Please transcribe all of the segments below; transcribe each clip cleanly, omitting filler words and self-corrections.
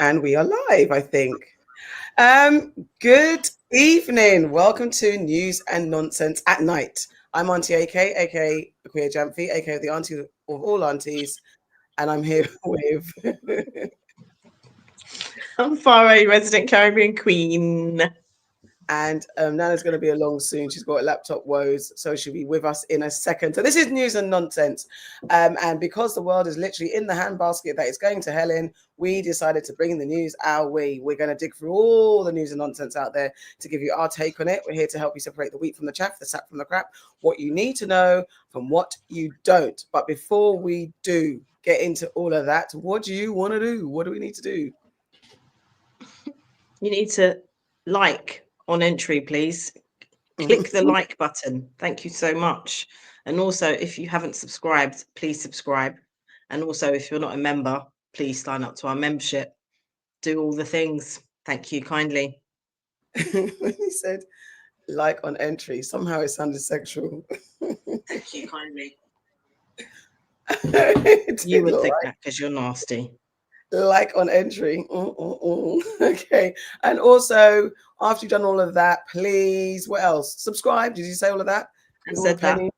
And we are live, I think. Good evening. Welcome to News and Nonsense at Night. I'm Auntie AK, aka the Queer Jamphy, aka the auntie of all aunties, and I'm here with. I'm Farrah, resident Caribbean queen. And Nana's going to be along soon. She's got laptop woes, so she'll be with us in a second. So this is News and Nonsense. And because the world is literally in the handbasket that it's going to hell in, we decided to bring the news our way. We're going to dig through all the news and nonsense out there to give you our take on it. We're here to help you separate the wheat from the chaff, the sap from the crap, what you need to know from what you don't. But before we do get into all of that, what do you want to do? What do we need to do? You need to like on entry, please. Click the like button. Thank you so much. And also, if you haven't subscribed, please subscribe. And also, if you're not a member, please sign up to our membership. Do all the things. Thank you kindly. When he said like on entry, somehow it sounded sexual. Thank you kindly. You You would think that because you're nasty. Like on entry. Okay. And also, after you've done all of that, please, what else? Subscribe. Did you say all of that? I said that. You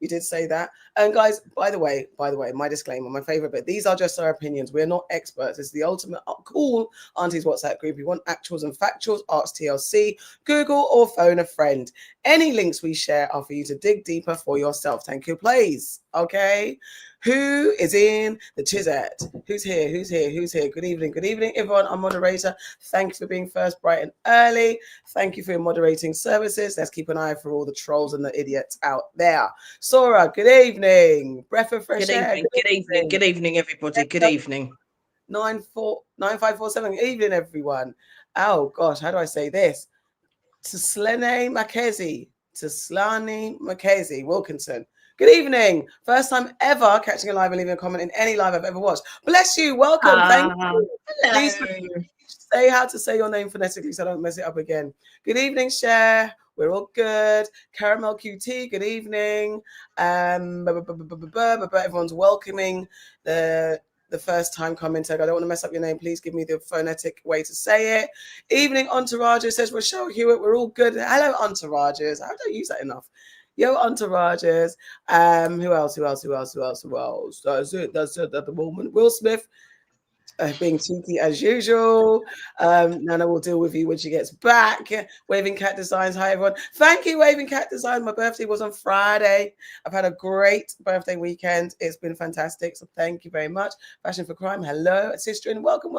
did say that. And guys, by the way, my disclaimer, my favorite bit, these are just our opinions. We're not experts. It's the ultimate cool aunties WhatsApp group. You want actuals and factuals, ask TLC, Google or phone a friend. Any links we share are for you to dig deeper for yourself. Thank you, please. Okay. Who is in the chisette? Who's here? Good evening, everyone. I'm moderator. Thank you for being first, bright and early. Thank you for your moderating services. Let's keep an eye for all the trolls and the idiots out there. Sora, good evening. Breath of fresh air. Good evening, everybody. Good evening. 9547. Evening, everyone. Oh gosh, how do I say this? Tslane Mackenzie Wilkinson. Good evening. First time ever catching a live and leaving a comment in any live I've ever watched. Bless you. Welcome. Thank you. Please say how to say your name phonetically so I don't mess it up again. Good evening, Cher. We're all good. Caramel QT, good evening. Everyone's welcoming the first time commenter. I don't want to mess up your name. Please give me the phonetic way to say it. Evening, Entourages, says Rochelle Hewitt. We're all good. Hello, Entourages. I don't use that enough. Yo, Entourages. Who else? That's it at the moment. Will Smith, being cheeky as usual. Nana will deal with you when she gets back. Waving Cat Designs. Hi, everyone. Thank you, Waving Cat Designs. My birthday was on Friday. I've had a great birthday weekend. It's been fantastic. So thank you very much. Fashion for Crime. Hello, sister. And welcome.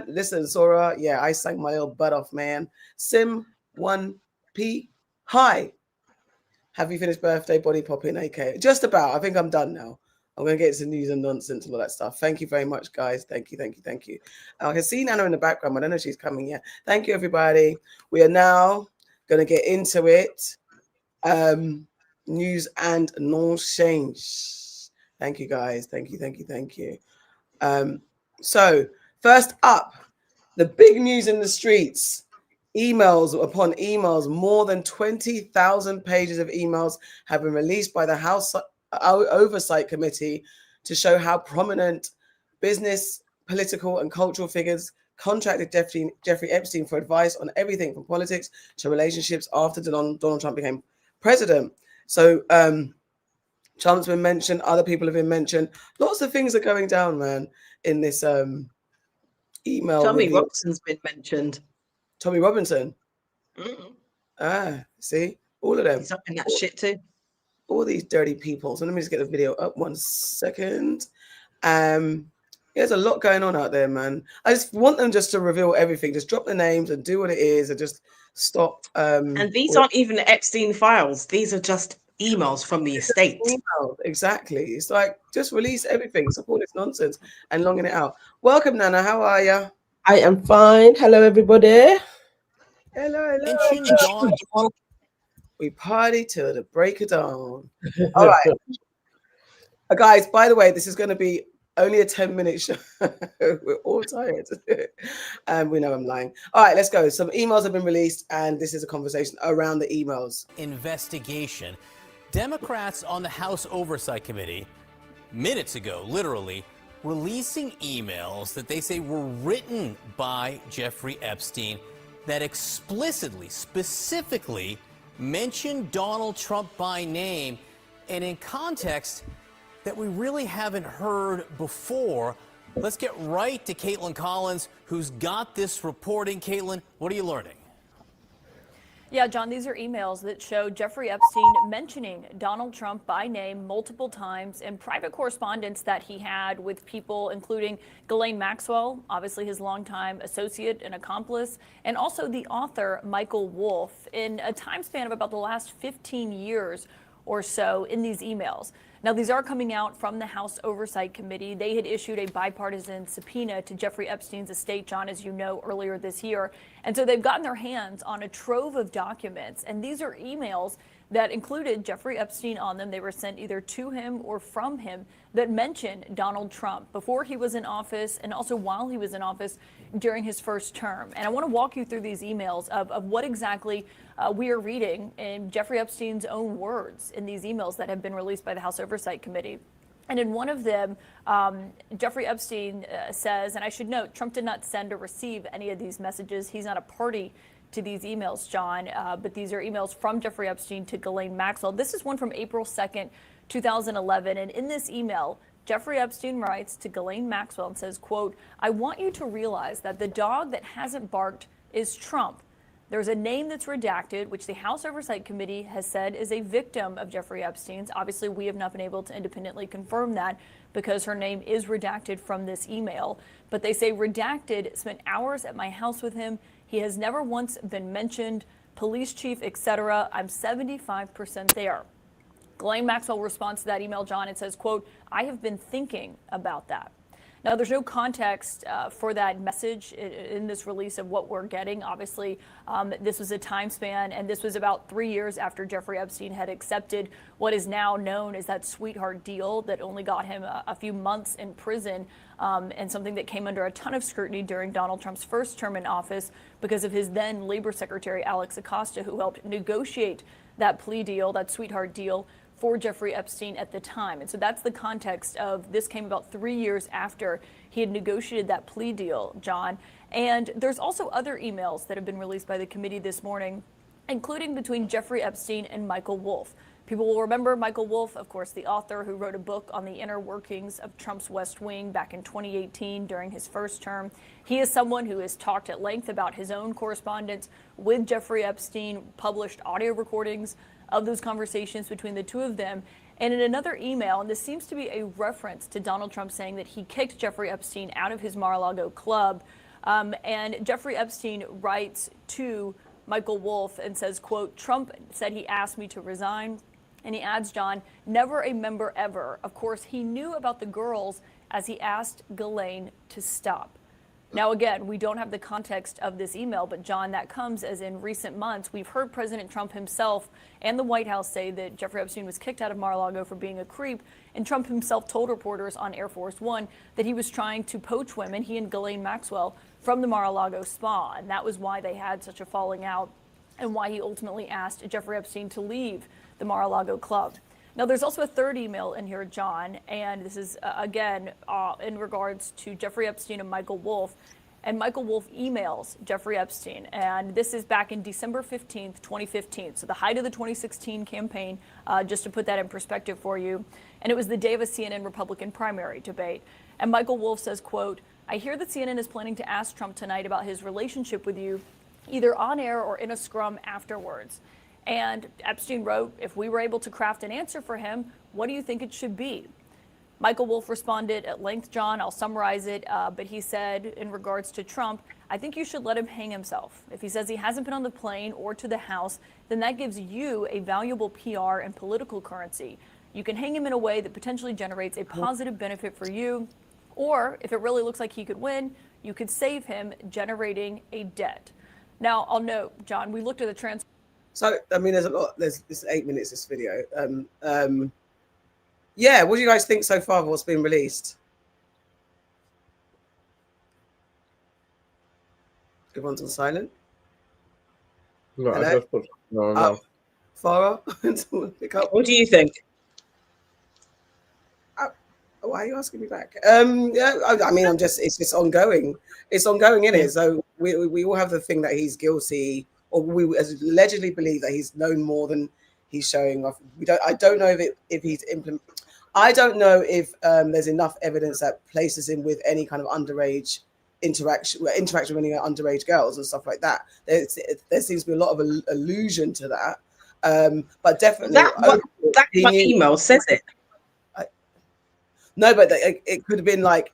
Listen, Sora. Yeah, I sang my little butt off, man. Sim1P. Hi. Have you finished birthday body popping? AK. Just about. I think I'm done now. I'm going to get some news and nonsense and all that stuff. Thank you very much, guys. Thank you. I can see Nana in the background. I don't know if she's coming yet. Thank you, everybody. We are now going to get into it. News and nonsense. Thank you, guys. Thank you. So, first up, the big news in the streets. Emails upon emails. More than 20,000 pages of emails have been released by the House Oversight Committee to show how prominent business, political, and cultural figures contracted Jeffrey Epstein for advice on everything from politics to relationships after Donald Trump became president. So Trump's been mentioned, other people have been mentioned. Lots of things are going down, man, in this email. Tommy Robinson's been mentioned. Tommy Robinson? Mm-hmm. See? All of them. He's up in that shit too. All these dirty people. So let me just get the video up 1 second. There's a lot going on out there, man. I just want them just to reveal everything. Just drop the names and do what it is and just stop. And these aren't even Epstein files. These are just emails from the estate. Exactly. It's like, just release everything. Stop all this nonsense and longing it out. Welcome, Nana. How are you? I am fine. Hello, everybody. Hello. We party till the break of dawn. All right. Guys, by the way, this is going to be only a 10-minute show. We're all tired. And we know I'm lying. All right, let's go. Some emails have been released, and this is a conversation around the emails. Investigation. Democrats on the House Oversight Committee, minutes ago, literally, releasing emails that they say were written by Jeffrey Epstein that explicitly, specifically mention Donald Trump by name and in context that we really haven't heard before. Let's get right to Caitlin Collins, who's got this reporting. Caitlin, what are you learning? Yeah, John, these are emails that show Jeffrey Epstein mentioning Donald Trump by name multiple times in private correspondence that he had with people, including Ghislaine Maxwell, obviously his longtime associate and accomplice, and also the author Michael Wolff, in a time span of about the last 15 years or so in these emails. Now, these are coming out from the House Oversight Committee. They had issued a bipartisan subpoena to Jeffrey Epstein's estate, John, as you know, earlier this year. And so they've gotten their hands on a trove of documents. And these are emails that included Jeffrey Epstein on them. They were sent either to him or from him that mention Donald Trump before he was in office and also while he was in office during his first term. And I want to walk you through these emails of what exactly we are reading in Jeffrey Epstein's own words in these emails that have been released by the House Oversight Committee. And in one of them, Jeffrey Epstein says, and I should note, Trump did not send or receive any of these messages. He's not a party to these emails, John, but these are emails from Jeffrey Epstein to Ghislaine Maxwell. This is one from April 2nd, 2011. And in this email, Jeffrey Epstein writes to Ghislaine Maxwell and says, quote, "I want you to realize that the dog that hasn't barked is Trump. There's a name that's redacted, which the House Oversight Committee has said is a victim of Jeffrey Epstein's. Obviously, we have not been able to independently confirm that because her name is redacted from this email. But they say redacted spent hours at my house with him. He has never once been mentioned, police chief, etc. I'm 75% there." Ghislaine Maxwell responds to that email, John, and says, quote, "I have been thinking about that." Now, there's no context for that message in this release of what we're getting. Obviously, this was a time span, and this was about 3 years after Jeffrey Epstein had accepted what is now known as that sweetheart deal that only got him a few months in prison, and something that came under a ton of scrutiny during Donald Trump's first term in office because of his then Labor Secretary, Alex Acosta, who helped negotiate that plea deal, that sweetheart deal, for Jeffrey Epstein at the time. And so that's the context of this came about 3 years after he had negotiated that plea deal, John. And there's also other emails that have been released by the committee this morning, including between Jeffrey Epstein and Michael Wolff. People will remember Michael Wolff, of course, the author who wrote a book on the inner workings of Trump's West Wing back in 2018 during his first term. He is someone who has talked at length about his own correspondence with Jeffrey Epstein, published audio recordings of those conversations between the two of them. And in another email, and this seems to be a reference to Donald Trump saying that he kicked Jeffrey Epstein out of his Mar-a-Lago club. And Jeffrey Epstein writes to Michael Wolff and says, quote, "Trump said he asked me to resign." And he adds, John, "Never a member ever. Of course, he knew about the girls as he asked Ghislaine to stop." Now, again, we don't have the context of this email, but John, that comes as in recent months, we've heard President Trump himself and the White House say that Jeffrey Epstein was kicked out of Mar-a-Lago for being a creep. And Trump himself told reporters on Air Force One that he was trying to poach women, he and Ghislaine Maxwell, from the Mar-a-Lago spa. And that was why they had such a falling out and why he ultimately asked Jeffrey Epstein to leave the Mar-a-Lago club. Now, there's also a third email in here, John, and this is, again, in regards to Jeffrey Epstein and Michael Wolff. And Michael Wolff emails Jeffrey Epstein, and this is back in December 15th, 2015, so the height of the 2016 campaign, just to put that in perspective for you. And it was the day of a CNN Republican primary debate. And Michael Wolff says, quote, "I hear that CNN is planning to ask Trump tonight about his relationship with you, either on air or in a scrum afterwards." And Epstein wrote, "If we were able to craft an answer for him, what do you think it should be?" Michael Wolff responded at length, John. I'll summarize it, but he said in regards to Trump, "I think you should let him hang himself. If he says he hasn't been on the plane or to the House, then that gives you a valuable PR and political currency. You can hang him in a way that potentially generates a positive benefit for you, or if it really looks like he could win, you could save him generating a debt." Now, I'll note, John, we looked at the transcript. So, I mean, there's a lot. This is 8 minutes, this video. Yeah, what do you guys think so far of what's been released? Everyone's on silent. No, Hello? I just put no. Farrah, pick up. What do you think? Why are you asking me back? Yeah, I mean, it's just ongoing. It's ongoing, isn't it? So we all have the thing that he's guilty, or we allegedly believe that he's known more than he's showing off. I don't know if he's I don't know if there's enough evidence that places him with any kind of underage interaction with any underage girls and stuff like that. There seems to be a lot of allusion to that. But definitely that email says it. No, but it could have been like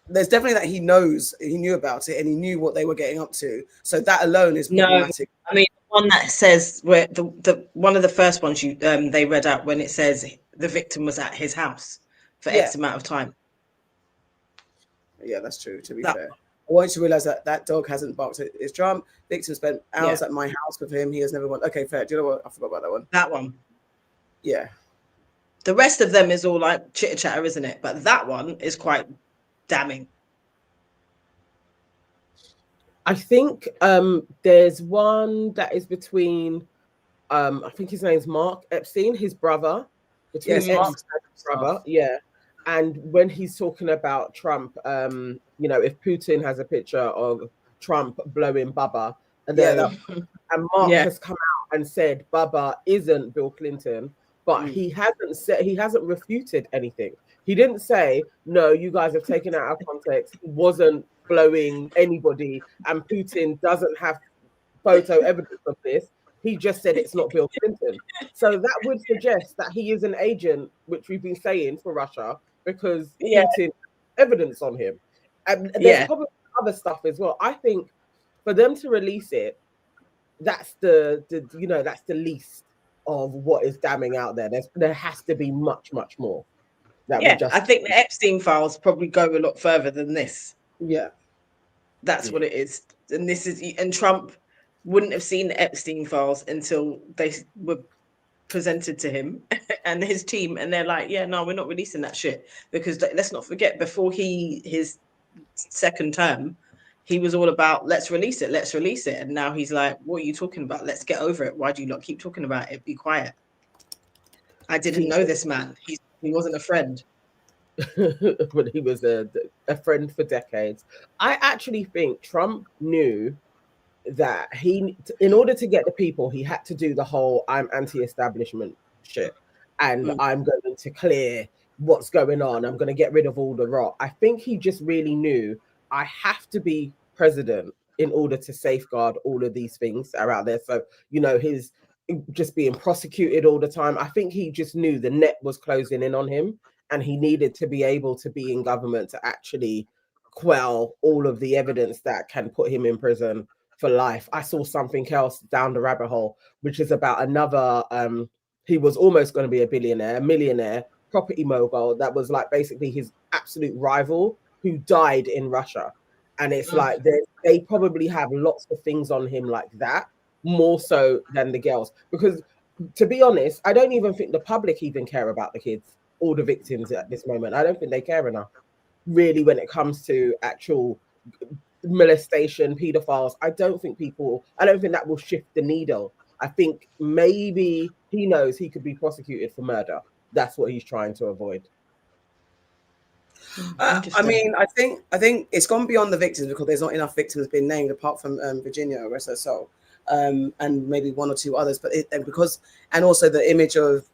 there's definitely that he knew about it and he knew what they were getting up to. So that alone is problematic. No, I mean the one that says where the one of the first ones you they read out when it says the victim was at his house for X amount of time. Yeah, that's true. To be fair, I want you to realize that dog hasn't barked at his drum. Victim spent hours at my house with him. He has never won. Okay, fair. Do you know what? I forgot about that one. That one. Yeah. The rest of them is all like chitter chatter, isn't it? But that one is quite damning. I think there's one that is between I think his name's Mark Epstein, his brother. Between Mark and his brother, yeah. And when he's talking about Trump, you know, if Putin has a picture of Trump blowing Bubba, and then and Mark has come out and said Bubba isn't Bill Clinton, but he hasn't refuted anything. He didn't say, no, you guys have taken it out of context. He wasn't blowing anybody, and Putin doesn't have photo evidence of this. He just said it's not Bill Clinton. So that would suggest that he is an agent, which we've been saying for Russia, because Putin evidence on him. And there's probably other stuff as well. I think for them to release it, that's the least of what is damning out there. There has to be much more. I think the Epstein files probably go a lot further than this. Yeah. That's what it is. And Trump wouldn't have seen the Epstein files until they were presented to him and his team, and they're like, yeah, no, we're not releasing that shit, because let's not forget, before his second term, he was all about let's release it, and now he's like, what are you talking about? Let's get over it. Why do you not keep talking about it? Be quiet. I didn't know this man. He wasn't a friend. But he was a friend for decades. I actually think Trump knew that in order to get the people, he had to do the whole I'm anti-establishment shit, and I'm going to clear what's going on. I'm going to get rid of all the rot. I think he just really knew I have to be president in order to safeguard all of these things that are out there. So, you know, his just being prosecuted all the time. I think he just knew the net was closing in on him, and he needed to be able to be in government to actually quell all of the evidence that can put him in prison for life. I saw something else down the rabbit hole, which is about another, he was almost going to be a millionaire, property mogul that was like basically his absolute rival who died in Russia. And it's like they probably have lots of things on him like that, more so than the girls. Because to be honest, I don't even think the public even care about the kids or the victims at this moment. I don't think they care enough, really, when it comes to actual molestation, pedophiles. I don't think that will shift the needle. I think maybe he knows he could be prosecuted for murder. That's what he's trying to avoid. I mean, I think it's gone beyond the victims, because there's not enough victims being named apart from Virginia, rest her soul, and maybe one or two others. But and also the image of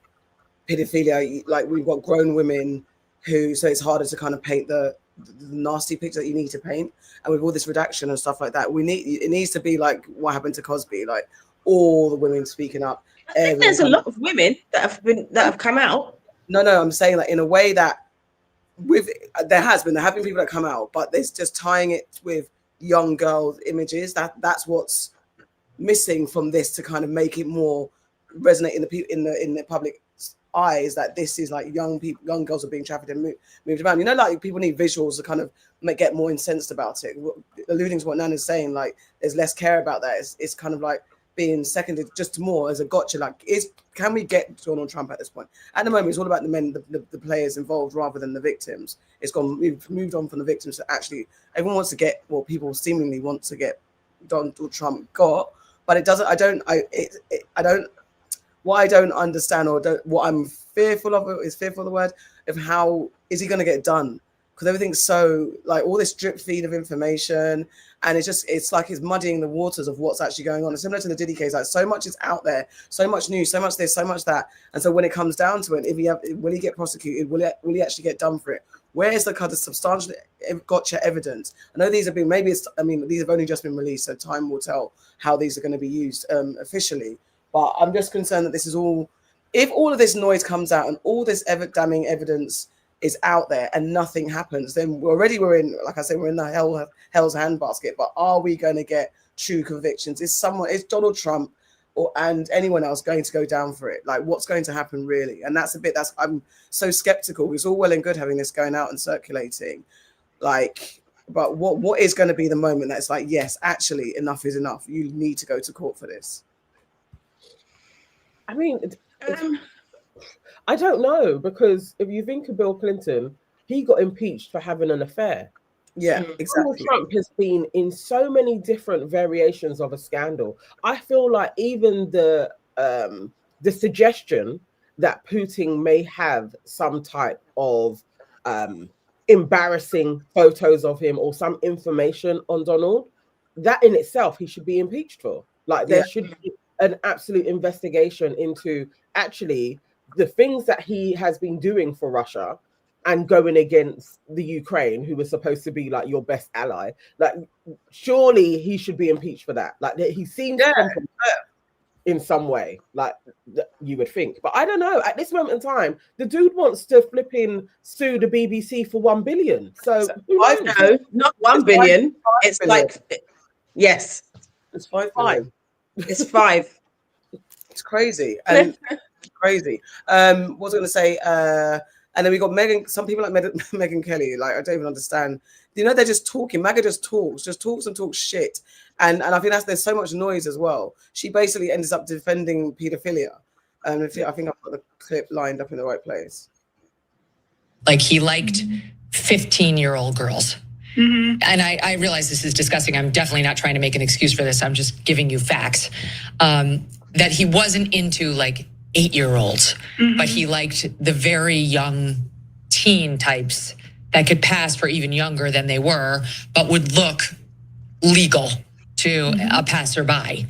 pedophilia, like we've got grown women so it's harder to kind of paint the nasty picture that you need to paint, and with all this redaction and stuff like that, it needs to be like what happened to Cosby, like all the women speaking up. I think there's a lot of women that have come out. No, I'm saying like in a way that there have been people that come out, but there's just tying it with young girls' images. That's what's missing from this to kind of make it more resonate in the public eyes, that this is like young girls are being trafficked and moved around. You know, like people need visuals to kind of get more incensed about it. Alluding to what Nana's saying, like there's less care about that. It's kind of like being seconded just more as a gotcha. Like, can we get Donald Trump at this point? At the moment, it's all about the men, the players involved, rather than the victims. It's moved on from the victims to actually everyone wants to get what people seemingly want to get Donald Trump got, but it doesn't. I don't. what I don't understand, or what I'm fearful of, is fearful of the word, of how is he going to get done? Because everything's so, like, all this drip feed of information, and it's like it's muddying the waters of what's actually going on. It's similar to the Diddy case, like so much is out there, so much news, so much this, so much that, and so when it comes down to it, will he get prosecuted? Will he actually get done for it? Where is the kind of substantial gotcha evidence? I know these have been, these have only just been released, so time will tell how these are going to be used officially. But I'm just concerned that this is all, if all of this noise comes out and all this damning evidence is out there and nothing happens, then we're in, like I said, we're in the hell's handbasket. But are we going to get true convictions? Is Donald Trump and anyone else going to go down for it? Like, what's going to happen really? And I'm so skeptical. It's all well and good having this going out and circulating, like, but what is going to be the moment that's like, yes, actually enough is enough. You need to go to court for this. I mean, I don't know, because if you think of Bill Clinton, he got impeached for having an affair. Yeah, exactly. Donald Trump has been in so many different variations of a scandal. I feel like even the suggestion that Putin may have some type of embarrassing photos of him or some information on Donald, that in itself he should be impeached for. Like, there should be an absolute investigation into actually the things that he has been doing for Russia and going against the Ukraine, who was supposed to be like your best ally. Like, surely he should be impeached for that. Like, he seems in some way, like you would think. But I don't know. At this moment in time, the dude wants to flipping sue the BBC for 1 billion. So no, not 1 billion. It's like, yes, it's 5 billion. It's 5. It's crazy. And crazy. What was I going to say? And then we got Meghan. Some people like Meghan Kelly. Like, I don't even understand. You know, they're just talking. Maga just talks and talks shit. And I think there's so much noise as well. She basically ends up defending paedophilia. And I think I've got the clip lined up in the right place. Like, he liked 15-year-old girls. Mm-hmm. And I realize this is disgusting. I'm definitely not trying to make an excuse for this. I'm just giving you facts. That he wasn't into like 8-year-olds, but he liked the very young teen types that could pass for even younger than they were, but would look legal to a passerby.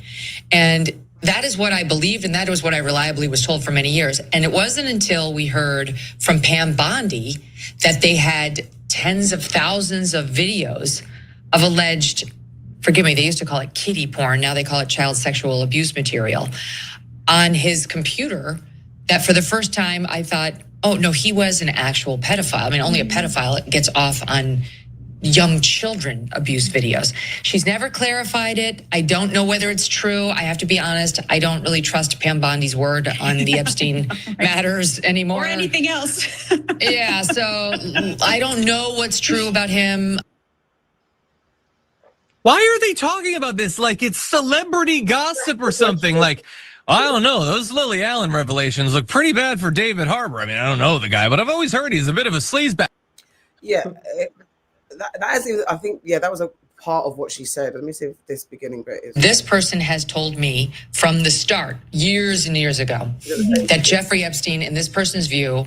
And that is what I believed, and that was what I reliably was told for many years. And it wasn't until we heard from Pam Bondi that they had tens of thousands of videos of alleged, forgive me, they used to call it kiddie porn, now they call it child sexual abuse material, on his computer, that for the first time I thought, oh no, he was an actual pedophile. I mean, only a pedophile gets off on young children abuse videos. She's never clarified it. I don't know whether it's true. I have to be honest. I don't really trust Pam Bondi's word on the Epstein matters anymore. Or anything else. Yeah, so I don't know what's true about him. Why are they talking about this like it's celebrity gossip or something? Like, I don't know. Those Lily Allen revelations look pretty bad for David Harbour. I mean, I don't know the guy, but I've always heard he's a bit of a sleazebag. Yeah, that is, I think, that was a part of what she said. Let me see if this beginning bit is. This person has told me from the start, years and years ago, that Jeffrey Epstein, in this person's view,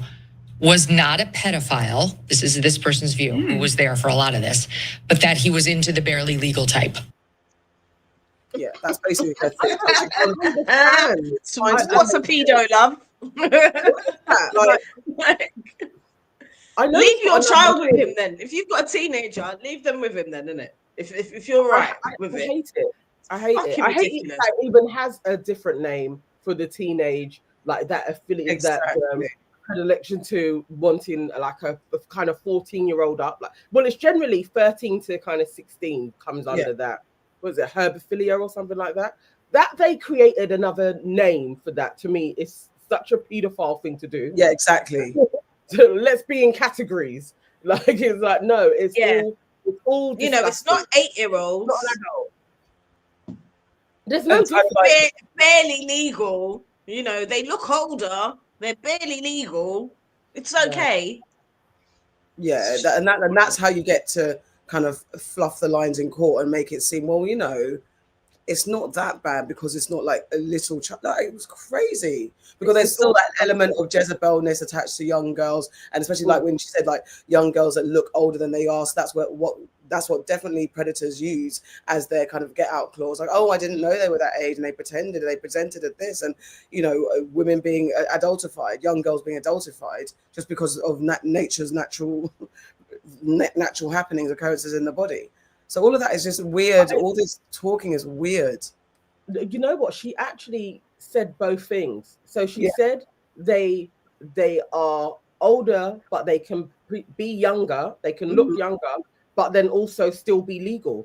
was not a pedophile. This is this person's view, who was there for a lot of this, but that he was into the barely legal type. Yeah, that's basically her thing. What's a pedo, love? Leave your child with him then. If you've got a teenager, leave them with him then, innit? If you're right with it. I hate it. I hate it that it even has a different name for the teenage, like that affiliate, that predilection to wanting like a kind of 14-year-old up. Like, well, it's generally 13 to kind of 16 comes under that. Was it herbophilia or something like that? That they created another name for that. To me, it's such a pedophile thing to do. Yeah, exactly. So let's be in categories. Like, it's like, no, it's all you know, it's not 8-year-olds. Not an adult. There's no barely legal. You know, they look older. They're barely legal. It's okay. Yeah, and that's how you get to kind of fluff the lines in court and make it seem, well, you know, it's not that bad because it's not like a little child. Like, it was crazy because there's still that element of Jezebelness attached to young girls, and especially like when she said like young girls that look older than they are. So that's what definitely predators use as their kind of get out clause. Like, oh, I didn't know they were that age, and they presented at this, and women being adultified, young girls being adultified just because of nature's natural happenings, occurrences in the body. So all of that is just weird. All this talking is weird. You know what? She actually said both things. So she said they are older, but they can be younger. They can look younger, but then also still be legal.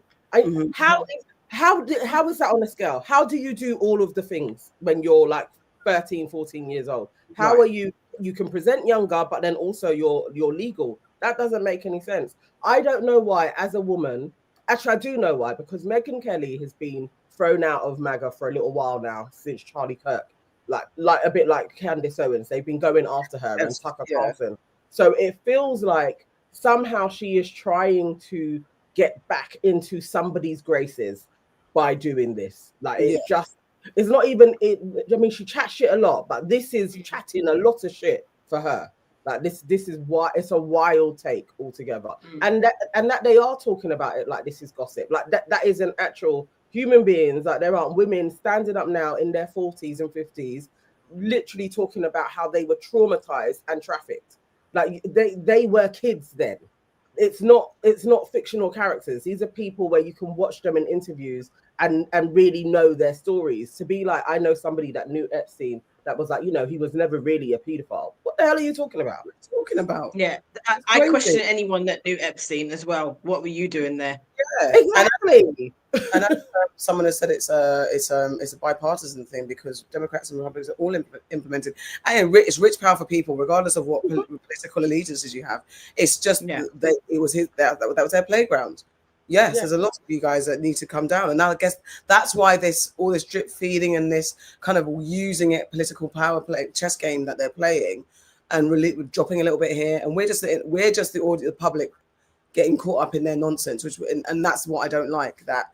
How is that on a scale? How do you do all of the things when you're like 13, 14 years old? How are you can present younger, but then also you're legal? That doesn't make any sense. I don't know why, as a woman. Actually, I do know why, because Megyn Kelly has been thrown out of MAGA for a little while now, since Charlie Kirk, like a bit like Candace Owens. They've been going after her and Tucker Carlson. So it feels like somehow she is trying to get back into somebody's graces by doing this. Like it's not even it. I mean, she chats shit a lot, but this is chatting a lot of shit for her. Like this is why it's a wild take altogether, and that they are talking about it like this is gossip. Like that is an actual human beings. Like there aren't women standing up now in their 40s and 50s, literally talking about how they were traumatized and trafficked. Like they were kids then. It's not fictional characters. These are people where you can watch them in interviews and really know their stories. To be like, I know somebody that knew Epstein that was like, he was never really a pedophile. What the hell are you talking about? What are you talking about? Yeah, I question anyone that knew Epstein as well. What were you doing there? Yeah, exactly. And someone has said it's a bipartisan thing because Democrats and Republicans are all implemented. And it's rich, powerful people, regardless of what political allegiances you have. It's just that was their playground. Yes, there's a lot of you guys that need to come down, and now I guess that's why all this drip feeding and this kind of using it political power play chess game that they're playing, and really dropping a little bit here, and we're just the public getting caught up in their nonsense, and that's what I don't like. That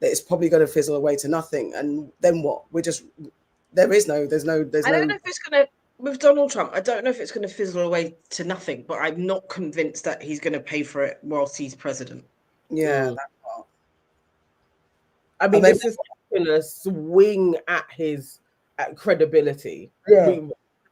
it's probably going to fizzle away to nothing, and then what? There's no. I don't know if it's going to. With Donald Trump, I don't know if it's going to fizzle away to nothing, but I'm not convinced that he's going to pay for it whilst he's president. Yeah, that part. I mean, this is going to swing at his credibility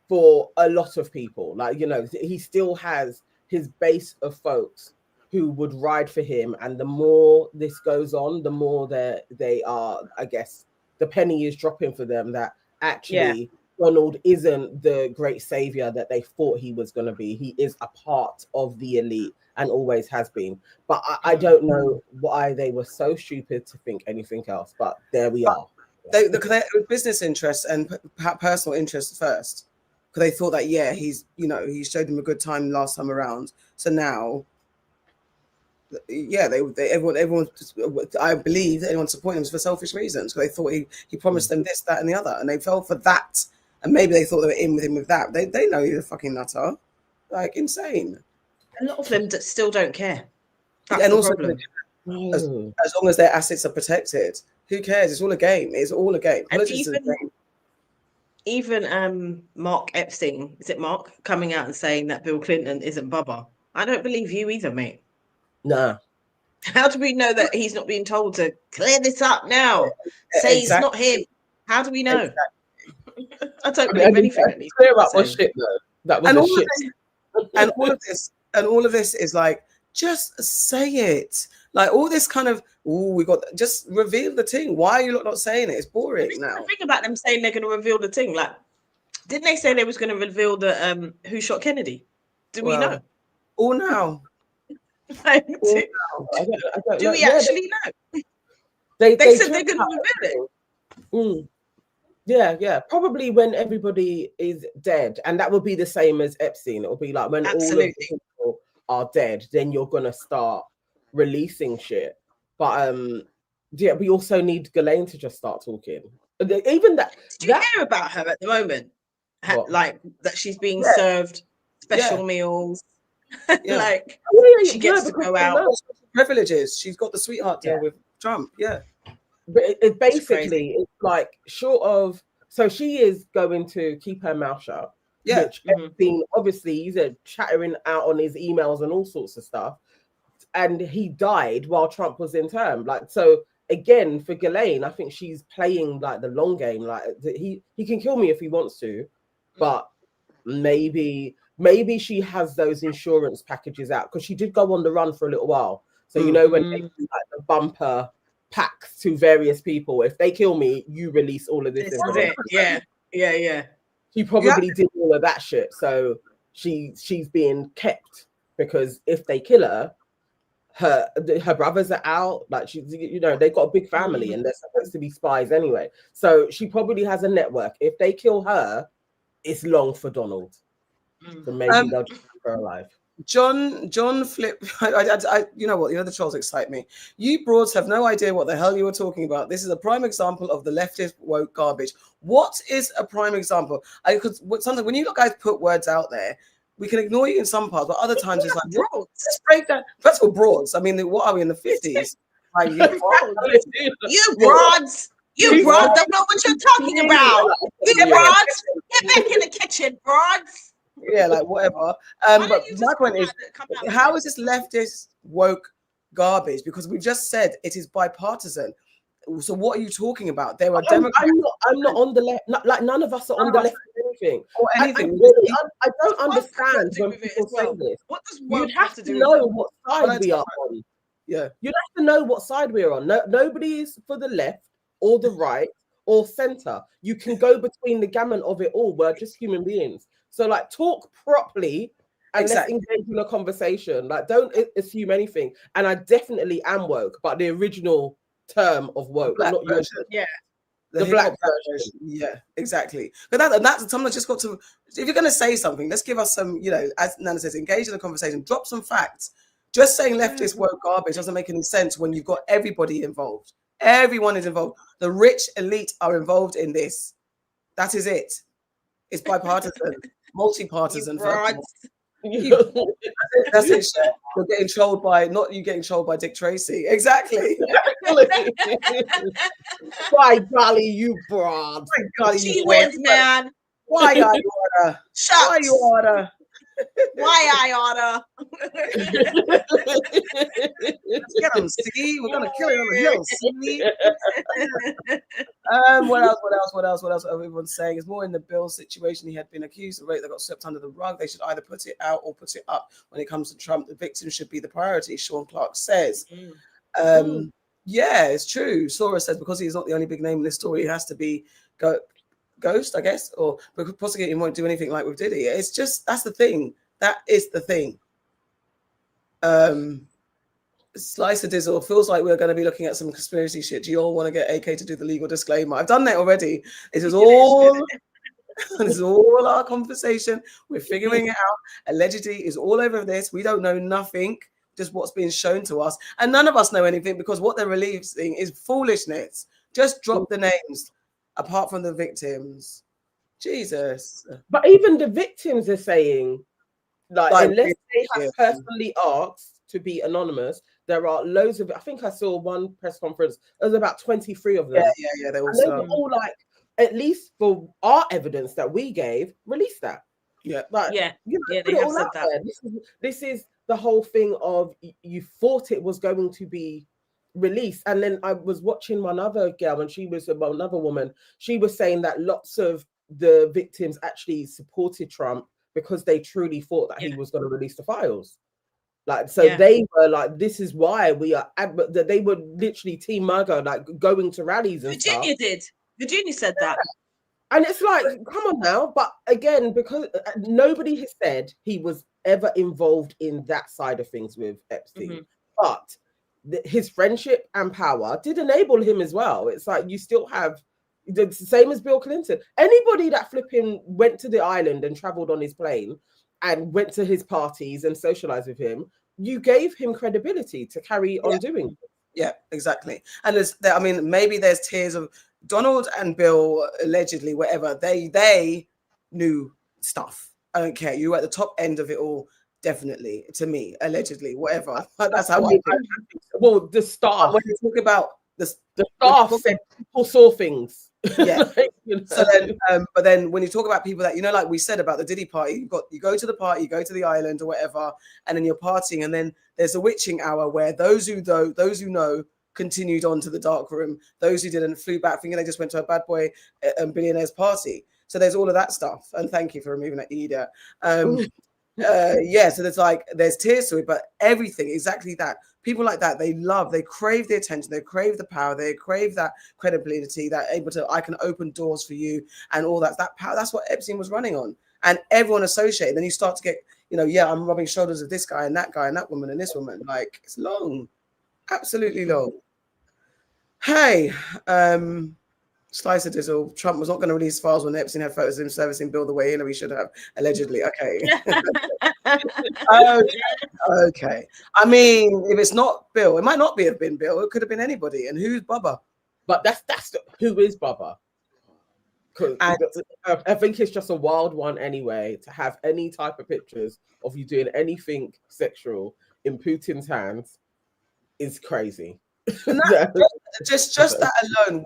for a lot of people. Like, he still has his base of folks who would ride for him. And the more this goes on, the more they are, I guess, the penny is dropping for them that actually Donald isn't the great savior that they thought he was going to be. He is a part of the elite and always has been. But I don't know why they were so stupid to think anything else. But there we are. They business interests and personal interests first, because they thought that he showed them a good time last time around. So now, everyone. I believe that anyone supporting him for selfish reasons, because they thought he promised them this, that, and the other, and they fell for that. And maybe they thought they were in with him with that. They know he's a fucking nutter, like insane. A lot of them still don't care. That's and the also, problem. as long as their assets are protected, who cares? It's all a game. It's all a game. Even Mark Epstein, is it Mark, coming out and saying that Bill Clinton isn't Bubba? I don't believe you either, mate. No. How do we know that he's not being told to clear this up now? Say it's not him. How do we know? Exactly. I don't believe anything. Clear up was shit though. That was shit. And all of this is like, just say it. Like all this kind of, just reveal the thing. Why are you not saying it? It's boring now. The thing about them saying they're going to reveal the thing, like, didn't they say they was going to reveal the who shot Kennedy? Do we know? All now. Do we actually know? They said they're going to reveal it. Yeah. Probably when everybody is dead, and that will be the same as Epstein. It'll be like when all of the people are dead, then you're gonna start releasing shit. But we also need Ghislaine to just start talking. Even that. Do you hear about her at the moment? Like that she's being served special meals. Like she gets to go out. Privileges. She's got the sweetheart deal with Trump. Yeah. But it crazy. basically, it's like short of. So she is going to keep her mouth shut. Yeah. Which Epstein, obviously, he's chattering out on his emails and all sorts of stuff. And he died while Trump was in term. Like, so again, for Ghislaine, I think she's playing like the long game. Like, he can kill me if he wants to, but maybe she has those insurance packages out, because she did go on the run for a little while. So you know, when they do like the bumper packs to various people, if they kill me, you release all of this information. Yeah. She probably did all of that shit. So she's being kept, because if they kill her, her brothers are out. Like, she's, you know, they've got a big family and they're supposed to be spies anyway. So she probably has a network. If they kill her, it's long for Donald. So maybe they'll just keep her alive. John Flip, I you know what? You know, the trolls excite me. You broads have no idea what the hell you were talking about. This is a prime example of the leftist woke garbage. What is a prime example? Because sometimes when you guys put words out there, we can ignore you in some parts, but other times it's like, broads. Let's break that. First of all, broads. I mean, what are we in the 50s? Like, you broads. You broads don't know what you're talking about. You broads, get back in the kitchen, broads. Yeah, like whatever. But my point is, how is this leftist woke garbage? Because we just said it is bipartisan. So what are you talking about? There are Democrats. I'm not on the left. Like, none of us are on the left of anything. Or anything. I don't understand when people say this. What does you'd have to know what side we are on. Yeah, you'd have to know what side we're on. Nobody is for the left or the right or center. You can go between the gamut of it all. We're just human beings. So, like, talk properly and let's engage in a conversation. Like, don't assume anything. And I definitely am woke, but the original term of woke, not yours. Yeah. The black version. Yeah, exactly. But that's something just got to, if you're going to say something, let's give us some, you know, as Nana says, engage in the conversation, drop some facts. Just saying leftist woke garbage doesn't make any sense when you've got everybody involved. Everyone is involved. The rich elite are involved in this. That is it. It's bipartisan, multi-partisan. That's it. You're getting trolled by, not you getting trolled by Dick Tracy. Exactly. By golly, you broad. She wins, man. Why I oughta? Shucks. Why you oughta? Why I oughta? Let's get him, Steve. We're gonna kill him on the hill, Steve. What else? Everyone's saying is more in the Bill situation. He had been accused of rape that got swept under the rug. They should either put it out or put it up. When it comes to Trump, the victim should be the priority, Sean Clark says. Yeah, it's true. Sora says because he's not the only big name in this story, he has to be Ghost, I guess, or because prosecuting won't do anything like with Diddy. It's just, that's the thing. That is the thing. Slicer Dizzle, feels like we're going to be looking at some conspiracy shit. Do you all want to get AK to do the legal disclaimer? I've done that already. This is all this is all our conversation. We're figuring it out. Allegedly is all over this. We don't know nothing, just what's being shown to us. And none of us know anything because what they're releasing is foolishness. Just drop the names apart from the victims. Jesus. But even the victims are saying, like unless they have personally asked to be anonymous, there are loads of, I think I saw one press conference, there's about 23 of them. Yeah. They were all like, at least for our evidence that we gave, release that. Yeah. Like, they have said that. This is the whole thing of you thought it was going to be released. And then I was watching one other girl, and she was another woman. She was saying that lots of the victims actually supported Trump because they truly thought that he was going to release the files. Like, so they were like, this is why we are, that they were literally Team Maga, like going to rallies and stuff. Virginia said that. And it's like, come on now. But again, because nobody has said he was ever involved in that side of things with Epstein. But his friendship and power did enable him as well. It's like, you still have the same as Bill Clinton. Anybody that flipping went to the island and traveled on his plane and went to his parties and socialized with him, you gave him credibility to carry on doing. Yeah, exactly. And I mean, maybe there's tiers of Donald and Bill, allegedly, whatever. They knew stuff. I don't care. You were at the top end of it all, definitely. To me, allegedly, whatever. That's how I think. Well, the staff. When you talk about the staff said people saw things. Yeah. Like, you know. So then, but then when you talk about people that, you know, like we said about the Diddy party, you go to the party, you go to the island or whatever, and then you're partying, and then there's a witching hour where those who know continued on to the dark room, those who didn't flew back thinking they just went to a bad boy and billionaires party. So there's all of that stuff. And thank you for removing that idiot. Yeah, so there's tears to it, but everything exactly that. People like that, they crave the attention, they crave the power, they crave that credibility, that I can open doors for you and all that power. That's what Epstein was running on, and everyone associated. Then you start to get, yeah, I'm rubbing shoulders with this guy and that woman and this woman. Like, it's long, absolutely long. Hey, Slice of Dizzle, Trump was not going to release files when Epstein had photos of him servicing Bill the way Hillary should have, allegedly. Okay. Okay. I mean, if it's not Bill, it might not have been Bill. It could have been anybody. And who's Bubba? But who is Bubba? I think it's just a wild one anyway, to have any type of pictures of you doing anything sexual in Putin's hands is crazy. And just that alone,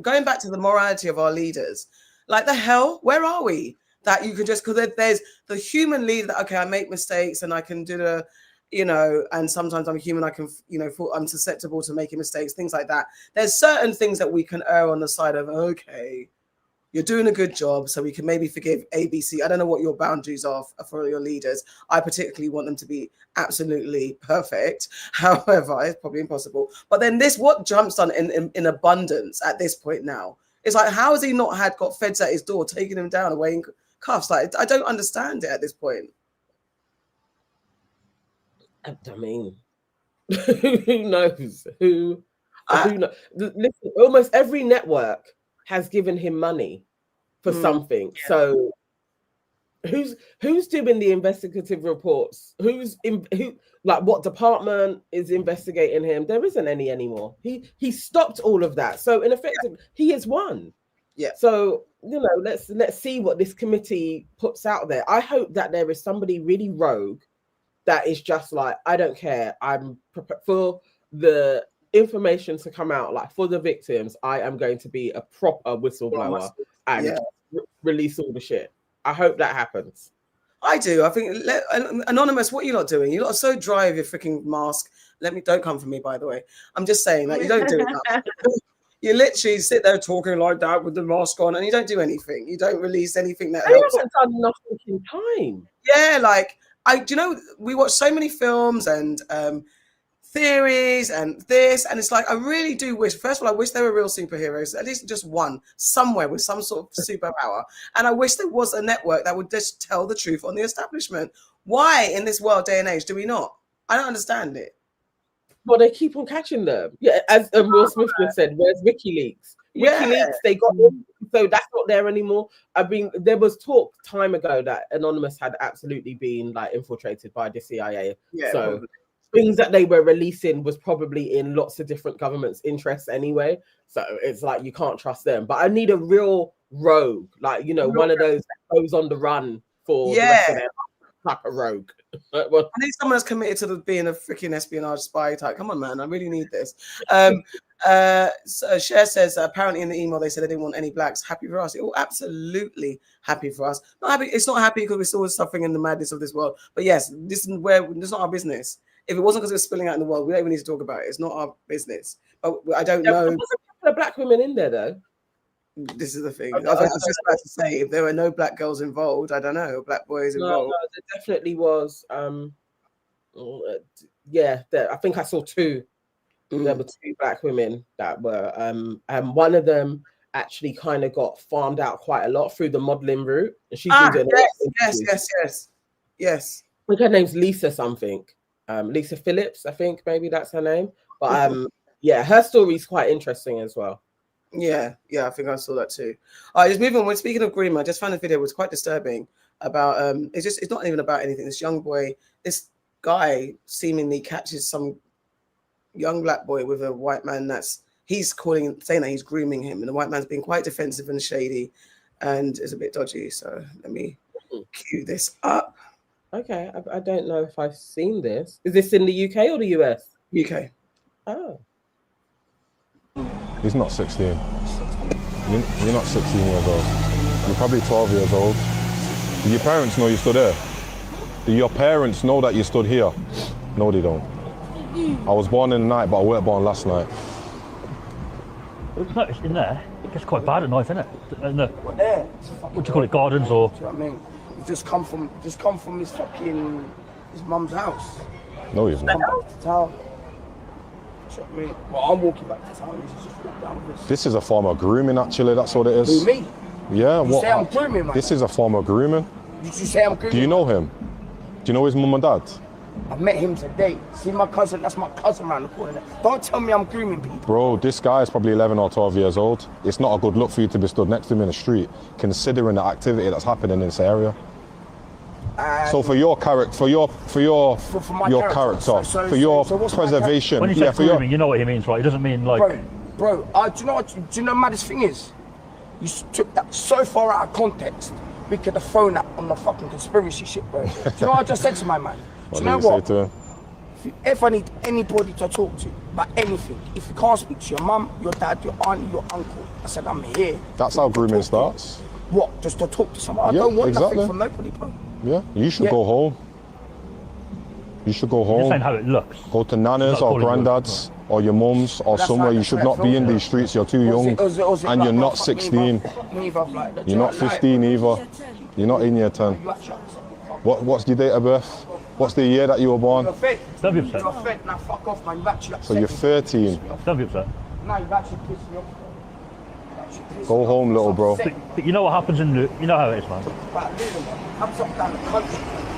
going back to the morality of our leaders, like the hell, where are we? That you can just, because there's the human leader that, okay, I make mistakes and I can do the, and sometimes I'm human, I can, I'm susceptible to making mistakes, things like that. There's certain things that we can err on the side of, okay, you're doing a good job, so we can maybe forgive ABC. I don't know what your boundaries are for your leaders. I particularly want them to be absolutely perfect. However, it's probably impossible. But then what jumps on in abundance at this point now? It's like, how has he not got feds at his door, taking him down away in cuffs? Like, I don't understand it at this point. I mean, who knows? Who knows? Listen, almost every network has given him money for something. Yeah. So who's doing the investigative reports? Who what department is investigating him? There isn't any anymore. He stopped all of that. So in effect, he has won. Yeah. So let's see what this committee puts out there. I hope that there is somebody really rogue that is just like, I don't care. I'm for the information to come out, like for the victims, I am going to be a proper whistleblower and release all the shit. I hope that happens. I do. I think, Anonymous, what are you not doing? You're not so dry with your freaking mask. Don't come for me, by the way. I'm just saying that you don't do it. You literally sit there talking like that with the mask on, and you don't do anything. You don't release anything that helps. You haven't done nothing in time. Yeah, we watch so many films and theories and this, and it's like, I really do wish, first of all, I wish there were real superheroes, at least just one somewhere with some sort of superpower, and I wish there was a network that would just tell the truth on the establishment. Why in this world day and age do we not? I don't understand it. Well, they keep on catching them. Yeah, as Will Smith just said, where's WikiLeaks? WikiLeaks, they got them, so that's not there anymore. I mean, there was talk time ago that Anonymous had absolutely been infiltrated by the CIA. Yeah, so probably. Things that they were releasing was probably in lots of different governments' interests anyway. So it's like, you can't trust them. But I need a real rogue, one of those that goes on the run for the rest of their life, like a rogue. I need someone that's committed to being a freaking espionage spy type. Come on, man, I really need this. So Cher says, apparently in the email they said they didn't want any blacks. Happy for us. Absolutely happy for us. Not happy. It's not happy because we're still suffering in the madness of this world. But yes, this is not our business. If it wasn't because it was spilling out in the world, we don't even need to talk about it. It's not our business. But I don't know. There was a couple of black women in there, though. This is the thing. I was just about to say, if there were no black girls involved, I don't know, black boys involved. No, there definitely was. I think I saw two. There were two black women that were, and one of them actually kind of got farmed out quite a lot through the modeling route. And she's been doing yes. I think her name's Lisa something. Lisa Phillips, I think maybe that's her name. But her story's quite interesting as well. Yeah, I think I saw that too. All right, just moving on. Speaking of Greenman, I just found a video. It was quite disturbing about it's not even about anything. This young boy, this guy seemingly catches some young black boy with a white man saying that he's grooming him, and the white man's being quite defensive and shady and is a bit dodgy. So let me cue this up. Okay, I don't know if I've seen this. Is this in the UK or the US? UK. Oh. He's not 16. You're not 16 years old. You're probably 12 years old. Do your parents know you stood there? Do your parents know that you stood here? No, they don't. I was born in the night, but I weren't born last night. It's not in there. It gets quite bad at night, isn't it? In the, there. what do you call it, gardens or? Do you know what I mean? He's just come from his fucking his mum's house. No, he's not. Come back to town. Do you know what I mean? Well, I'm walking back to town. He's just walked down this. This is a form of grooming, actually. That's what it is. Who, me? Yeah. You say I'm grooming, man. This is a form of grooming. Did you say I'm grooming? Do you know him? Do you know his mum and dad? I met him today. See my cousin? That's my cousin around the corner. Don't tell me I'm grooming people. Bro, this guy is probably 11 or 12 years old. It's not a good look for you to be stood next to him in the street, considering the activity that's happening in this area. So for your character, for your character, for your preservation, When he says grooming, you know what he means, right? He doesn't mean like. Bro, do you know what? Do you know the maddest thing is? You took that so far out of context. We could have thrown that on the fucking conspiracy shit, bro. Do you know what I just said to my man? Do you know what? If you ever need anybody to talk to about anything, if you can't speak to your mum, your dad, your auntie, your uncle, I said I'm here. That's how grooming starts. What? Just to talk to someone? I don't want nothing from nobody, bro. Yeah, you should go home. You should go home. You're saying how it looks. Go to nana's or granddad's or your mum's or somewhere. You should not be in these streets. You're too young, and you're not 16. You're not 15 either. You're not in year 10. What's your date of birth? What's the year that you were born? Don't be upset. Now fuck off, man. You've actually So you're 13. Don't be upset. No, you've actually pissed me off. Go home, little bro. But you know what happens in the, you know how it is, man.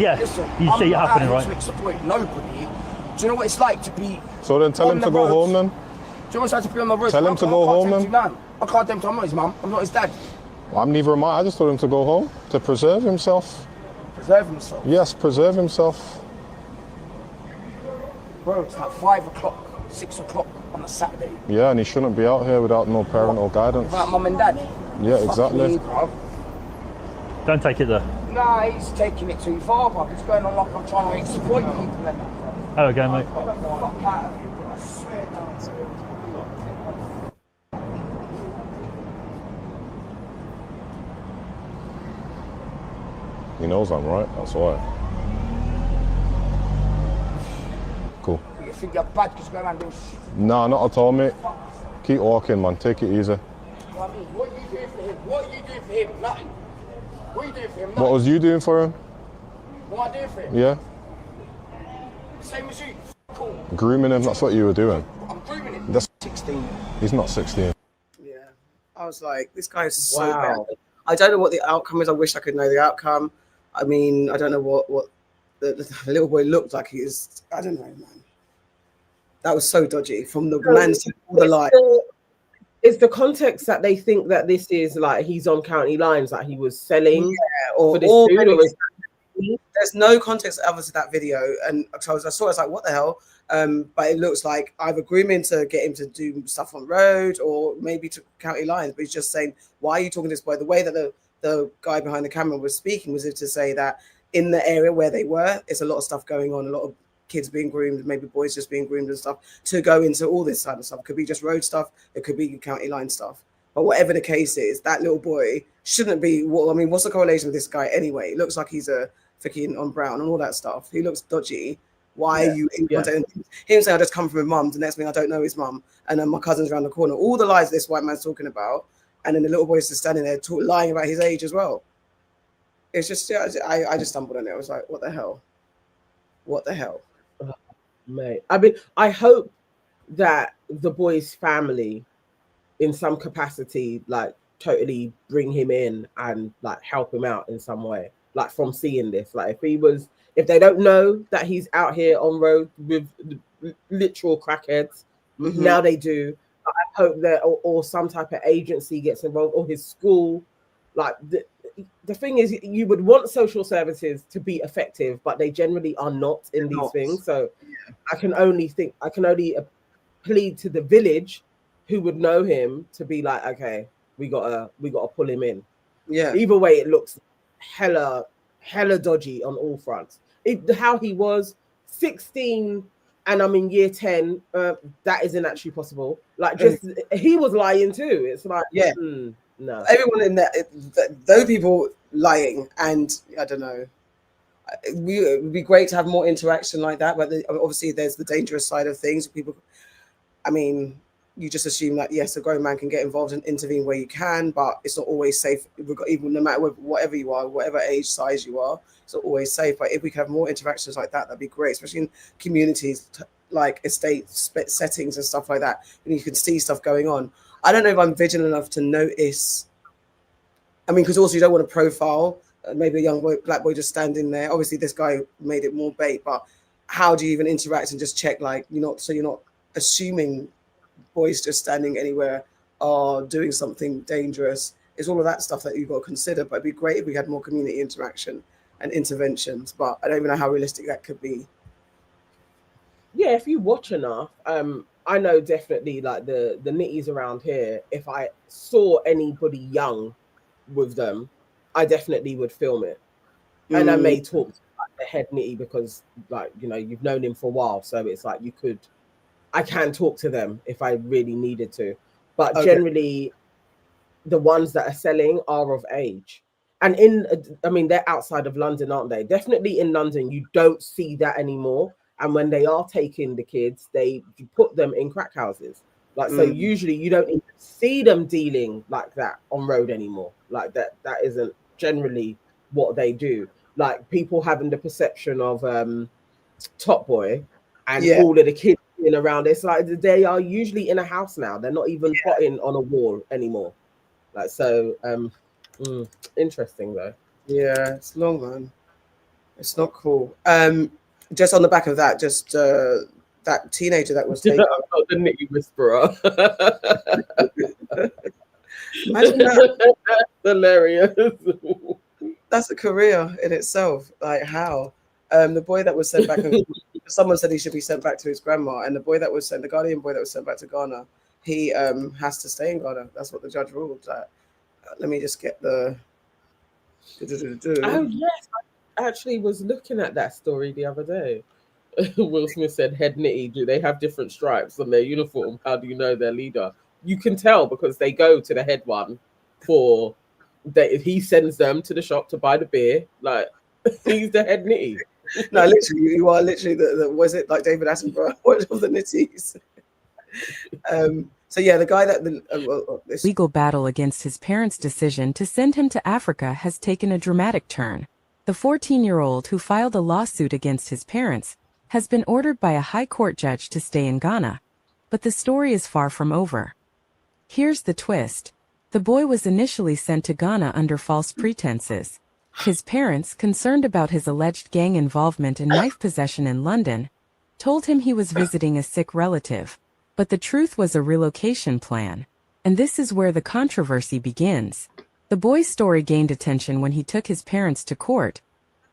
Yeah, listen, you see it happening, right? To exploit nobody. Do you know what it's like to be? So then tell him to go home then. Do you know what it's like to be on the road? Tell him to go home then. I can't tell him I'm not his mum. I'm not his dad. I'm neither am I. I just told him to go home to preserve himself. Preserve himself? Yes, preserve himself. Bro, it's like 5 o'clock, 6 o'clock on a Saturday. Yeah, and he shouldn't be out here without no parental guidance. Without mum and dad. Yeah, exactly. Me, bro. Don't take it there. Nah, he's taking it too far, bro. It's going on like I'm trying to exploit people and that. Hello again, mate. Fuck out of you, bro. I swear down. He knows I'm right, that's why. Cool. You think you're bad because you go around doing shit? Nah, not at all, mate. Keep walking, man. Take it easy. What are you doing for him? What are you doing for him? Nothing. What are you doing for him? Nothing. What was you doing for him? What am I doing for him? Yeah? Same as you. Cool. Grooming him, that's what you were doing. I'm grooming him. That's 16. He's not 16. Yeah. I was like, this guy is so bad. I don't know what the outcome is. I wish I could know the outcome. I mean, I don't know what the little boy looked like. He is, I don't know, man. That was so dodgy from the man to all the light. It's the context that they think that this is like he's on county lines, like he was selling for this food. There's no context other to that video, and so I saw it, I was like, what the hell? But it looks like either grooming to get him to do stuff on road or maybe to county lines. But he's just saying, why are you talking to this boy? The way that the guy behind the camera was speaking was to say that in the area where they were, it's a lot of stuff going on, a lot of kids being groomed, maybe boys just being groomed and stuff, to go into all this kind of stuff. It could be just road stuff, it could be county line stuff. But whatever the case is, that little boy shouldn't be, well, I mean, what's the correlation with this guy anyway? It looks like he's a freaking on brown and all that stuff. He looks dodgy. Why are you in contact? Him saying I just come from his mum, the next thing I don't know his mum, and then my cousin's around the corner. All the lies this white man's talking about, and then the little boy's just standing there lying about his age as well. It's just, I just stumbled on it. I was like, what the hell? What the hell? Mate, I mean, I hope that the boy's family, in some capacity, like totally bring him in and like help him out in some way. Like from seeing this, like if they don't know that he's out here on road with literal crackheads, now they do. I hope that or some type of agency gets involved or his school. Like the thing is, you would want social services to be effective, but they generally are not in these things. So I can only plead to the village who would know him to be like, okay, we gotta pull him in. Yeah. Either way, it looks hella dodgy on all fronts. How he was 16 and I'm in year 10, that isn't actually possible. Like, just he was lying too. It's like, yeah, no. Everyone in there, those people lying, and I don't know. It would be great to have more interaction like that, but obviously there's the dangerous side of things. People, I mean, you just assume that yes, a grown man can get involved and intervene where you can, but it's not always safe. Even no matter whatever you are, whatever age, size you are, it's not always safe. But if we could have more interactions like that, that'd be great, especially in communities like estate settings and stuff like that, and you can see stuff going on. I don't know if I'm vigilant enough to notice. I mean, because also you don't want to profile maybe a young boy, black boy just standing there. Obviously, this guy made it more bait, but how do you even interact and just check, like, you're not assuming boys just standing anywhere are doing something dangerous. It's all of that stuff that you've got to consider. But it'd be great if we had more community interaction and interventions. But I don't even know how realistic that could be. Yeah, if you watch enough, I know definitely like the nitties around here. If I saw anybody young with them, I definitely would film it, and I may talk to the head nitty because, like, you know, you've known him for a while, so it's like I can talk to them if I really needed to, but generally, the ones that are selling are of age, and I mean, they're outside of London, aren't they? Definitely in London, you don't see that anymore. And when they are taking the kids, they put them in crack houses. Like, so usually you don't even see them dealing like that on road anymore. Like that isn't generally what they do. Like, people having the perception of Top Boy and all of the kids being around. It's like they are usually in a house now. They're not even putting on a wall anymore. Like, so interesting though. Yeah, it's long, man. It's not cool. Just on the back of that, just that teenager that was taken. I'm not the nitty whisperer. Imagine that. That's hilarious. That's a career in itself. Like, how? The boy that was sent back, someone said he should be sent back to his grandma, and the boy that was sent, the Ghanaian boy that was sent back to Ghana, he has to stay in Ghana. That's what the judge ruled. Let me just get the. Oh yes, I actually was looking at that story the other day. Will Smith said, "Head nitty, do they have different stripes on their uniform? How do you know their leader?" You can tell because they go to the head one for that. He sends them to the shop to buy the beer. Like, he's the head nitty. No, literally, you are literally the was it like David Attenborough? What of the nitties? So yeah, the guy that this legal battle against his parents' decision to send him to Africa has taken a dramatic turn. The 14-year-old who filed a lawsuit against his parents has been ordered by a high court judge to stay in Ghana. But the story is far from over. Here's the twist. The boy was initially sent to Ghana under false pretenses. His parents, concerned about his alleged gang involvement and knife possession in London, told him he was visiting a sick relative. But the truth was a relocation plan. And this is where the controversy begins. The boy's story gained attention when he took his parents to court,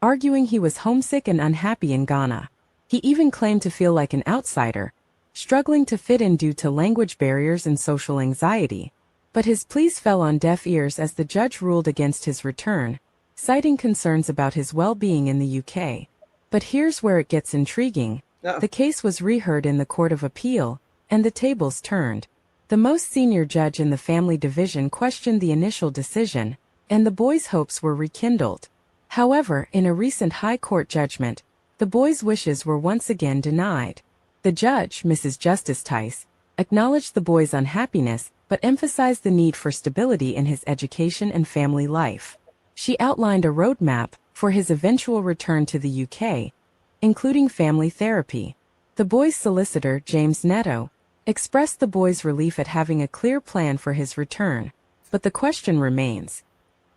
arguing he was homesick and unhappy in Ghana. He even claimed to feel like an outsider, struggling to fit in due to language barriers and social anxiety. But his pleas fell on deaf ears as the judge ruled against his return, citing concerns about his well-being in the UK. But here's where it gets intriguing. The case was reheard in the Court of Appeal, and the tables turned. The most senior judge in the family division questioned the initial decision, and the boy's hopes were rekindled. However, in a recent High Court judgment, the boy's wishes were once again denied. The judge, Mrs. Justice Tice, acknowledged the boy's unhappiness, but emphasized the need for stability in his education and family life. She outlined a roadmap for his eventual return to the UK, including family therapy. The boy's solicitor, James Netto, expressed the boy's relief at having a clear plan for his return. But the question remains,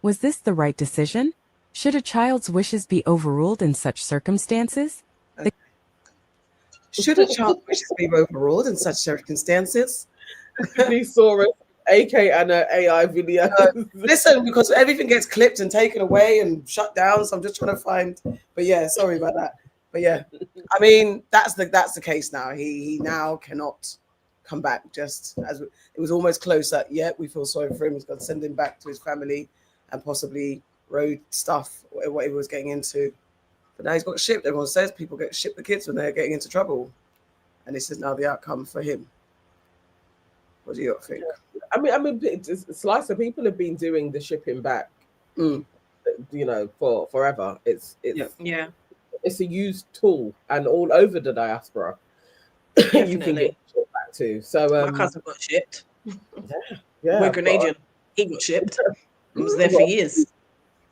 was this the right decision? Should a child's wishes be overruled in such circumstances? Should a child's wishes be overruled in such circumstances? We saw it, AK and an AI video. Listen, because everything gets clipped and taken away and shut down, so I'm just trying to find. But yeah, sorry about that. But yeah, I mean, that's the case now. He now cannot come back. Just as it was almost close that we feel sorry for him. He's got to send him back to his family and possibly road stuff, what he was getting into. But now he's got shipped. Everyone says people get shipped the kids when they're getting into trouble. and this is now the outcome for him. What do you think? I mean, Slicer, people have been doing the shipping back, you know, for forever. It's a used tool, and all over the diaspora, you can get shipped back to. So my cousin got shipped. Yeah, we're Grenadian. He got shipped. It was there for years.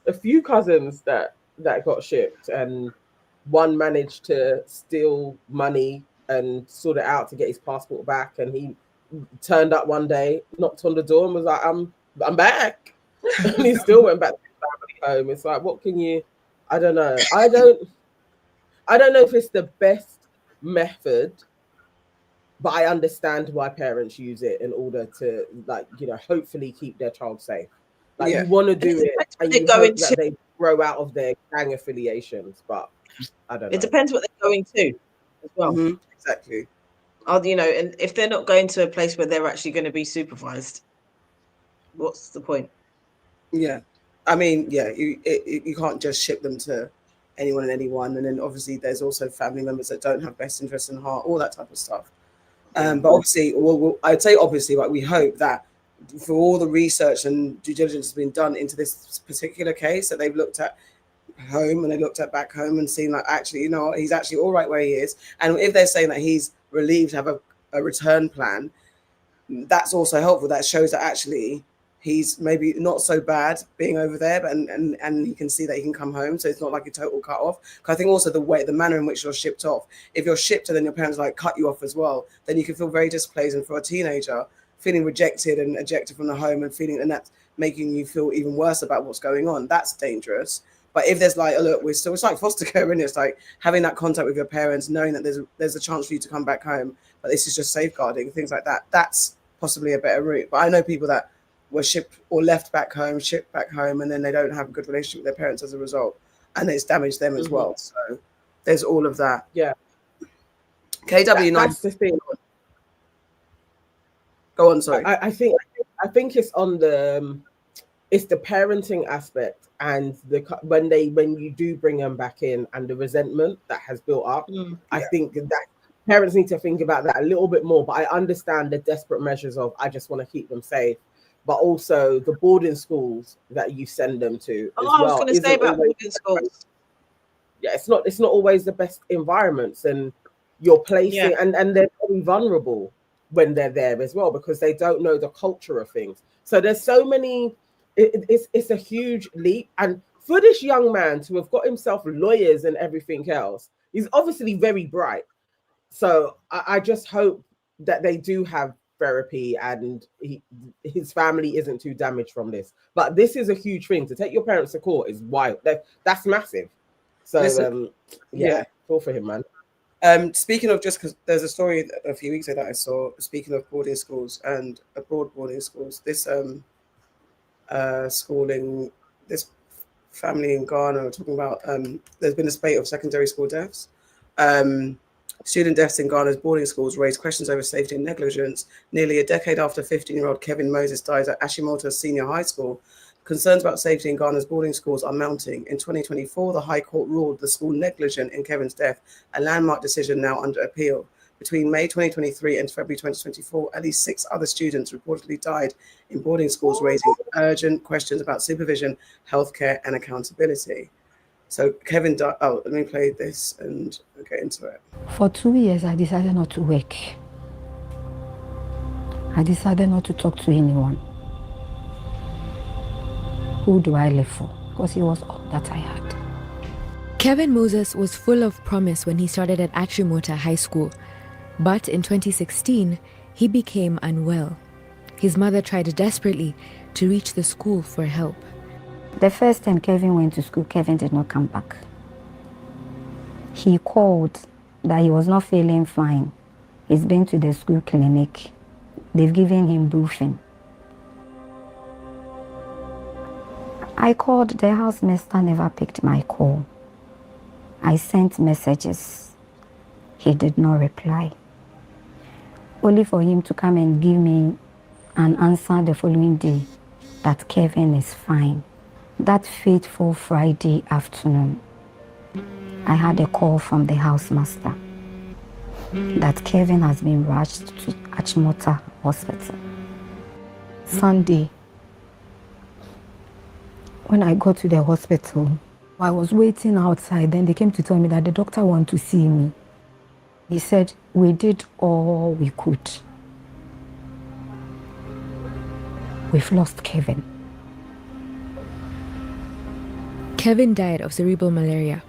A few cousins that got shipped, and one managed to steal money and sort it out to get his passport back, and he turned up one day, knocked on the door, and was like, I'm back. And he still went back to his family home. It's like, what can you? I don't know. I don't know if it's the best method, but I understand why parents use it in order to, like, you know, hopefully keep their child safe. Like, you want to do it, and you hope that they grow out of their gang affiliations, but I don't know. It depends what they're going to as well. Exactly. You know, and if they're not going to a place where they're actually going to be supervised, what's the point? Yeah, I mean, yeah, you can't just ship them to anyone and anyone, and then obviously there's also family members that don't have best interests in heart, all that type of stuff. But obviously, I'd say obviously, like, we hope that for all the research and due diligence has been done into this particular case, that they've looked at home and they looked at back home and seen, like, actually, you know, he's actually all right where he is. And if they're saying that he's relieved to have a return plan, that's also helpful. That shows that actually he's maybe not so bad being over there, but and he can see that he can come home, so it's not like a total cut off. Because I think also the manner in which you're shipped off, if you're shipped and then your parents like cut you off as well, then you can feel very displaced. And for a teenager, feeling rejected and ejected from the home and feeling, and that's making you feel even worse about what's going on, that's dangerous. But if there's like, look, it's like foster care, and it's like having that contact with your parents, knowing that there's a chance for you to come back home, but this is just safeguarding, things like that. That's possibly a better route. But I know people that were shipped or shipped back home, and then they don't have a good relationship with their parents as a result, and it's damaged them as well. So there's all of that. Yeah. KW9. That's the thing. Go on, sorry. I think it's on the it's the parenting aspect, and when you do bring them back in, and the resentment that has built up. I think that parents need to think about that a little bit more. But I understand the desperate measures of, I just want to keep them safe, but also the boarding schools that you send them to. I was going to say about boarding schools. Yeah, it's not always the best environments, and you're placing and they're very vulnerable when they're there as well, because they don't know the culture of things. So there's so many. It's a huge leap, and for this young man to have got himself lawyers and everything else, he's obviously very bright. So I just hope that they do have therapy and his family isn't too damaged from this. But this is a huge thing. To take your parents to court is wild. That's massive. So all for him, man. Speaking of, just because there's a story a few weeks ago that I saw, speaking of boarding schools and abroad boarding schools, this schooling, this family in Ghana, talking about there's been a spate of secondary school deaths. Student deaths in Ghana's boarding schools raise questions over safety and negligence. Nearly a decade after 15-year-old Kevin Moses died at Ashimoto Senior High School, concerns about safety in Ghana's boarding schools are mounting. In 2024, the High Court ruled the school negligent in Kevin's death, a landmark decision now under appeal. Between May 2023 and February 2024, at least 6 other students reportedly died in boarding schools, raising urgent questions about supervision, healthcare, and accountability. So Kevin died. Oh, let me play this and we'll get into it. For 2 years, I decided not to work. I decided not to talk to anyone. Who do I live for? Because he was all that I had. Kevin Moses was full of promise when he started at Ashimoto High School. But in 2016, he became unwell. His mother tried desperately to reach the school for help. The first time Kevin went to school, Kevin did not come back. He called that he was not feeling fine. He's been to the school clinic. They've given him brufen. I called, the housemaster never picked my call. I sent messages. He did not reply. Only for him to come and give me an answer the following day that Kevin is fine. That fateful Friday afternoon, I had a call from the housemaster. that Kevin has been rushed to Achimota Hospital. Sunday, when I got to the hospital, I was waiting outside. Then they came to tell me that the doctor wanted to see me. He said, we did all we could. We've lost Kevin. Kevin died of cerebral malaria.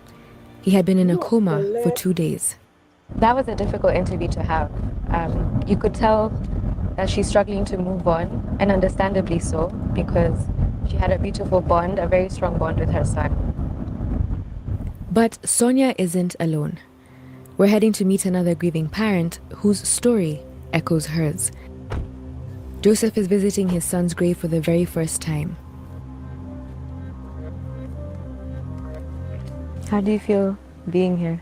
He had been in a coma for 2 days. That was a difficult interview to have. You could tell that she's struggling to move on, and understandably so, because she had a beautiful bond, a very strong bond with her son. But Sonia isn't alone. We're heading to meet another grieving parent whose story echoes hers. Joseph is visiting his son's grave for the very first time. How do you feel being here?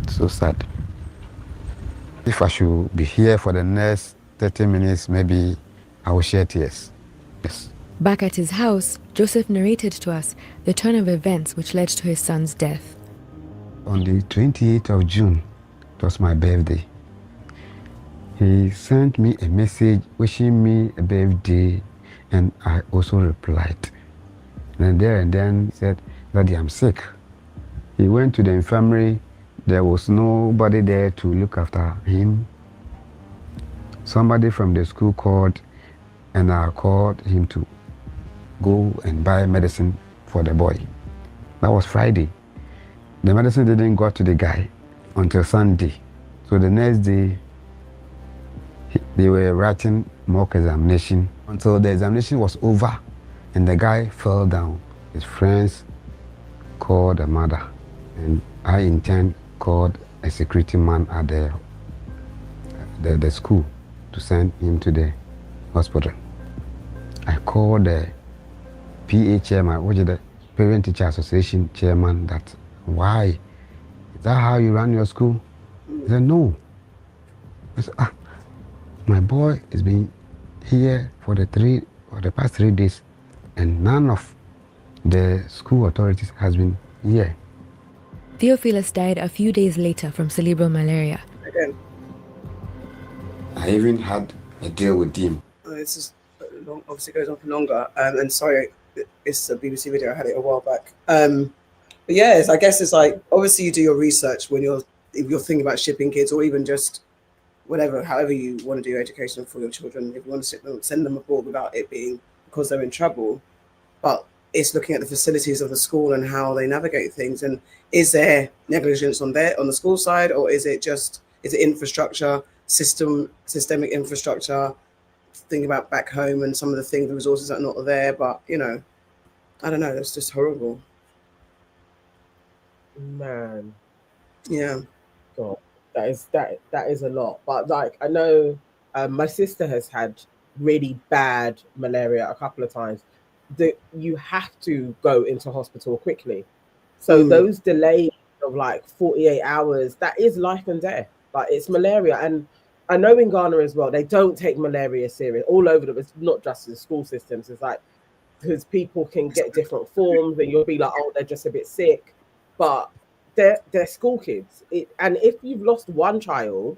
So sad. If I should be here for the next 30 minutes, maybe I will shed tears. Yes. Back at his house, Joseph narrated to us the turn of events which led to his son's death. On the 28th of June, it was my birthday. He sent me a message wishing me a birthday, and I also replied. And there and then said, Daddy, I'm sick. He went to the infirmary. There was nobody there to look after him. Somebody from the school called, and I called him to go and buy medicine for the boy. That was Friday. The medicine didn't go to the guy until Sunday. So the next day, they were writing mock examination until the examination was over, and the guy fell down. His friends called the mother, and I in turn called a security man at the school to send him to the hospital. I called the PA chairman, which is the Parent Teacher Association chairman, that why? Is that how you run your school? He said, no. I said, my boy has been here for the past 3 days, and none of the school authorities has been here. Theophilus died a few days later from cerebral malaria. Again. I even had a deal with him. This is long, obviously goes on for longer. And sorry, it's a BBC video. I had it a while back. But yes, I guess it's like, obviously you do your research when if you're thinking about shipping kids, or even just whatever, however you want to do education for your children. If you want to send them abroad without it being because they're in trouble, but it's looking at the facilities of the school and how they navigate things. And is there negligence on the school side, or is it infrastructure, systemic infrastructure? Think about back home and some of the resources that are not there. But I don't know. That's just horrible. Man. Yeah. God, that is a lot. But like, I know my sister has had really bad malaria a couple of times. You have to go into hospital quickly. So those delays of like 48 hours, that is life and death. Like, it's malaria. And I know in Ghana as well, they don't take malaria serious all over them. It's not just in school systems. It's like, because people can get different forms and you'll be like, oh, they're just a bit sick. But they're school kids. And if you've lost one child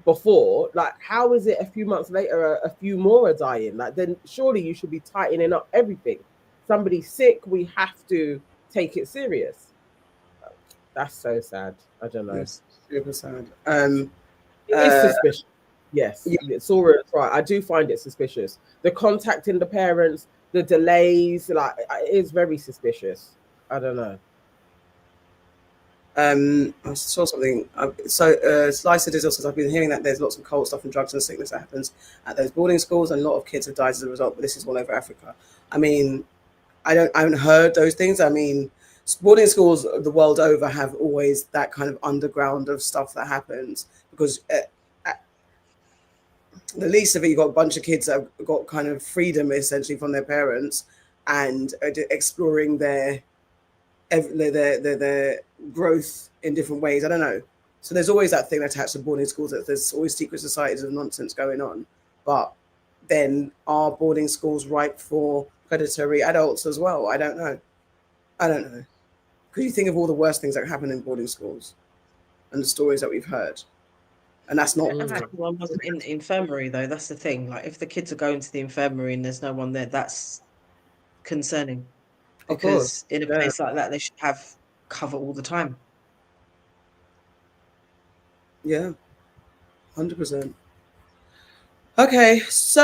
before, like, how is it a few months later a few more are dying? Like, then surely you should be tightening up everything. Somebody's sick, we have to take it serious. That's so sad. I don't know. It's super sad. It is suspicious. Yes, Sora is right. I do find it suspicious. The contacting the parents, the delays, like, it is very suspicious. I don't know. I saw something. Slicer Dizzle says, I've been hearing that there's lots of cold stuff and drugs and sickness that happens at those boarding schools, and a lot of kids have died as a result, but this is all over Africa. I mean, I haven't heard those things. I mean, boarding schools the world over have always that kind of underground of stuff that happens, because the least of it, you've got a bunch of kids that have got kind of freedom essentially from their parents and are exploring their growth in different ways. I don't know. So there's always that thing attached to boarding schools, that there's always secret societies of nonsense going on. But then are boarding schools ripe for predatory adults as well? I don't know. Because you think of all the worst things that happen in boarding schools and the stories that we've heard. and that's not. I don't know how one wasn't in the infirmary though. That's the thing. Like, if the kids are going to the infirmary and there's no one there, that's concerning. Of Because course, in a yeah. place like that, they should have cover all the time. Yeah, 100%. Okay, so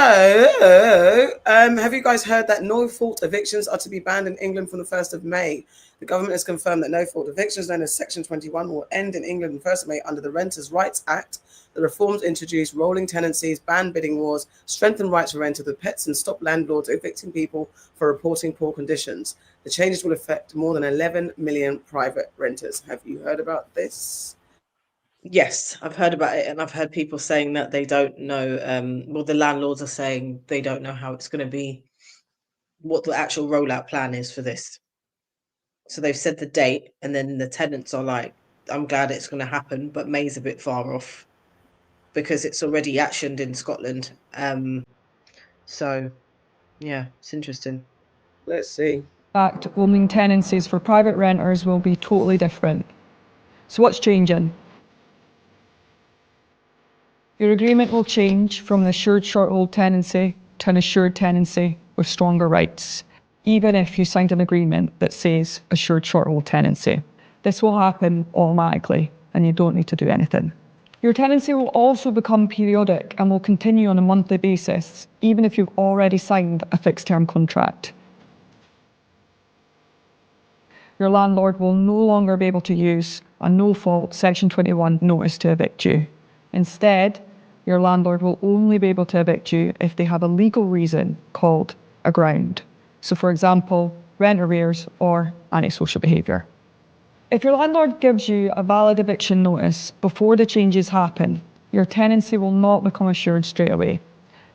have you guys heard that no-fault evictions are to be banned in England from the 1st of May? The government has confirmed that no-fault evictions, known as Section 21, will end in England on 1st of May under the Renters' Rights Act. The reforms introduce rolling tenancies, ban bidding wars, strengthen rights for renters with pets, and stop landlords evicting people for reporting poor conditions. The changes will affect more than 11 million private renters. Have you heard about this? Yes, I've heard about it, and I've heard people saying that they don't know. Well, the landlords are saying they don't know how it's going to be, what the actual rollout plan is for this. So they've said the date, and then the tenants are like, I'm glad it's going to happen, but May's a bit far off because it's already actioned in Scotland. So, yeah, it's interesting. Let's see. Act will mean tenancies for private renters will be totally different. So what's changing? Your agreement will change from an assured short-hold tenancy to an assured tenancy with stronger rights, even if you signed an agreement that says assured short-hold tenancy. This will happen automatically, and you don't need to do anything. Your tenancy will also become periodic and will continue on a monthly basis, even if you've already signed a fixed-term contract. Your landlord will no longer be able to use a no-fault Section 21 notice to evict you. Instead, your landlord will only be able to evict you if they have a legal reason called a ground. So, for example, rent arrears or antisocial behaviour. If your landlord gives you a valid eviction notice before the changes happen, your tenancy will not become assured straight away.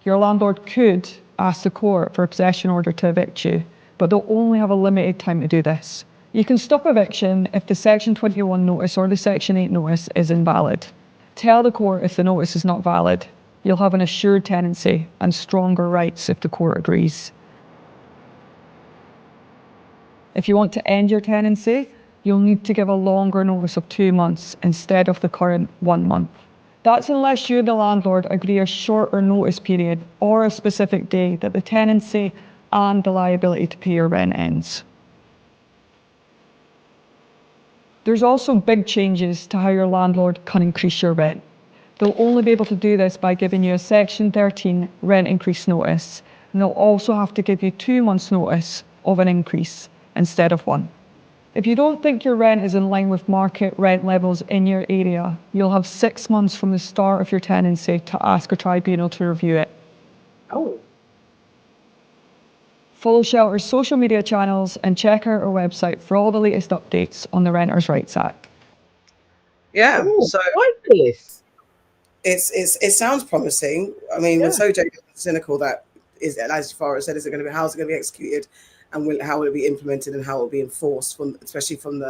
Your landlord could ask the court for a possession order to evict you, but they'll only have a limited time to do this. You can stop eviction if the Section 21 notice or the Section 8 notice is invalid. Tell the court if the notice is not valid. You'll have an assured tenancy and stronger rights if the court agrees. If you want to end your tenancy, you'll need to give a longer notice of 2 months instead of the current 1 month. That's unless you and the landlord agree a shorter notice period or a specific day that the tenancy and the liability to pay your rent ends. There's also big changes to how your landlord can increase your rent. They'll only be able to do this by giving you a Section 13 rent increase notice, and they'll also have to give you 2 months' notice of an increase instead of 1. If you don't think your rent is in line with market rent levels in your area, you'll have 6 months from the start of your tenancy to ask a tribunal to review it. Oh. Follow Shelter's social media channels and check out our website for all the latest updates on the Renters' Rights Act. Yeah, Ooh, so this. it sounds promising. I mean, we're so cynical that is, as Farrah said, is it going to be, how's it going to be executed, and how will it be implemented, and how it will be enforced, especially from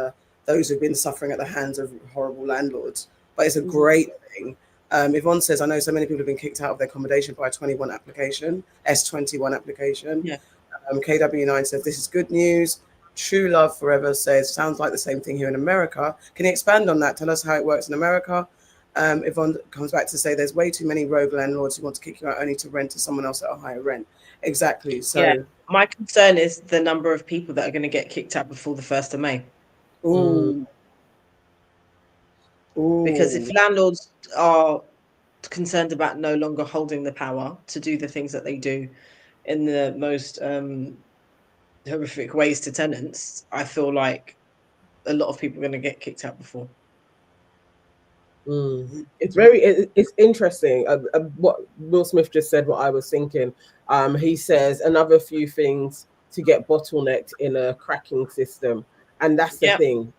those who've been suffering at the hands of horrible landlords. But it's a great thing. Yvonne says, I know so many people have been kicked out of their accommodation by a S21 application. Yeah. KW9 says, this is good news. True Love Forever says, sounds like the same thing here in America. Can you expand on that? Tell us how it works in America. Yvonne comes back to say there's way too many rogue landlords who want to kick you out only to rent to someone else at a higher rent. Exactly. So yeah, my concern is the number of people that are going to get kicked out before the 1st of May. Ooh. Because if landlords are concerned about no longer holding the power to do the things that they do in the most horrific ways to tenants, I feel like a lot of people are going to get kicked out before. It's interesting. What Will Smith just said, what I was thinking. He says another few things to get bottlenecked in a cracking system, and that's the thing.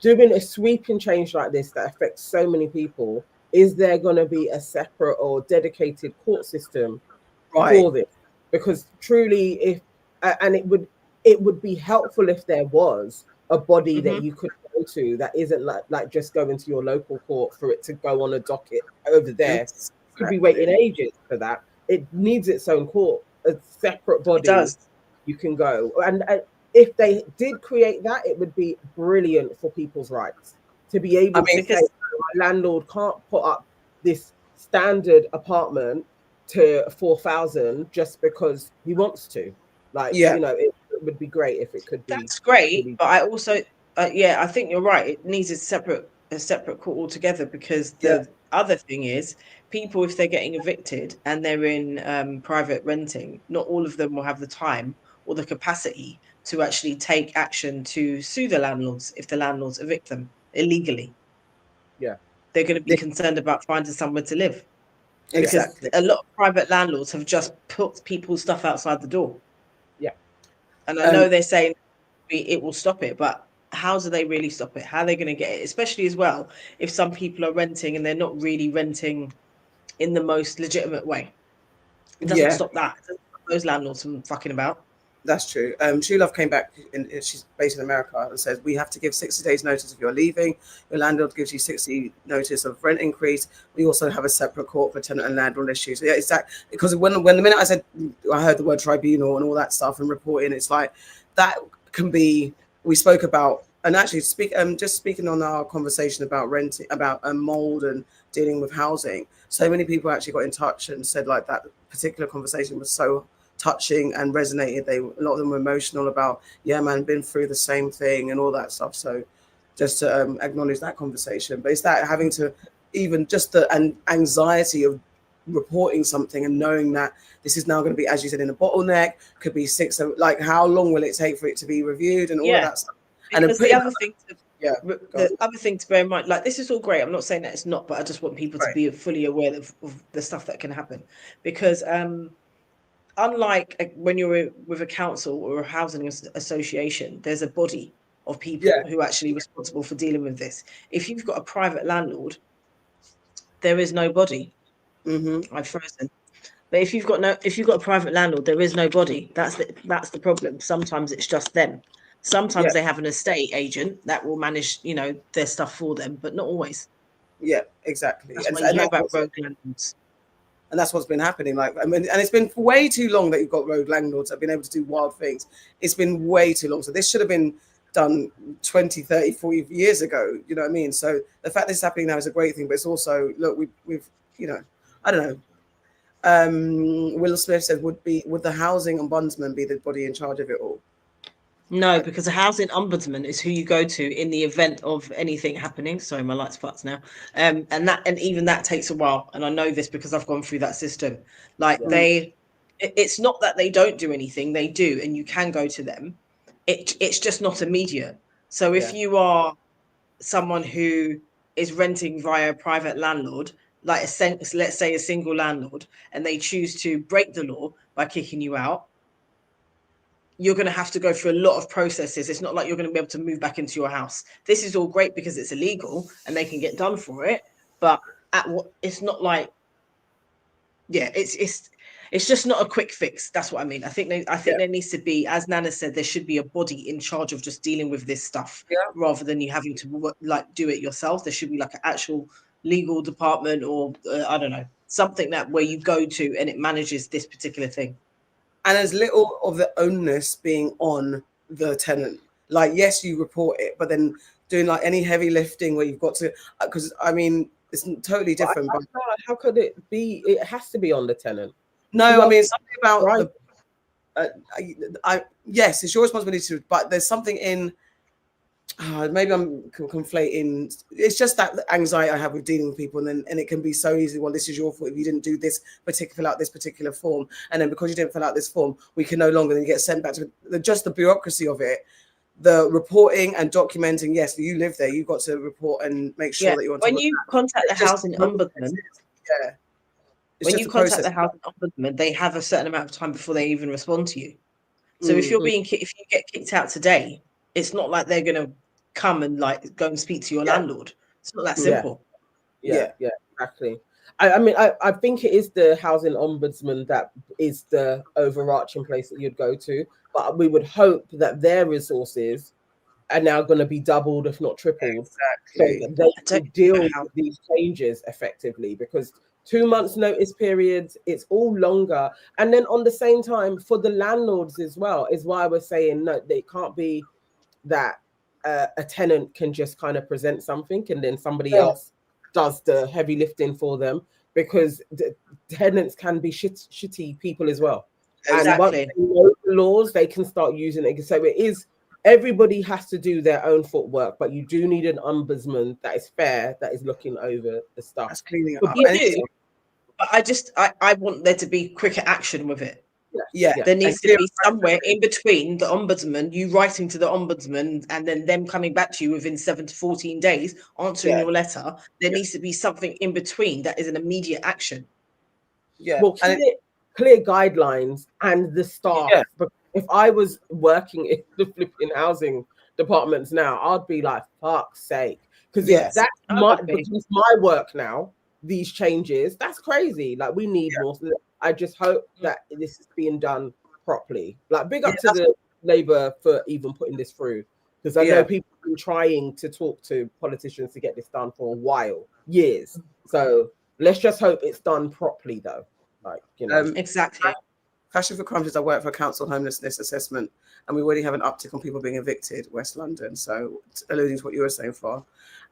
Doing a sweeping change like this that affects so many people, is there going to be a separate or dedicated court system for this? Because truly, if and it would be helpful if there was a body that you could go to that isn't like just going to your local court for it to go on a docket over there. Could be waiting ages for that. It needs its own court, a separate body. You can go, and if they did create that, it would be brilliant for people's rights to be able to say, my landlord can't put up this standard apartment to 4,000 just because he wants to. Like, Yeah. you know, it would be great if it could be. That's great, but I also, I think you're right. It needs a separate court altogether, because the other thing is, people, if they're getting evicted and they're in private renting, not all of them will have the time or the capacity to actually take action to sue the landlords if the landlords evict them illegally. Yeah, they're going to be concerned about finding somewhere to live. Exactly. Because a lot of private landlords have just put people's stuff outside the door. Yeah. And I know they're saying it will stop it, but how do they really stop it? How are they going to get it? Especially as well, if some people are renting and they're not really renting in the most legitimate way. It doesn't stop that. It doesn't stop those landlords from fucking about. That's true. True Love came back, and she's based in America, and says we have to give 60 days notice if you're leaving. Your landlord gives you 60 notice of rent increase. We also have a separate court for tenant and landlord issues. Yeah, exactly. Because when the minute I said, I heard the word tribunal and all that stuff and reporting, it's like that can be. We spoke about, and actually just speaking on our conversation about renting, about mold and dealing with housing. So many people actually got in touch and said like that particular conversation was so touching and resonated. A lot of them were emotional about, yeah, man, been through the same thing and all that stuff. So just to acknowledge that conversation. But it's that having to, even just the anxiety of reporting something and knowing that this is now going to be, as you said, in a bottleneck, could be 6, so like how long will it take for it to be reviewed and all of that stuff. Because the other thing to bear in mind, like, this is all great. I'm not saying that it's not, but I just want people to be fully aware of the stuff that can happen. Because unlike when you're with a council or a housing association, there's a body of people who are actually responsible for dealing with this. If you've got a private landlord, there is no body. I've frozen. But if you've got a private landlord, there is no body. That's the problem. Sometimes it's just them. Sometimes they have an estate agent that will manage, their stuff for them, but not always. Yeah, exactly. That's why you hear about rogue landlords. And that's what's been happening. Like, I mean, and it's been way too long that you've got rogue landlords that have been able to do wild things. It's been way too long. So this should have been done 20, 30, 40 years ago. You know what I mean? So the fact that it's happening now is a great thing, but it's also, look, we've I don't know. Will Smith said, would the housing ombudsman be the body in charge of it all? No, because a housing ombudsman is who you go to in the event of anything happening. Sorry, my light's fucked now. And even that takes a while. And I know this because I've gone through that system. Like it's not that they don't do anything, they do, and you can go to them. It's just not immediate. So if you are someone who is renting via a private landlord, like let's say a single landlord, and they choose to break the law by kicking you out, you're going to have to go through a lot of processes. It's not like you're going to be able to move back into your house. This is all great because it's illegal and they can get done for it. But it's not like, it's just not a quick fix. That's what I mean. I think there needs to be, as Nana said, there should be a body in charge of just dealing with this stuff rather than you having to do it yourself. There should be like an actual legal department or I don't know, something where you go to and it manages this particular thing. And there's little of the onus being on the tenant. Like, yes, you report it, but then doing like any heavy lifting where you've got to, because I mean, it's totally different. But how could it be? It has to be on the tenant. No, I mean, something about yes, it's your responsibility to, but there's something in, maybe I'm conflating. It's just that anxiety I have with dealing with people, and it can be so easy. Well, this is your fault if you didn't do this particular form, and then because you didn't fill out this form, we can no longer. Then you get sent back to just the bureaucracy of it, the reporting and documenting. Yes, you live there. You've got to report and make sure that you're on top when you contact the housing ombudsman. When you contact the housing ombudsman, they have a certain amount of time before they even respond to you. So if you get kicked out today, it's not like they're going to come and like go and speak to your landlord. It's not that simple. Yeah, exactly. I mean, I think it is the housing ombudsman that is the overarching place that you'd go to, but we would hope that their resources are now going to be doubled, if not tripled, so that they can deal with these changes effectively. Because 2 months notice periods, it's all longer. And then on the same time, for the landlords as well, is why we're saying no, they can't be that a tenant can just kind of present something and then somebody else does the heavy lifting for them, because the tenants can be shitty people as well. And once they know the laws, they can start using it. So it is, everybody has to do their own footwork, but you do need an ombudsman that is fair, that is looking over the stuff. That's cleaning it But up. you do, but I want there to be quicker action with it. Yeah. There needs to be somewhere in between the ombudsman, you writing to the ombudsman, and then them coming back to you within 7 to 14 days, answering your letter. There needs to be something in between that is an immediate action. Yeah. Well, clear guidelines and the staff. Yeah. But if I was working in the flipping housing departments now, I'd be like, fuck's sake. Because that's my work now, these changes, that's crazy. Like, we need more. I just hope that this is being done properly. Like, big up to the Labour for even putting this through. Because I know people have been trying to talk to politicians to get this done for a while, years. So let's just hope it's done properly, though. Like, you know, exactly. Fashion for Crime is I work for council homelessness assessment, and we already have an uptick on people being evicted, West London. So, alluding to what you were saying, for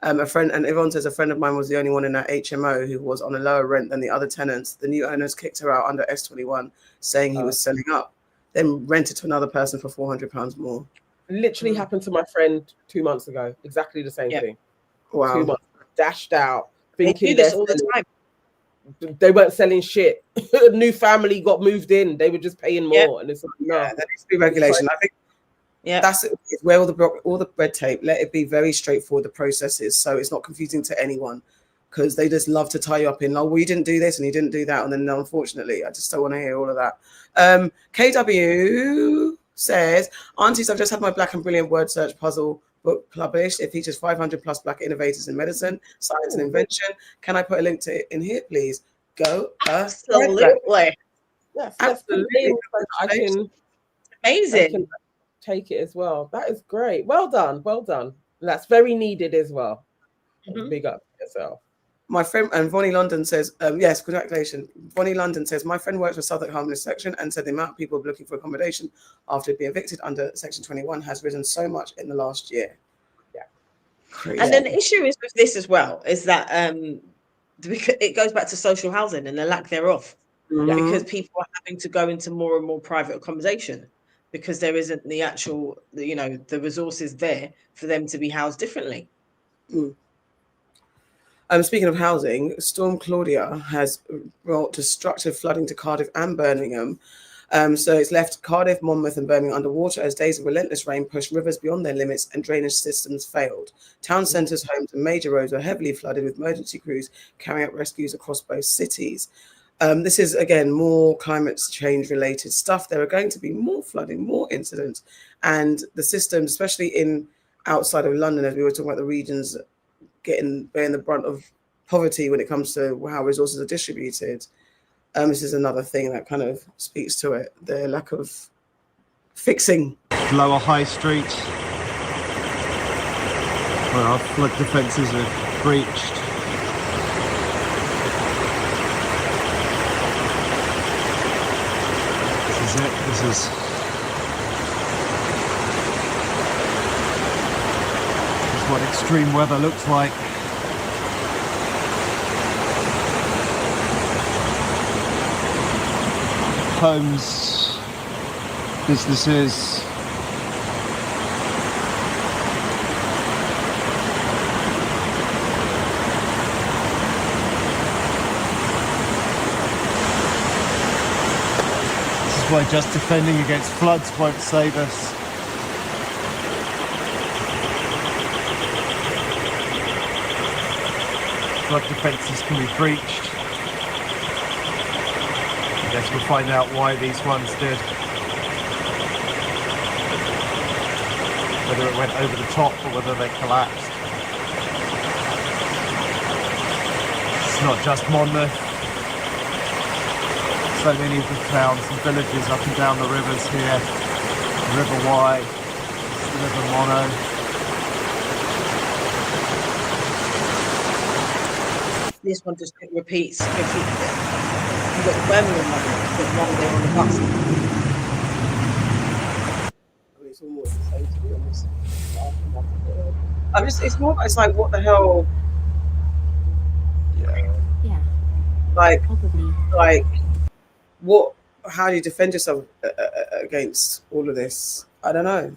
a friend, and Yvonne says a friend of mine was the only one in that HMO who was on a lower rent than the other tenants. The new owners kicked her out under S21, saying he was selling up, then rented to another person for £400 more. Literally happened to my friend 2 months ago. Exactly the same thing. Wow. 2 months, dashed out, They thinking do this all the time. They weren't selling shit. A new family got moved in. They were just paying more, and it's like, no, there needs to be regulation. I think that's where all the red tape. Let it be very straightforward, the processes, so it's not confusing to anyone, because they just love to tie you up in, oh, well, you didn't do this and you didn't do that, and then unfortunately, I just don't want to hear all of that. KW says, aunties, I've just had my Black and Brilliant word search puzzle book published. It features 500 plus Black innovators in medicine, science, and invention. Can I put a link to it in here, please? Go. Absolutely. Yes, absolutely. Amazing. I can take it as well. That is great. Well done. Well done. That's very needed as well. Big up yourself. My friend, and Vonnie London says, yes, congratulations. Vonnie London says, my friend works for Southwark Homeless Section and said the amount of people looking for accommodation after being evicted under Section 21 has risen so much in the last year. Yeah. Crazy. And then the issue is with this as well, is that it goes back to social housing and the lack thereof, because people are having to go into more and more private accommodation because there isn't the actual, the resources there for them to be housed differently. Speaking of housing, Storm Claudia has brought destructive flooding to Cardiff and Birmingham. So it's left Cardiff, Monmouth and Birmingham underwater as days of relentless rain pushed rivers beyond their limits and drainage systems failed. Town centres, homes and major roads were heavily flooded, with emergency crews carrying out rescues across both cities. This is, again, more climate change related stuff. There are going to be more flooding, more incidents, and the systems, especially outside of London, as we were talking about the regions bearing the brunt of poverty when it comes to how resources are distributed. This is another thing that kind of speaks to it, the lack of fixing. Lower High Street, where our flood defences are breached. This is it. This is what extreme weather looks like. Homes, businesses, this is why just defending against floods won't save us. Flood defences can be breached. I guess we'll find out why these ones did. Whether it went over the top or whether they collapsed. It's not just Monmouth. So many of the towns and villages up and down the rivers here. The River Wye, the River Mono. This one just repeats. You've got the Birmingham one, you've got one there on the bus. It's almost the same, to be honest. It's like, what the hell? like what? How do you defend yourself against all of this? I don't know.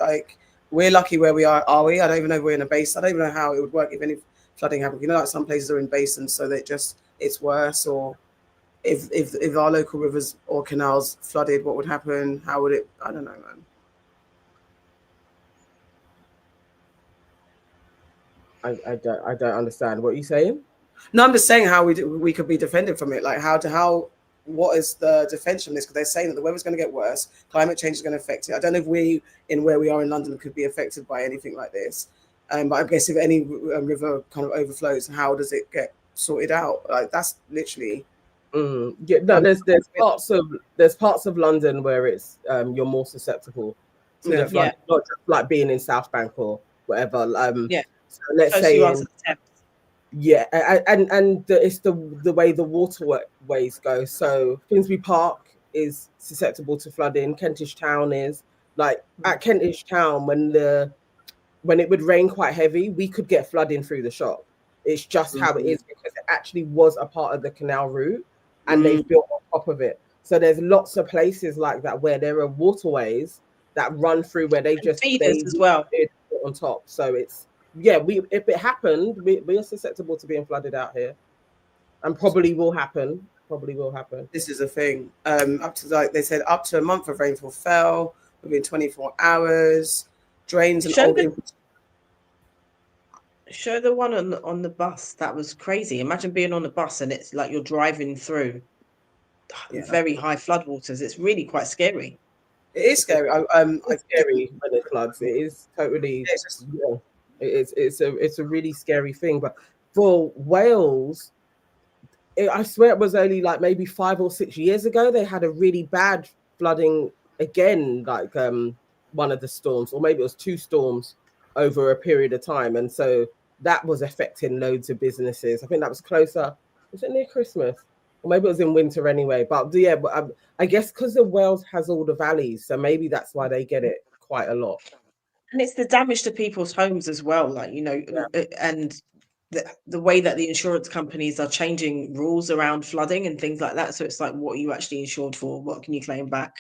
Like, we're lucky where we are we? I don't even know if we're in a basin. I don't even know how it would work if any flooding happened. You know, like some places are in basins, so that it's worse. Or if our local rivers or canals flooded, what would happen? How would it? I don't know, man. I don't understand what you're saying. No, I'm just saying how we could be defended from it. Like what is the defense from this? Because they're saying that the weather's going to get worse, climate change is going to affect it. I don't know if we, in where we are in London, could be affected by anything like this. But I guess if any river kind of overflows, how does it get sorted out? Like, that's literally. Yeah, no, there's parts of London where it's you're more susceptible to the flood, not just like being in South Bank or whatever. So let's say it's the way the waterways go. So Finsbury Park is susceptible to flooding. Kentish Town is, like, at Kentish Town when it would rain quite heavy, we could get flooding through the shop. It's just how it is, because it actually was a part of the canal route and they've built on top of it. So there's lots of places like that where there are waterways that run through where they just feeders as well on top. So it's if it happened, we are susceptible to being flooded out here, and probably will happen. This is a thing. Up to, like they said, up to a month of rainfall fell within 24 hours. Drains and show the one on the bus. That was crazy. Imagine being on a bus and it's like you're driving through very high floodwaters. It's really quite scary. It is scary. It's scary when it floods. It is totally. It's a really scary thing. But for Wales, I swear it was only like maybe 5 or 6 years ago they had a really bad flooding again, like one of the storms, or maybe it was 2 storms over a period of time, and so that was affecting loads of businesses. I think that was closer. Was it near Christmas? Or maybe it was in winter anyway. But I guess because the Wales has all the valleys, so maybe that's why they get it quite a lot. And it's the damage to people's homes as well, like, you know, and the way that the insurance companies are changing rules around flooding and things like that. So it's like, what are you actually insured for? What can you claim back?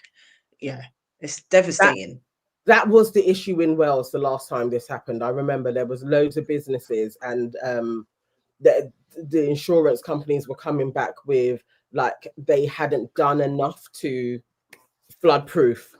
Yeah, it's devastating. That was the issue in Wales the last time this happened. I remember there was loads of businesses, and the insurance companies were coming back with, like, they hadn't done enough to flood proof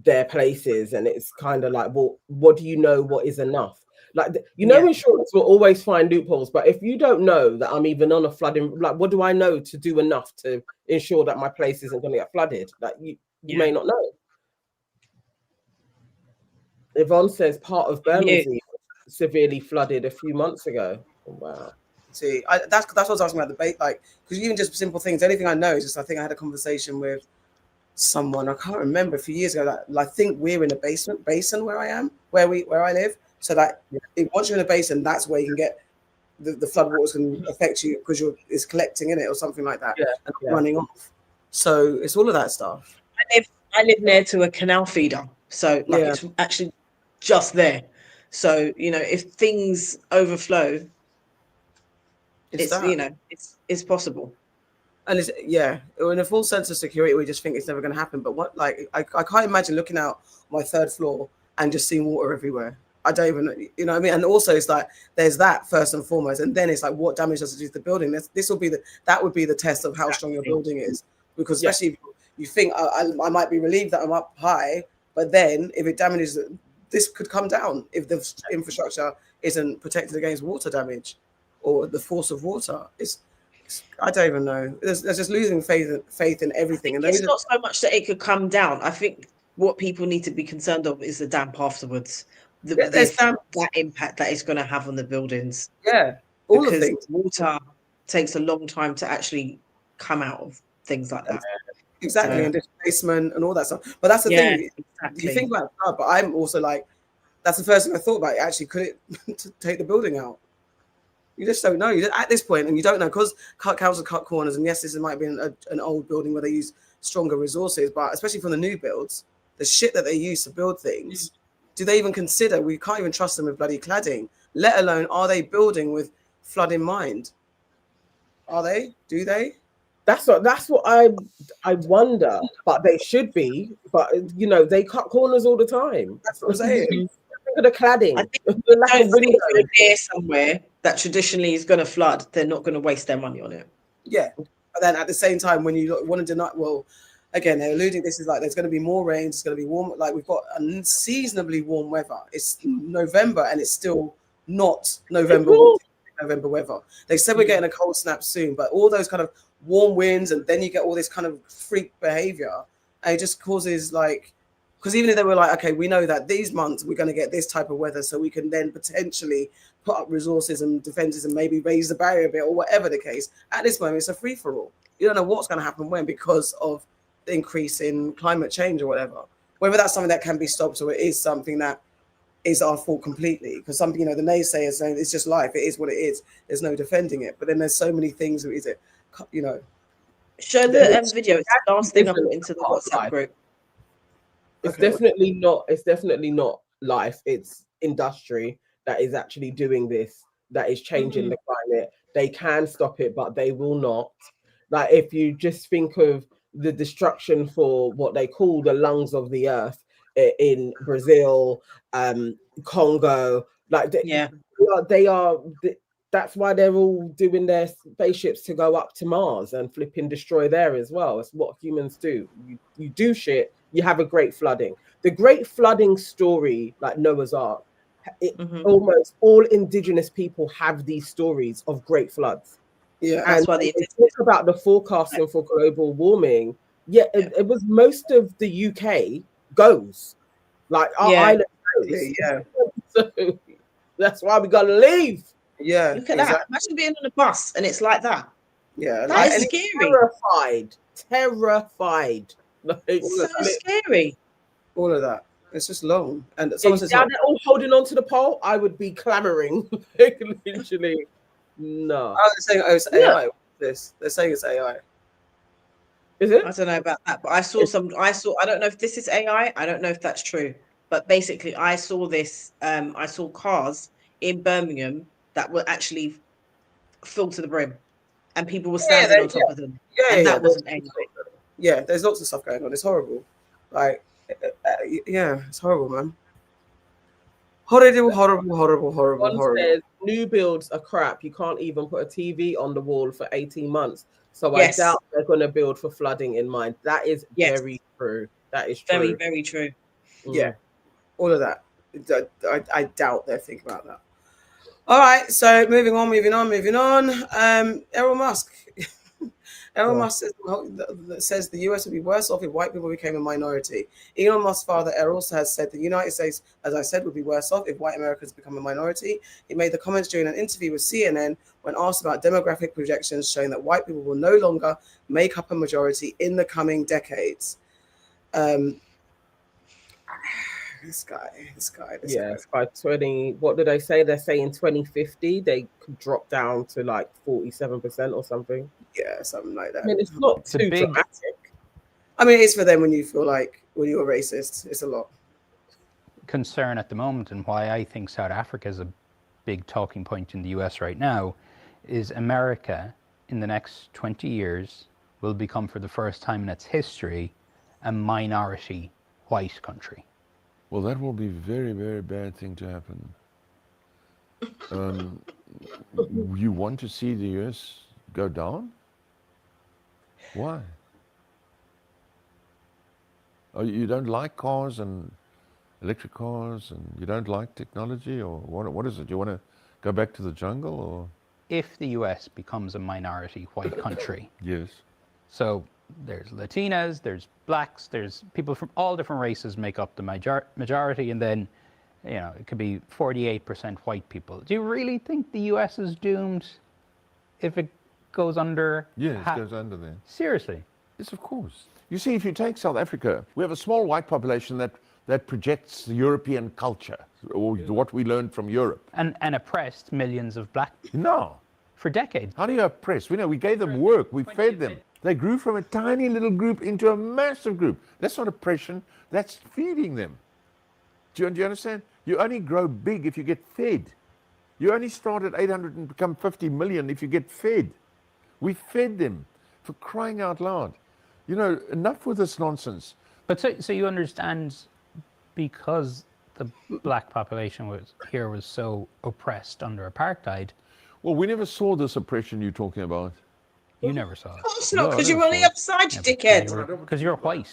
their places, and it's kind of like, well, what do you know what is enough? Like, insurance will always find loopholes, but if you don't know that I'm even on a flooding, like, what do I know to do enough to ensure that my place isn't going to get flooded? Like, you may not know. Yvonne says part of Bermondsey was severely flooded a few months ago. Oh, wow. See, that's what I was asking about the bait, like, because even just simple things. Anything I know is just, I think I had a conversation with someone, I can't remember, a few years ago, that I think we're in a basin where I live. So that once you're in a basin, that's where you can get the flood waters can affect you because it's collecting in it or something like that and running off. So it's all of that stuff. I live near to a canal feeder, so like it's actually just there. So, you know, if things overflow, it's possible. And in a full sense of security, we just think it's never going to happen. But I can't imagine looking out my 3rd floor and just seeing water everywhere. I don't even, you know what I mean? And also it's like, there's that first and foremost. And then it's like, what damage does it do to the building? That would be the test of how strong your building is. Because especially if you think I might be relieved that I'm up high, but then if it damages, this could come down if the infrastructure isn't protected against water damage or the force of water. I don't even know. There's just losing faith in everything. And it's not so much that it could come down. I think what people need to be concerned of is the damp afterwards. That impact that it's going to have on the buildings. Yeah, all because the things. Water takes a long time to actually come out of things like that. Exactly, and displacement and all that stuff. But that's the thing. Exactly. You think about that, but I'm also like, that's the first thing I thought about. Actually, could it take the building out? You just don't know. At this point, and you don't know, because councils cut corners. And yes, this might be an old building where they use stronger resources, but especially from the new builds, the shit that they use to build things. Do they even consider? We can't even trust them with bloody cladding, let alone are they building with flood in mind? Are they? Do they? That's what I wonder. But they should be. But you know, they cut corners all the time. That's what I'm saying. Look at the cladding. I think The lack of don't think windows. if you're near somewhere that traditionally is going to flood, they're not going to waste their money on it. Yeah, but then at the same time, when you want to deny, well, again, they're alluding. This is like there's going to be more rain. It's going to be warm. Like we've got unseasonably warm weather. It's November and it's still not November. November weather. They said we're getting a cold snap soon, but all those kind of warm winds, and then you get all this kind of freak behavior, and it just causes like. Because even if they were like, okay, we know that these months we're going to get this type of weather, so we can then potentially put up resources and defenses and maybe raise the barrier a bit or whatever the case. At this moment, it's a free for all. You don't know what's going to happen when because of the increase in climate change or whatever. Whether that's something that can be stopped or it is something that is our fault completely. Because some, you know, the naysayers saying it's just life. It is what it is. There's no defending it. But then there's so many things. Is it, you know? Show the video. It's the last thing I put into the WhatsApp group. It's definitely not. It's definitely not life. It's industry that is actually doing this. That is changing the climate. They can stop it, but they will not. Like if you just think of the destruction for what they call the lungs of the earth in Brazil, Congo, like they are. That's why they're all doing their spaceships to go up to Mars and flipping destroy there as well. It's what humans do. You do shit. You have a great flooding. The great flooding story, like Noah's Ark, almost all indigenous people have these stories of great floods. Yeah, that's why they talk about the forecasting for global warming. Yeah, it was most of the UK goes, like our island goes. Yeah. So that's why we gotta leave. Yeah, look at that. Imagine being on a bus and it's like that. Yeah, that is scary. Terrified. It's so scary. All of that. It's just long. And someone says, they're all holding on to the pole, I would be clamoring. Literally, no. Oh, they're saying it's AI. They're saying it's AI. Is it? I don't know about that, but I don't know if this is AI. I don't know if that's true. But basically, I saw this. I saw cars in Birmingham that were actually filled to the brim, and people were standing on top of them. And that wasn't AI. Yeah, there's lots of stuff going on. It's horrible. Like, yeah, it's horrible, man. Horrible. One says new builds are crap. You can't even put a TV on the wall for 18 months. So I doubt they're going to build for flooding in mind. That is very true. That is true. Very, very true. Yeah, all of that. I doubt they're thinking about that. All right, so moving on. Elon Musk. Elon Musk says the US would be worse off if white people became a minority. Elon Musk's father also has said the United States, as I said, would be worse off if white Americans become a minority. He made the comments during an interview with CNN when asked about demographic projections showing that white people will no longer make up a majority in the coming decades. This guy. By 20, what did they say? They're saying 2050, they could drop down to like 47% or something. Yeah, something like that. I mean, it's not too dramatic. I mean, it's for them when you feel like when you're a racist, it's a lot. Concern at the moment, and why I think South Africa is a big talking point in the US right now, is America in the next 20 years will become, for the first time in its history, a minority white country. Well, that will be a very, very bad thing to happen. You want to see the US go down? Why? Oh, you don't like cars and electric cars, and you don't like technology, or what is it? You want to go back to the jungle, or? If the US becomes a minority white country. Yes. So there's Latinas, there's blacks, there's people from all different races make up the majority, and then, you know, it could be 48% white people. Do you really think the US is doomed if it goes under? Yes, it goes under there. Seriously? Yes, of course. You see, if you take South Africa, we have a small white population that projects European culture, or what we learned from Europe. And oppressed millions of black people. No. For decades. How do you oppress? We gave them work, we fed them. They grew from a tiny little group into a massive group. That's not oppression, that's feeding them. Do you understand? You only grow big if you get fed. You only start at 800 and become 50 million if you get fed. We fed them, for crying out loud. You know, enough with this nonsense. But so you understand, because the black population was so oppressed under apartheid. Well, we never saw this oppression you're talking about. You never saw it. Of course not, because you're on the other side, you dickhead. Because you're white.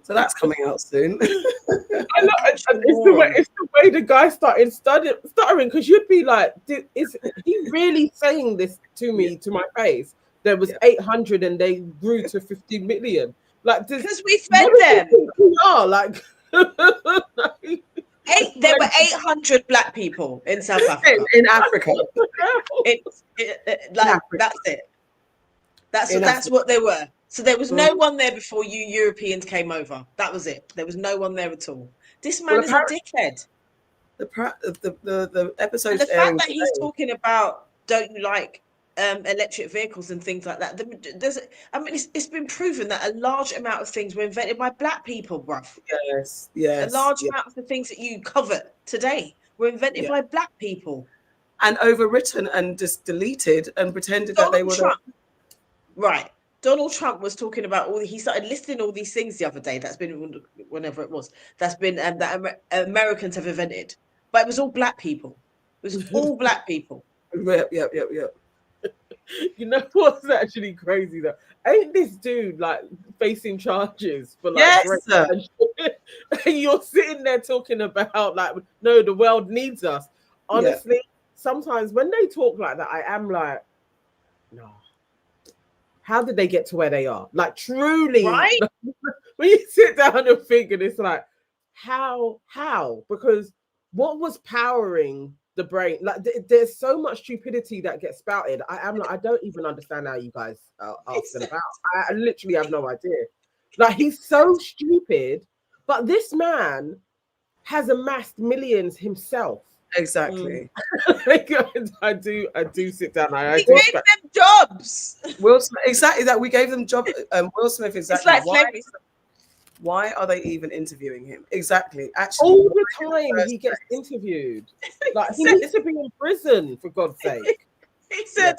So that's coming out soon. I know, it's the way the guy started stuttering, because you'd be like, is he really saying this to me, to my face? There was 800 and they grew to 50 million. Like, because we fed them. We are like, there were 800 black people in South Africa. In Africa. That's it. That's what they were. So there was no one there before you Europeans came over. That was it. There was no one there at all. This man is a dickhead. The episode. The fact that he's talking about, don't you like electric vehicles and things like that? It's been proven that a large amount of things were invented by black people, bruv. Yes. A large amount of the things that you covet today were invented by black people. And overwritten and just deleted and pretended that they were right. Donald Trump was talking about he started listing all these things the other day. That's been whenever it was. That's been that Americans have invented, but it was all black people. It was all black people. Yep. You know what's actually crazy though? Ain't this dude like facing charges for like? Yes. You're sitting there talking about like, no, the world needs us. Honestly, sometimes when they talk like that, I am like, no. How did they get to where they are? Like, truly, right? When you sit down and think, and it's like, how? Because what was powering the brain? Like, there's so much stupidity that gets spouted. I am like, I don't even understand how you guys are asking about. I literally have no idea. Like, he's so stupid, but this man has amassed millions himself. Exactly. I do sit down. We gave them jobs. Will Smith, exactly that. We gave them job. Will Smith, exactly. It's like why are they even interviewing him? Exactly. Actually, all the time he gets interviewed. Like, he needs to be in prison, for God's sake. He said,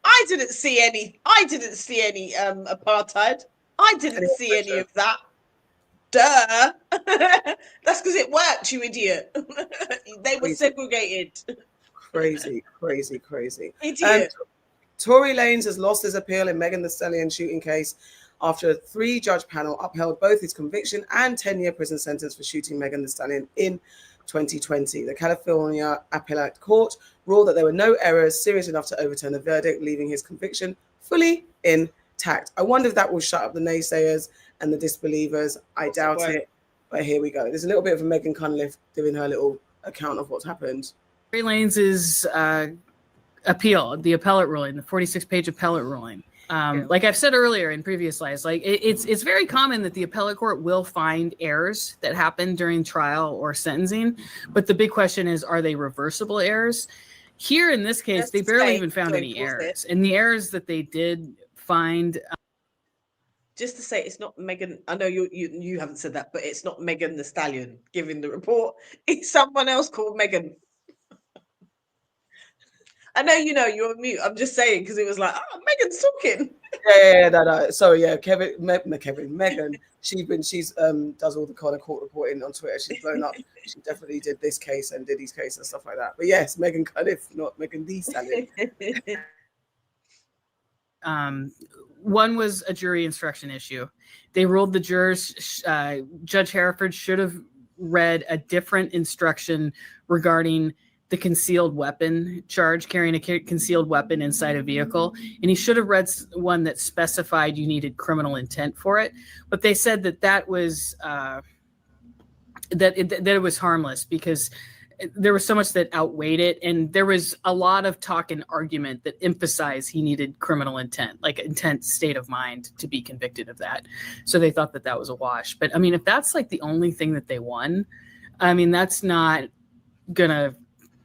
I didn't see any apartheid. I didn't see any of that. Duh. That's because it worked, you idiot. They were segregated. Crazy. Idiot. Tory Lanez has lost his appeal in Megan Thee Stallion shooting case after a 3-judge panel upheld both his conviction and 10-year prison sentence for shooting Megan Thee Stallion in 2020. The California Appellate Court ruled that there were no errors serious enough to overturn the verdict, leaving his conviction fully intact. I wonder if that will shut up the naysayers and the disbelievers. I doubt it, but here we go. There's a little bit of Megan Cunliffe doing her little account of what's happened. Tory Lanez's appeal, the appellate ruling, the 46-page appellate ruling. Like I've said earlier in previous slides, like it's very common that the appellate court will find errors that happen during trial or sentencing, but the big question is, are they reversible errors? Here in this case, they barely even found any errors, and the errors that they did find. Just to say, it's not Megan. I know you haven't said that, but it's not Megan Thee Stallion giving the report. It's someone else called Megan. I know you're on mute. I'm just saying because it was like, oh, Megan's talking. No. Sorry, Megan. She's does all the kind of court reporting on Twitter. She's blown up. She definitely did this case and Diddy's case and stuff like that. But yes, Megan Cunliffe, not Megan Thee Stallion. One was a jury instruction issue. They ruled the jurors, Judge Hereford should have read a different instruction regarding the concealed weapon charge, carrying a concealed weapon inside a vehicle. And he should have read one that specified you needed criminal intent for it. But they said that was, that it was harmless because there was so much that outweighed it. And there was a lot of talk and argument that emphasized he needed criminal intent, like intent state of mind to be convicted of that. So they thought that was a wash. But I mean, if that's like the only thing that they won, I mean, that's not gonna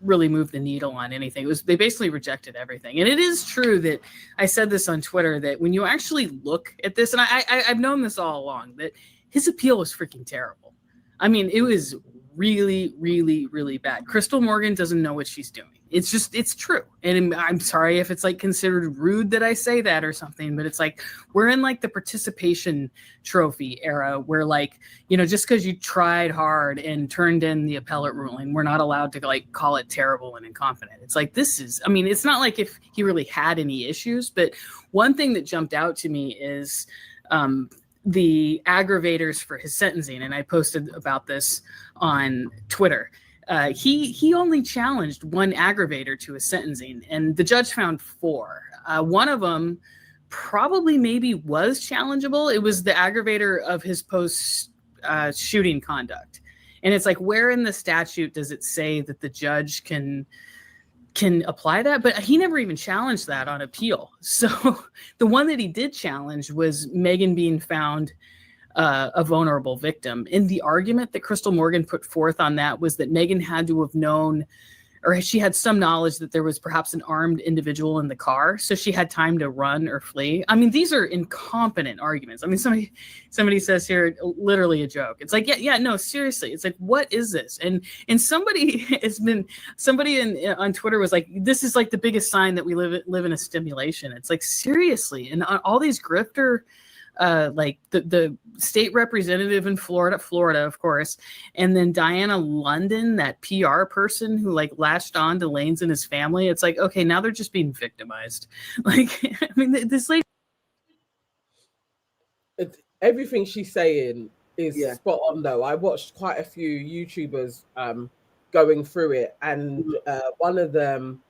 really move the needle on anything. They basically rejected everything. And it is true that I said this on Twitter, that when you actually look at this, and I've known this all along, that his appeal was freaking terrible. I mean, it was really, really, really bad. Crystal Morgan doesn't know what she's doing. It's true. And I'm sorry if it's like considered rude that I say that or something, but it's like we're in like the participation trophy era where like, you know, just because you tried hard and turned in the appellate ruling, we're not allowed to like call it terrible and incompetent. It's like it's not like if he really had any issues, but one thing that jumped out to me is the aggravators for his sentencing. And I posted about this on Twitter. He only challenged one aggravator to his sentencing, and the judge found 4. One of them probably maybe was challengeable. It was the aggravator of his post shooting conduct. And it's like, where in the statute does it say that the judge can apply that? But he never even challenged that on appeal. So the one that he did challenge was Megan being found a vulnerable victim. And the argument that Crystal Morgan put forth on that was that Megan had to have known, or she had some knowledge that there was perhaps an armed individual in the car, so she had time to run or flee. I mean, these are incompetent arguments. I mean, somebody says here, literally a joke. It's like, yeah, no, seriously. It's like, what is this? And somebody on Twitter was like, this is like the biggest sign that we live in a stimulation. It's like, seriously. And all these grifter, like the state representative in Florida, of course, and then Diana London, that PR person who like latched on to Lanes and his family. It's like, okay, now they're just being victimized. Like, I mean, this lady. Everything she's saying is spot on, though. I watched quite a few YouTubers going through it, and one of them,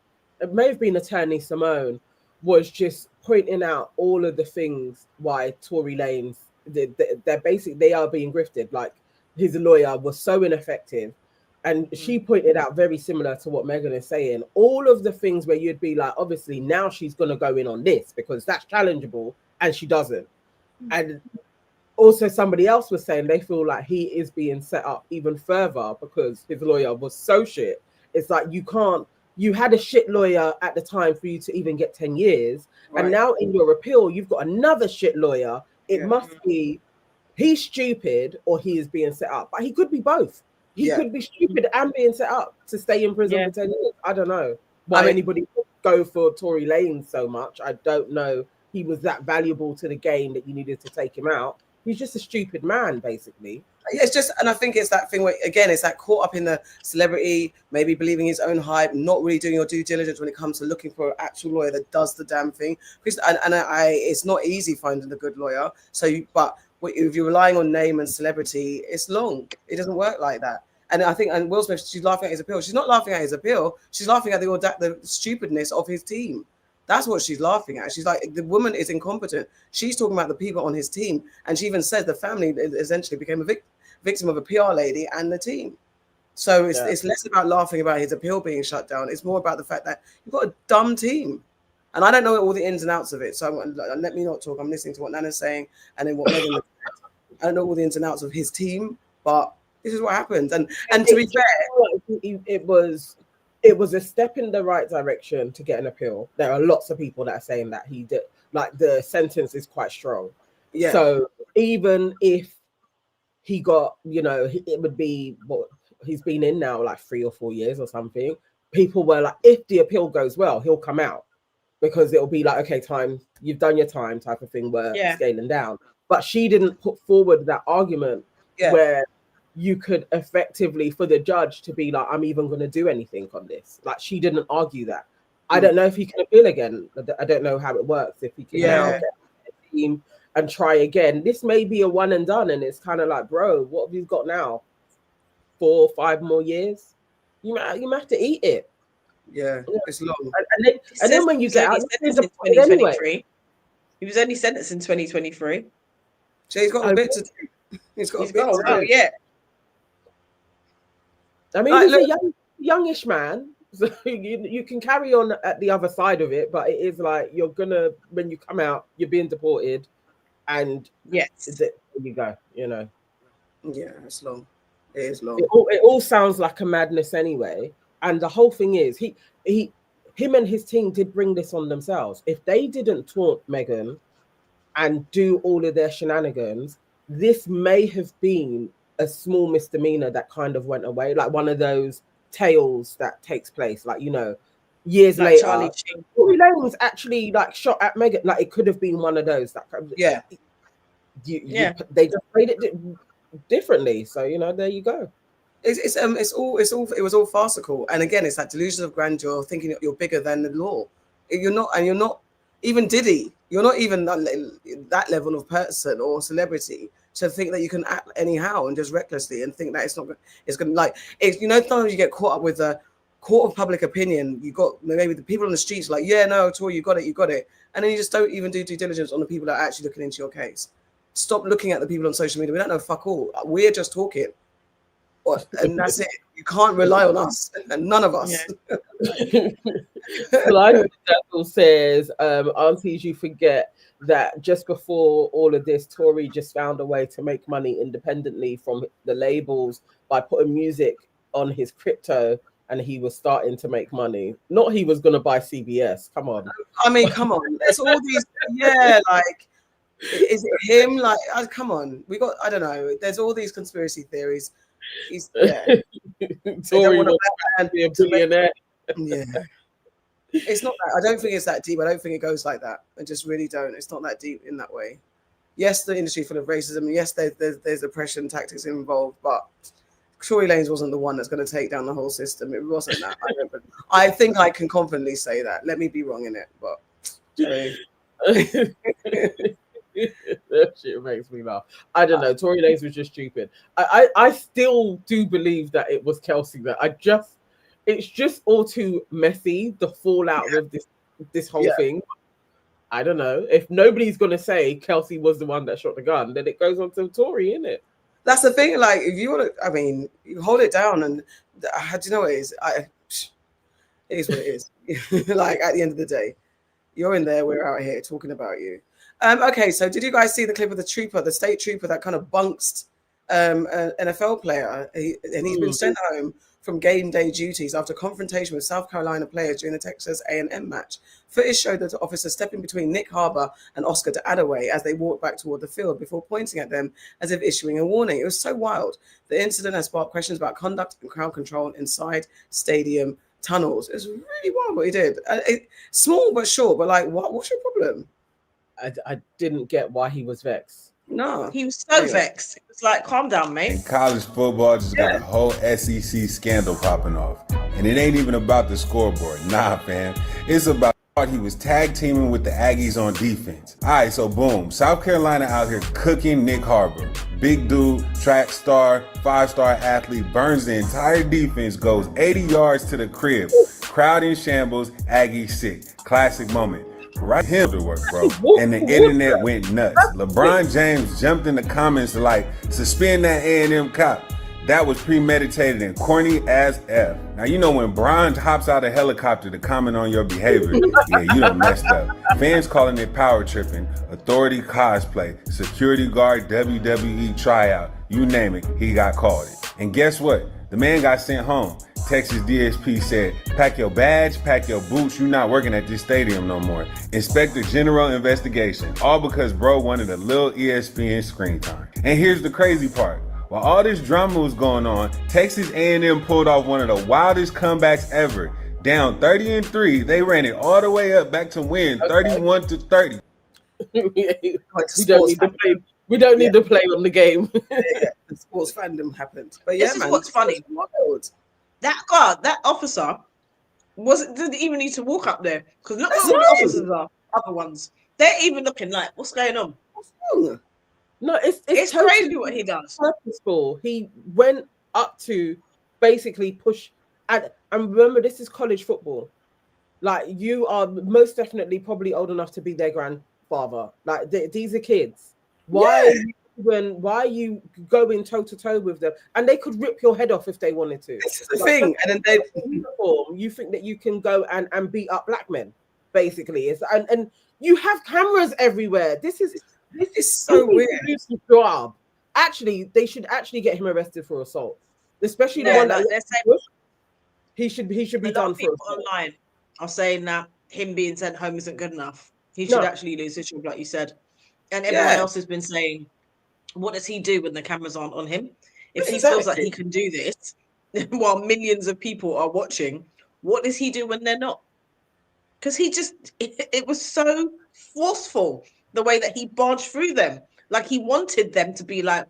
it may have been Attorney Simone, was just pointing out all of the things why Tory Lanez, they are being grifted. Like, his lawyer was so ineffective, and she pointed out very similar to what Megan is saying. All of the things where you'd be like, obviously now she's going to go in on this because that's challengeable, and she doesn't. And also somebody else was saying they feel like he is being set up even further because his lawyer was so shit. It's like, you had a shit lawyer at the time for you to even get 10 years. Right. And now in your appeal, you've got another shit lawyer. It must be he's stupid or he is being set up. But he could be both. He could be stupid and being set up to stay in prison for 10 years. I don't know why anybody would go for Tory Lanez so much. I don't know. He was that valuable to the game that you needed to take him out. He's just a stupid man, basically. It's just, and I think it's that thing where, again, it's that caught up in the celebrity, maybe believing his own hype, not really doing your due diligence when it comes to looking for an actual lawyer that does the damn thing. It's not easy finding a good lawyer. But if you're relying on name and celebrity, it's long. It doesn't work like that. And I think, and Will Smith, she's laughing at his appeal. She's not laughing at his appeal. She's laughing at the stupidness of his team. That's what she's laughing at. She's like, the woman is incompetent. She's talking about the people on his team. And she even says the family essentially became a victim of a PR lady and the team. So it's less about laughing about his appeal being shut down. It's more about the fact that you've got a dumb team. And I don't know all the ins and outs of it. So let me not talk. I'm listening to what Nana's saying and then what Megan said. I don't know all the ins and outs of his team, but this is what happened. And to be fair, it was a step in the right direction to get an appeal. There are lots of people that are saying that he did, like, the sentence is quite strong. Yeah. So even if he got, it would be what he's been in now, like 3 or 4 years or something. People were like, if the appeal goes well, he'll come out because it'll be like, okay, time, you've done your time type of thing where scaling down. But she didn't put forward that argument where you could effectively, for the judge to be like, I'm even going to do anything on this. Like, she didn't argue that. I don't know if he can appeal again. I don't know how it works. If he can now get a team and try again. This may be a one and done, and it's kind of like, bro, what have you got now? 4 or 5 more years? You might have to eat it. Yeah, it's long. And then when you get out, in 2023, he was only sentenced in 2023. So he's got a bit to do. He's got a bit to do. Yeah. I mean, he's a youngish man, so you can carry on at the other side of it, but it is like you're gonna, when you come out, you're being deported, and there you go, Yeah, it's long. It is long. It all sounds like a madness anyway, and the whole thing is him and his team did bring this on themselves. If they didn't taunt Meghan and do all of their shenanigans, this may have been a small misdemeanor that kind of went away, like one of those tales that takes place, like, years Like later. Charlie Sheen. Tory Lane was actually like shot at Megan. Like it could have been one of those. That yeah. They just played it differently. So there you go. It was all farcical. And again, it's that delusion of grandeur, thinking that you're bigger than the law. You're not even Diddy. You're not even that level of person or celebrity to think that you can act anyhow and just recklessly and think that it's going to sometimes you get caught up with the court of public opinion. You got maybe the people on the streets like, yeah, no, Tory, you got it. And then you just don't even do due diligence on the people that are actually looking into your case. Stop looking at the people on social media. We don't know fuck all. We're just talking. And that's it. You can't rely on us, and none of us. Like Dapple says, aunties, you forget that just before all of this, Tory just found a way to make money independently from the labels by putting music on his crypto, and he was starting to make money. Not he was going to buy CBS. Come on. I mean, come on. There's all these, like, is it him? Like, come on. I don't know. There's all these conspiracy theories. Tory wants to be a billionaire. Yeah. It's not that. I don't think it's that deep. I don't think it goes like that. I just really don't. It's not that deep in that way. Yes, the industry full of racism. Yes, there's oppression tactics involved, but Tory Lanez wasn't the one that's going to take down the whole system. It wasn't that. I think I can confidently say that. Let me be wrong in it, but that shit makes me laugh. I don't know. Tory Lanez was just stupid. I still do believe that it was Kelsey. That it's just all too messy. The fallout of this whole thing. I don't know. If nobody's gonna say Kelsey was the one that shot the gun, then it goes on to Tory, innit? That's the thing. Like, if you want to, I mean, you hold it down, and how do you know what it is? It is what it is. Like, at the end of the day, you're in there. We're out here talking about you. Okay, so did you guys see the clip of the state trooper that kind of bunksed an NFL player? He's been sent home from game day duties after confrontation with South Carolina players during the Texas A&M match. Footage showed the officer stepping between Nick Harbour and Oscar Adaway as they walked back toward the field before pointing at them as if issuing a warning. It was so wild. The incident has sparked questions about conduct and crowd control inside stadium tunnels. It was really wild what he did. Small but sure, but like, what's your problem? I didn't get why he was vexed. No. He was so vexed. It was like, calm down, mate. And college football just got a whole SEC scandal popping off. And it ain't even about the scoreboard. Nah, fam. It's about he was tag teaming with the Aggies on defense. All right, so boom. South Carolina out here cooking Nick Harbour. Big dude, track star, 5-star athlete, burns the entire defense, goes 80 yards to the crib. Crowd in shambles, Aggie sick. Classic moment. Right here to work, bro. And the internet went nuts. LeBron James jumped in the comments like, suspend that A&M cop. That was premeditated and corny as F. Now, you know when Bron hops out of a helicopter to comment on your behavior, yeah, you done messed up. Fans calling it power tripping, authority cosplay, security guard WWE tryout, you name it, he got called it. And guess what? The man got sent home. Texas DSP said, pack your badge, pack your boots, you're not working at this stadium no more. Inspector General investigation, all because bro wanted a little ESPN screen time. And here's the crazy part. While all this drama was going on, Texas A&M pulled off one of the wildest comebacks ever. Down 30-3, they ran it all the way up back to win 31-30. We don't need to play on the game. The sports fandom happened. But yeah, this is what's funny. That officer didn't even need to walk up there. Because look at what the officers are, other ones. They're even looking like, what's going on? What's wrong? No, it's totally crazy what he does. Purposeful. He went up to basically push, and remember, this is college football. Like, you are most definitely probably old enough to be their grandfather. Like, these are kids. Why are you going toe to toe with them? And they could rip your head off if they wanted to. This is the thing. And then you think that you can go and beat up black men, basically. And you have cameras everywhere. This is so weird. Job. Actually, they should actually get him arrested for assault, especially the one that he should be done for. Online are saying that him being sent home isn't good enough. He should actually lose his job, like you said. And everyone else has been saying, what does he do when the cameras aren't on him? If he feels like he can do this while millions of people are watching, what does he do when they're not? because it was so forceful the way that he barged through them. Like he wanted them to be like,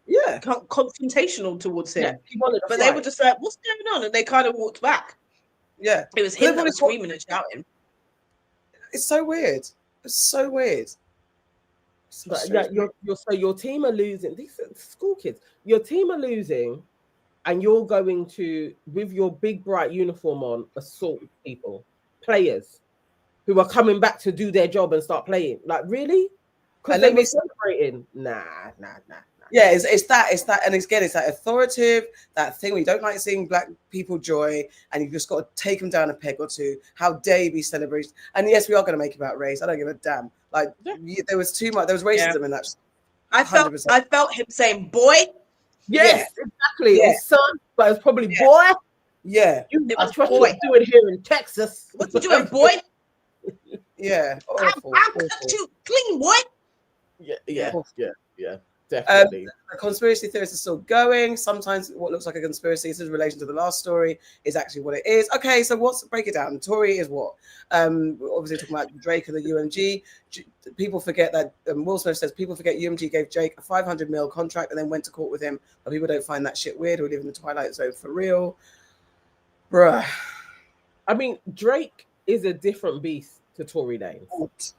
confrontational towards him. He wanted a but fight. they were just like, what's going on? And they kind of walked back. Yeah. It was him that was screaming and shouting. It's so weird. It's so weird. But yeah, your team are losing. These are school kids. Your team are losing, and you're going to, with your big bright uniform on, assault people, players, who are coming back to do their job and start playing. Like, really? Because they were celebrating. Nah. Yeah, it's that, and again, it's that authoritative, that thing where you don't like seeing black people joy, and you've just got to take them down a peg or two. How dare you be celebrated? And yes, we are going to make it about race. I don't give a damn. Like there was too much. There was racism in that. I felt him saying, "Boy." Yes, exactly. Yeah. It was son, but it's probably boy. Yeah, that's what you're doing here in Texas. What you doing, boy? Yeah, I'll cut you clean, boy. Yeah. Definitely. The conspiracy theories are still going. Sometimes what looks like a conspiracy is in relation to the last story is actually what it is. Okay, so break it down. Tory is what? Obviously talking about Drake and the UMG. People forget that Will Smith says people forget UMG gave Drake a $500 million contract and then went to court with him. But people don't find that shit weird. We live in the twilight zone for real, bruh. I mean, Drake is a different beast to Tory Lanez.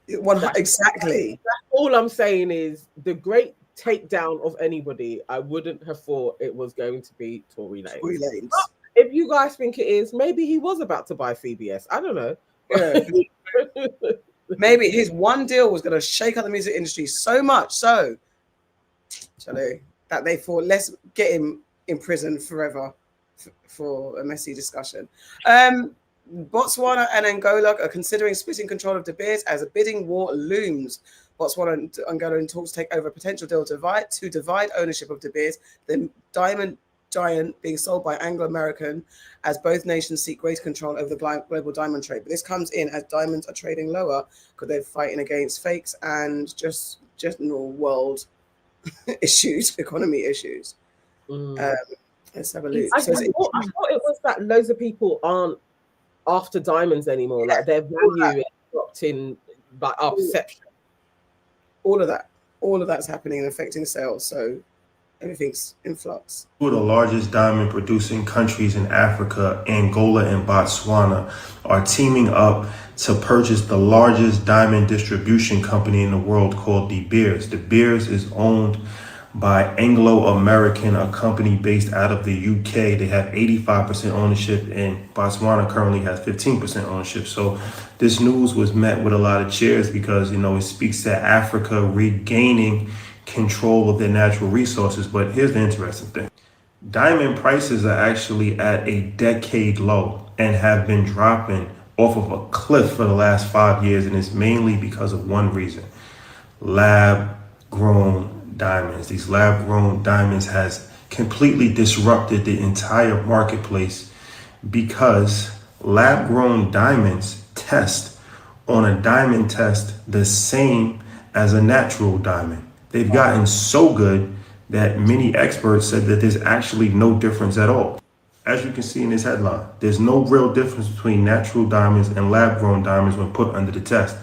Exactly. That's all I'm saying is the great takedown of anybody. I wouldn't have thought it was going to be Tory Lanez. If you guys think it is, maybe he was about to buy CBS. I don't know. Yeah. Maybe his one deal was going to shake up the music industry so much so, that they thought, let's get him in prison forever for a messy discussion. Botswana and Angola are considering splitting control of De Beers as a bidding war looms. Botswana and Angola in talks take over a potential deal to divide ownership of De Beers, the diamond giant being sold by Anglo-American, as both nations seek greater control over the global diamond trade. But this comes in as diamonds are trading lower because they're fighting against fakes and just general world issues, economy issues. Let's have a look. I thought it was that loads of people aren't after diamonds anymore. Like their value is dropped in by our perception. All of that's happening and affecting sales. So everything's in flux. Two of the largest diamond producing countries in Africa, Angola and Botswana, are teaming up to purchase the largest diamond distribution company in the world called De Beers. De Beers is owned by Anglo-American, a company based out of the UK. They have 85% ownership, and Botswana currently has 15% ownership. So this news was met with a lot of cheers because, it speaks to Africa regaining control of their natural resources. But here's the interesting thing. Diamond prices are actually at a decade low and have been dropping off of a cliff for the last 5 years, and it's mainly because of one reason: lab-grown diamonds. These lab-grown diamonds has completely disrupted the entire marketplace because lab-grown diamonds test on a diamond test the same as a natural diamond. They've gotten so good that many experts said that there's actually no difference at all. As you can see in this headline, there's no real difference between natural diamonds and lab-grown diamonds when put under the test.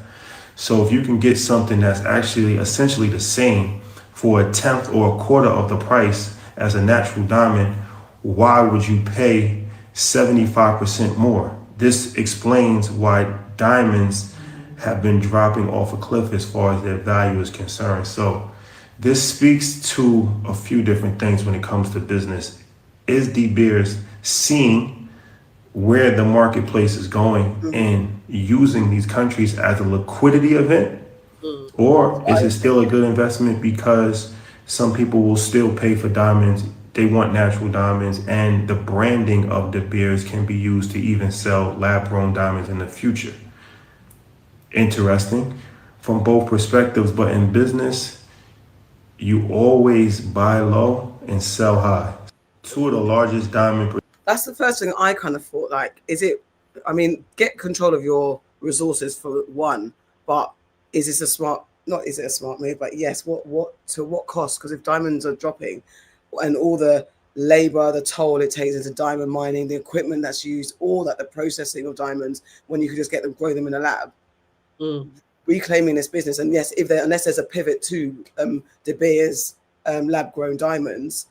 So if you can get something that's actually essentially the same for a tenth or a quarter of the price as a natural diamond, why would you pay 75% more? This explains why diamonds have been dropping off a cliff as far as their value is concerned. So this speaks to a few different things when it comes to business. Is De Beers seeing where the marketplace is going and using these countries as a liquidity event? Or is it still a good investment because some people will still pay for diamonds? They want natural diamonds, and the branding of De Beers can be used to even sell lab-grown diamonds in the future. Interesting from both perspectives, but in business, you always buy low and sell high. Two of the largest diamond. That's the first thing I kind of thought. Like, get control of your resources for one, but is this a smart? Not is it a smart move, but yes, what to what cost? Because if diamonds are dropping, and all the labor, the toll it takes into diamond mining, the equipment that's used, all that, the processing of diamonds, when you could just get them, grow them in a lab. Reclaiming this business, and yes, unless there's a pivot to De Beers lab grown diamonds,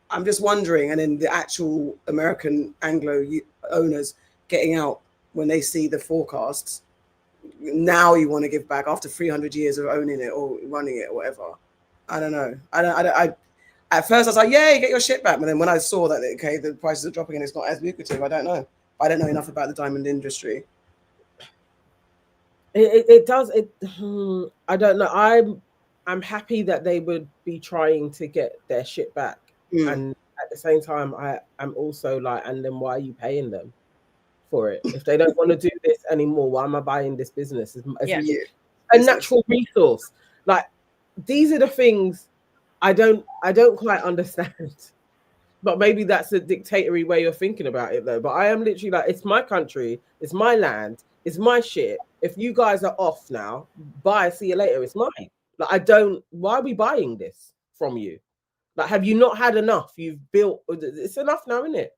I'm just wondering, and then the actual American Anglo owners getting out when they see the forecasts, now you want to give back after 300 years of owning it or running it or whatever. I don't know. I at first I was like, yeah, you get your shit back, but then when I saw that okay, the prices are dropping and it's not as lucrative, I don't know. I don't know enough about the diamond industry. It does. I don't know. I'm happy that they would be trying to get their shit back, and at the same time, I'm also like, and then why are you paying them for it if they don't want to do this anymore? Why am I buying this business? It's a natural resource. Like, these are the things I don't quite understand. But maybe that's a dictatorial way of thinking about it, though. But I am literally like, it's my country, it's my land, it's my shit. If you guys are off now, bye, see you later, it's mine. Like, why are we buying this from you? Like, have you not had enough? You've built, it's enough now, isn't it?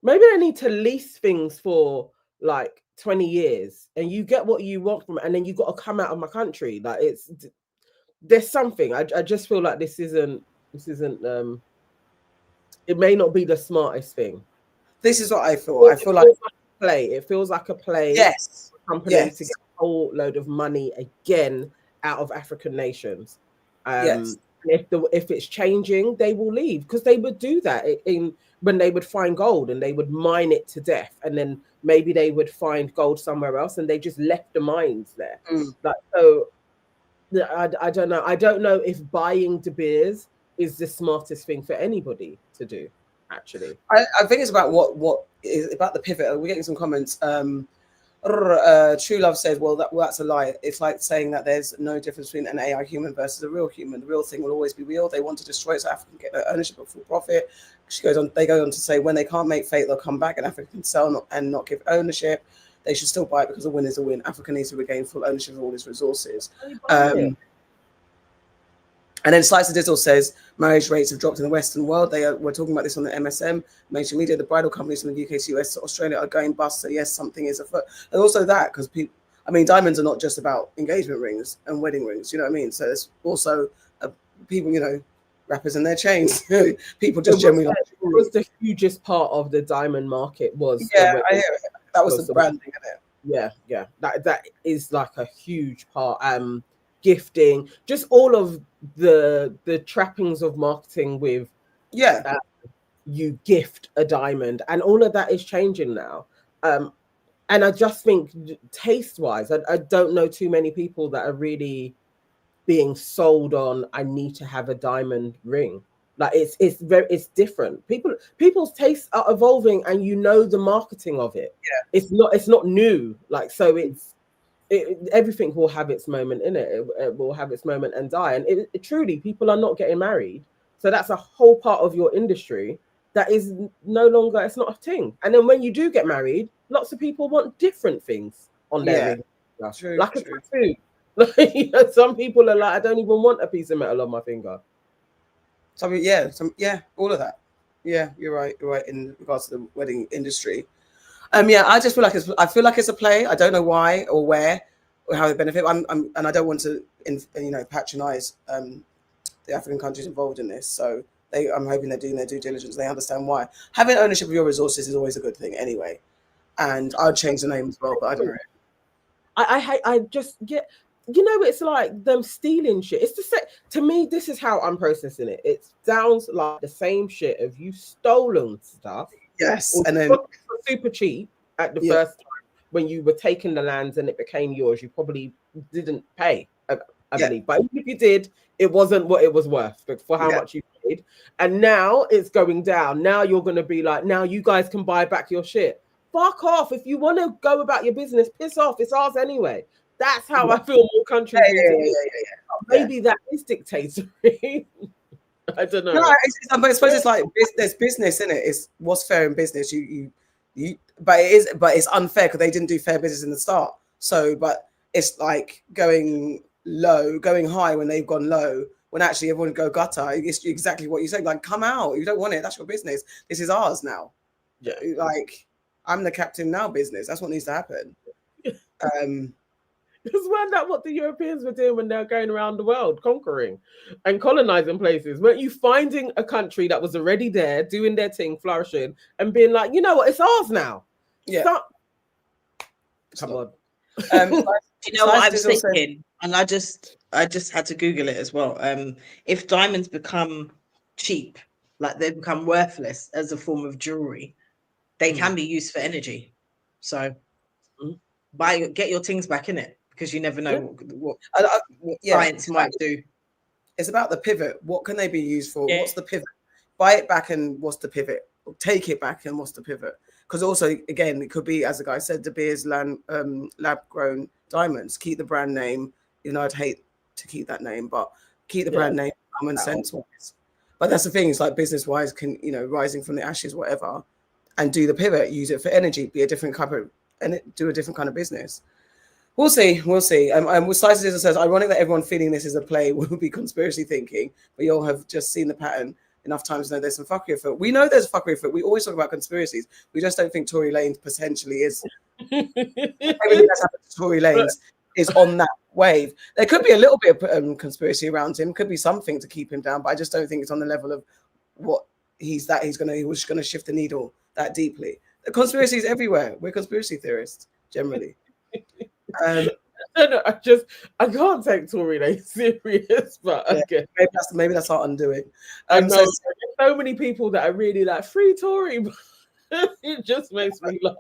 Maybe I need to lease things for like 20 years and you get what you want from it, and then you got to come out of my country. Like, there's something. I just feel like this isn't it may not be the smartest thing. This is what I feel. I feel like a play. It feels like a play. Yes. For companies to get a whole load of money again out of African nations. Yes. If it's changing, they will leave, because they would do that when they would find gold and they would mine it to death, and then maybe they would find gold somewhere else and they just left the mines there. Like, so I don't know. I don't know if buying De Beers is the smartest thing for anybody to do, actually. I think it's about what is about the pivot. We're getting some comments. True Love says, well, that's a lie. It's like saying that there's no difference between an AI human versus a real human. The real thing will always be real. They want to destroy it so Africa can get their ownership of full profit. They go on to say, when they can't make fate, they'll come back and Africa can sell and not give ownership. They should still buy it because a win is a win. Africa needs to regain full ownership of all its resources. And then Slice of Dizzle says marriage rates have dropped in the Western world. We're talking about this on the MSM, mainstream media. The bridal companies from the UK to US to Australia are going bust. So yes, something is afoot. And also that, because people, diamonds are not just about engagement rings and wedding rings. You know what I mean? So it's also people, rappers and their chains. People just generally like. It was the hugest part of the diamond market was. Yeah, I hear it. That was the branding, isn't it? Yeah. That is like a huge part. Gifting, just all of the trappings of marketing with you gift a diamond, and all of that is changing now. And I just think taste wise, I don't know too many people that are really being sold on I need to have a diamond ring. Like, it's different. People's tastes are evolving, and the marketing of it. It's not new. Like, so everything will have its moment in it. It will have its moment and die. And it truly, people are not getting married. So that's a whole part of your industry that is no longer, it's not a thing. And then when you do get married, lots of people want different things on their ring. True, like a tattoo. Some people are like, I don't even want a piece of metal on my finger. All of that. Yeah, you're right. You're right in regards to the wedding industry. I just feel like it's a play. I don't know why or where or how they benefit. And I don't want to, patronize the African countries involved in this. So I'm hoping they're doing their due diligence. They understand why. Having ownership of your resources is always a good thing, anyway. And I'd change the name as well, but I don't know. I just get. It's like them stealing shit. It's the same. To me, this is how I'm processing it. It sounds like the same shit of you stolen stuff. Yes, and then super cheap at the first time when you were taking the lands and it became yours. You probably didn't pay, I believe. But if you did, it wasn't what it was worth for how much you paid. And now it's going down. Now you're going to be like, now you guys can buy back your shit. Fuck off. If you want to go about your business, piss off. It's ours anyway. That's how I feel more countries. Maybe that is dictatorial. I don't know. No, I suppose it's like there's business in it. It's what's fair in business. But it's unfair because they didn't do fair business in the start. So, but it's like going high when they've gone low when actually everyone go gutter. It's exactly what you said. Like, come out. You don't want it. That's your business. This is ours now. Yeah. Like, I'm the captain now business. That's what needs to happen. Because weren't that what the Europeans were doing when they were going around the world, conquering and colonizing places? Weren't you finding a country that was already there, doing their thing, flourishing, and being like, you know what, it's ours now. Yeah. Stop. Come on. Do you know what I was thinking? And I just had to Google it as well. If diamonds become cheap, like they become worthless as a form of jewelry, they can be used for energy. So get your things back in it, because you never know what science might do. It's about the pivot. What can they be used for? What's the pivot? Buy it back and what's the pivot? Take it back and what's the pivot? Because also, again, it could be, as the guy said, De Beers lab-grown diamonds. Keep the brand name. You know, I'd hate to keep that name, but keep the brand name common sense-wise. But that's the thing. It's like business-wise, can, you know, rising from the ashes, whatever, and do the pivot. Use it for energy. Be a different kind of, and do a different kind of business. We'll see. We'll see. With Slices says, ironic that everyone feeling this is a play will be conspiracy thinking, but you'll have just seen the pattern enough times to know there's some fuckery afoot. We know there's fuckery afoot. We always talk about conspiracies. We just don't think Tory Lanez potentially is. Everything that's happened to Tory Lanez is on that wave. There could be a little bit of conspiracy around him. Could be something to keep him down, but I just don't think it's on the level of what he was going to shift the needle that deeply. The conspiracy is everywhere. We're conspiracy theorists generally. No, I can't take Tory Lanez serious, but okay. Maybe that's our undoing. I know there's so many people that are really like free Tory, but it just makes me laugh.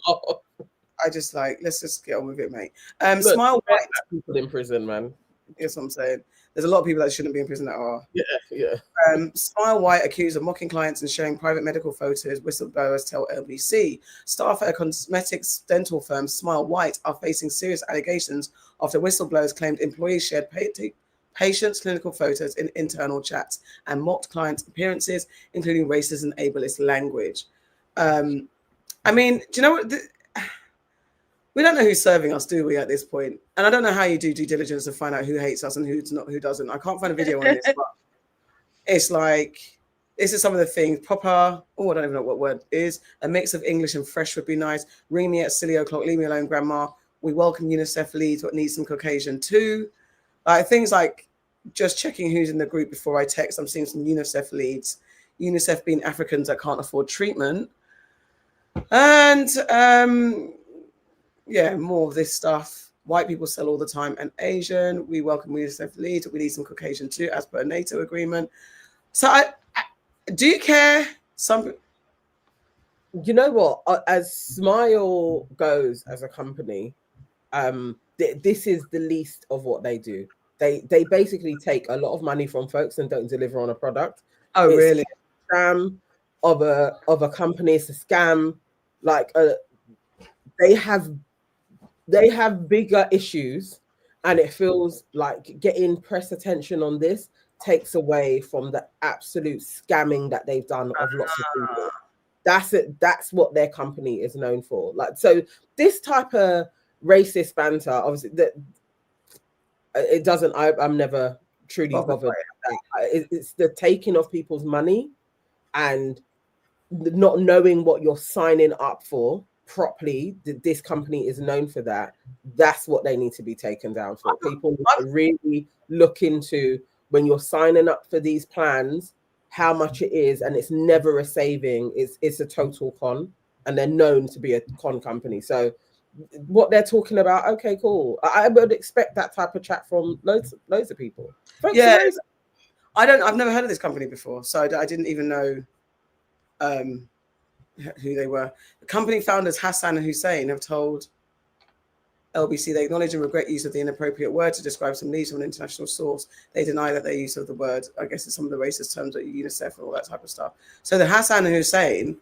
I just like, let's just get on with it, mate. Look, Smile White. People in prison, man. That's what I'm saying. There's a lot of people that shouldn't be in prison that are. Yeah. Smile White accused of mocking clients and sharing private medical photos, whistleblowers tell LBC. Staff at a cosmetics dental firm, Smile White, are facing serious allegations after whistleblowers claimed employees shared patients' clinical photos in internal chats and mocked clients' appearances, including racist and ableist language. I mean, do you know what? We don't know who's serving us, do we, at this point? And I don't know how you do due diligence to find out who hates us and who's not, who doesn't. I can't find a video on this, but it's like, this is some of the things. Proper, I don't even know what word is. A mix of English and fresh would be nice. Ring me at silly o'clock, leave me alone, grandma. We welcome UNICEF leads, but need some Caucasian too. Things like just checking who's in the group before I text. I'm seeing some UNICEF leads. UNICEF being Africans that can't afford treatment. And more of this stuff. White people sell all the time and Asian. We welcome UNICEF leads. We need some Caucasian too, as per a NATO agreement. So do you care? You know what? As Smile goes as a company, this is the least of what they do. They basically take a lot of money from folks and don't deliver on a product. Oh, it's really? A scam of a company. It's a scam. They have bigger issues, and it feels like getting press attention on this takes away from the absolute scamming that they've done of lots of people. That's it. That's what their company is known for. So this type of racist banter, obviously, that it doesn't. I'm never truly bothered. It's the taking of people's money and not knowing what you're signing up for properly. This company is known for that. That's what they need to be taken down for. People need to really look into, when you're signing up for these plans, how much it is, and it's never a saving. It's a total con, and they're known to be a con company. So what they're talking about, okay, cool. I would expect that type of chat from loads of people. I've never heard of this company before, so I didn't even know who they were. The company founders Hassan and Hussein have told LBC they acknowledge and regret use of the inappropriate word to describe some news from an international source. They deny that their use of the word, I guess, is some of the racist terms like UNICEF and all that type of stuff. So the Hassan and Hussein,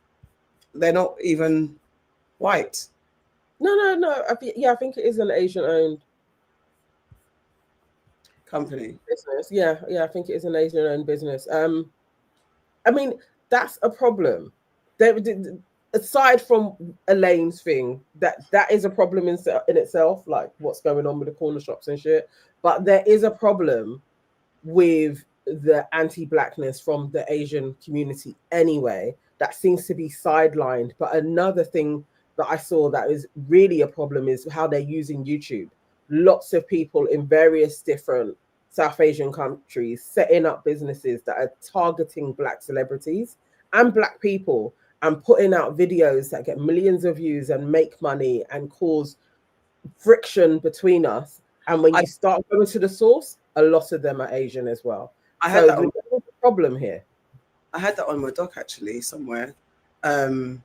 they're not even white. No. I think it is an Asian-owned company. Business. Yeah. I think it is an Asian-owned business. I mean, that's a problem. Aside from Elaine's thing, that is a problem in itself, like what's going on with the corner shops and shit. But there is a problem with the anti-blackness from the Asian community anyway. That seems to be sidelined. But another thing that I saw that is really a problem is how they're using YouTube. Lots of people in various different South Asian countries setting up businesses that are targeting Black celebrities and Black people and putting out videos that get millions of views and make money and cause friction between us. And when you start going to the source, a lot of them are Asian as well. I had that on the problem here. I had that on my doc actually somewhere. That's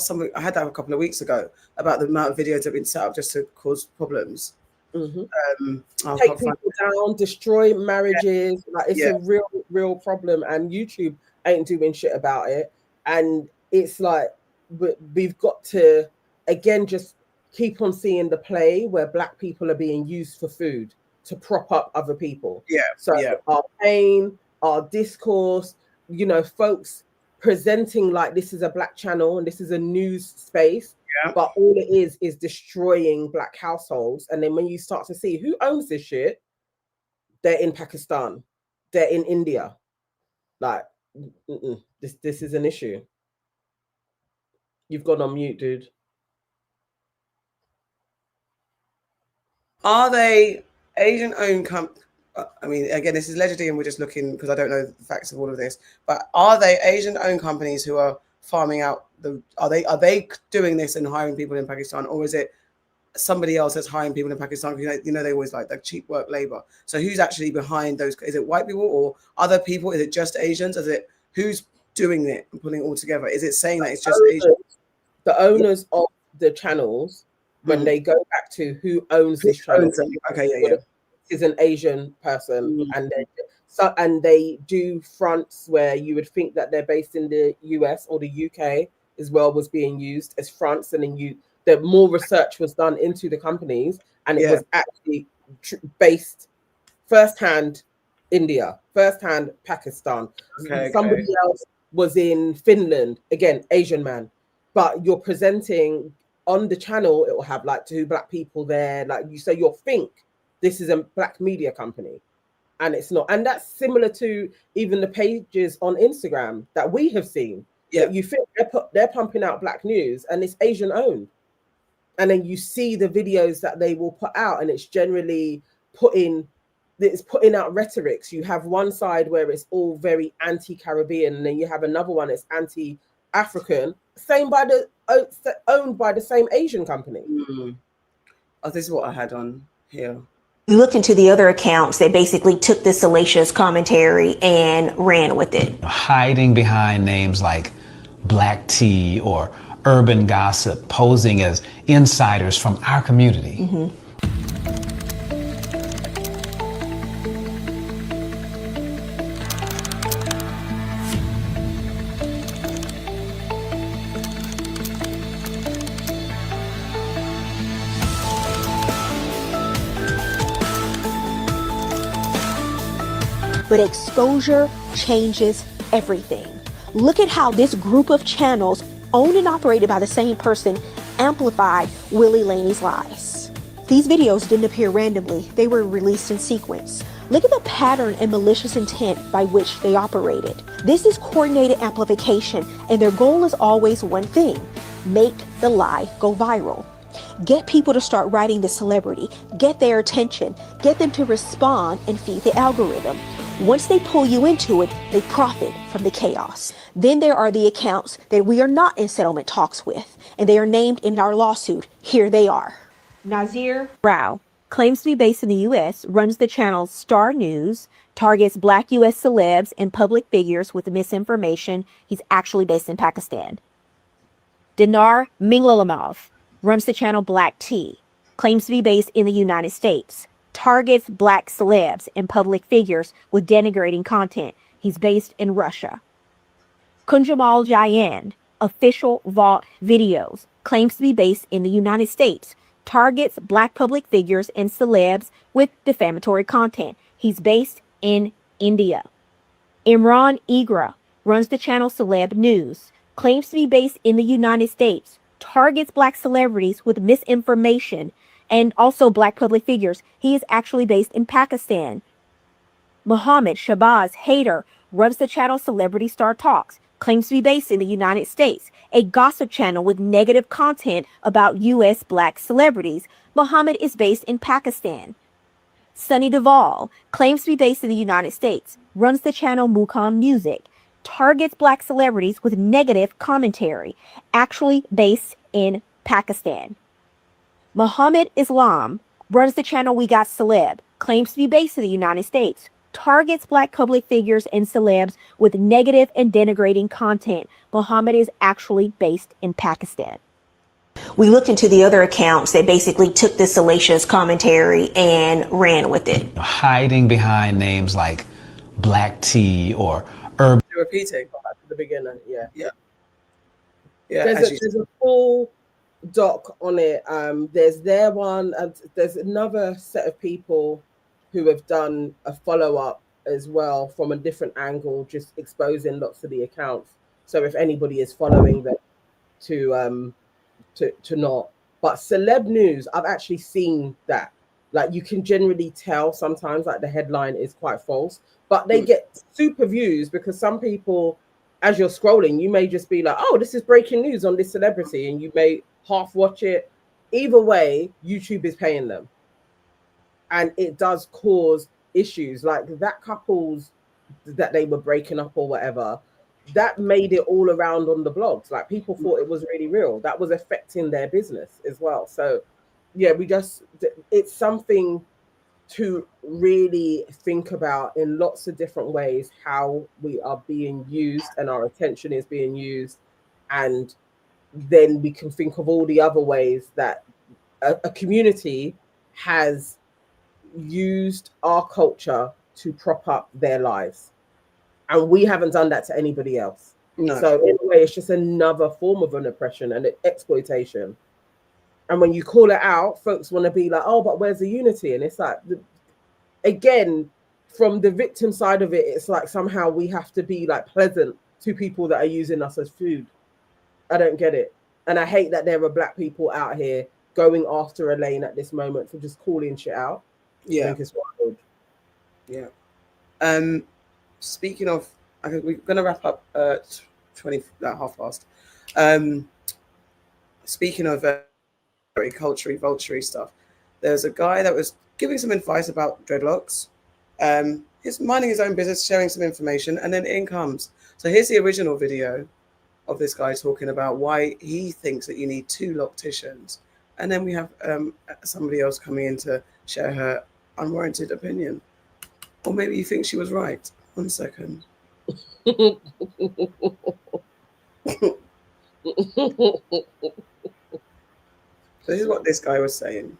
something I had that a couple of weeks ago about the amount of videos that have been set up just to cause problems. Take people down, destroy marriages. Like it's a real problem, and YouTube ain't doing shit about it. And it's like we've got to again just keep on seeing the play where Black people are being used for food to prop up other people. Our pain, our discourse, folks presenting like this is a Black channel and this is a news space, but all it is destroying Black households. And then when you start to see who owns this shit, they're in Pakistan, they're in India. Like, this is an issue. You've gone on mute, dude. Are they Asian-owned companies? I mean, again, this is allegedly, and we're just looking because I don't know the facts of all of this. But are they Asian-owned companies who are farming out Are they doing this and hiring people in Pakistan, or is it somebody else that's hiring people in Pakistan? They always like cheap work labor. So who's actually behind those? Is it white people or other people? Is it just Asians? Who's doing it and putting it all together? Is it saying that it's just Asians? The owners of the channels, when they go back to who owns this channel, is an Asian person, and they do fronts where you would think that they're based in the US or the UK as well was being used as fronts, and then the more research was done into the companies, and it was actually based firsthand India, firsthand Pakistan. Somebody else was in Finland, again Asian man, but you're presenting on the channel, it will have like 2 Black people there, like you say, you'll think this is a Black media company, and it's not. And that's similar to even the pages on Instagram that we have seen. You think they're pumping out Black news and it's Asian owned, and then you see the videos that they will put out, and it's generally putting out rhetorics. You have one side where it's all very anti-Caribbean, and then you have another one that's anti-African, owned by the same Asian company. This is what I had on here. You look into the other accounts, they basically took this salacious commentary and ran with it. Hiding behind names like Black Tea or Urban Gossip, posing as insiders from our community. But exposure changes everything. Look at how this group of channels, owned and operated by the same person, amplified Willie Laney's lies. These videos didn't appear randomly. They were released in sequence. Look at the pattern and malicious intent by which they operated. This is coordinated amplification, and their goal is always one thing: make the lie go viral. Get people to start writing the celebrity, get their attention, get them to respond and feed the algorithm. Once they pull you into it, they profit from the chaos. Then there are the accounts that we are not in settlement talks with, and they are named in our lawsuit. Here they are. Nazir Rao claims to be based in the U.S., runs the channel Star News, targets Black U.S. celebs and public figures with misinformation. He's actually based in Pakistan. Dinar Minglalamov runs the channel Black Tea, claims to be based in the United States, targets Black celebs and public figures with denigrating content. He's based in Russia. Kunjamal Jayan, official Vault Videos, claims to be based in the United States, targets Black public figures and celebs with defamatory content. He's based in India. Imran Igra runs the channel Celeb News, claims to be based in the United States, targets Black celebrities with misinformation and also Black public figures. He is actually based in Pakistan. Mohammed Shabazz Hader runs the channel Celebrity Star Talks, claims to be based in the United States, a gossip channel with negative content about U.S. black celebrities. Mohammed is based in Pakistan. Sunny Duvall claims to be based in the United States, runs the channel Mukam Music, targets black celebrities with negative commentary, actually based in Pakistan. Muhammad Islam runs the channel We Got Celeb, claims to be based in the United States, targets black public figures and celebs with negative and denigrating content. Muhammad is actually based in Pakistan. We looked into the other accounts that basically took this salacious commentary and ran with it. Hiding behind names like Black Tea or Urban. Repeating Back to the beginner, yeah. Yeah, There's a full doc on it. There's their one, and there's another set of people who have done a follow-up as well from a different angle, just exposing lots of the accounts. So if anybody is following them to not. But celeb news, I've actually seen that. Like, you can generally tell sometimes like the headline is quite false, but they get super views because some people, as you're scrolling, you may just be like, oh, this is breaking news on this celebrity, and you may half watch it. Either way, YouTube is paying them. And it does cause issues like that couple's that they were breaking up or whatever. That made it all around on the blogs. Like, people thought it was really real. That was affecting their business as well. So yeah, it's something to really think about in lots of different ways, how we are being used and our attention is being used. And then we can think of all the other ways that a community has used our culture to prop up their lives. And we haven't done that to anybody else. No. So in a way, it's just another form of an oppression and exploitation. And when you call it out, folks want to be like, oh, but where's the unity? And it's like, again, from the victim side of it, it's like somehow we have to be like pleasant to people that are using us as food. I don't get it. And I hate that there are black people out here going after Elaine at this moment for just calling shit out. Yeah. I think it's wild. Yeah. Speaking of, we're going to wrap up 20, half past. Speaking of very vulture stuff, there's a guy that was giving some advice about dreadlocks. He's minding his own business, sharing some information, and then in comes. So here's the original video of this guy talking about why he thinks that you need 2 locticians. And then we have somebody else coming in to share her unwarranted opinion. Or maybe you think she was right. 1 second. So this is what this guy was saying.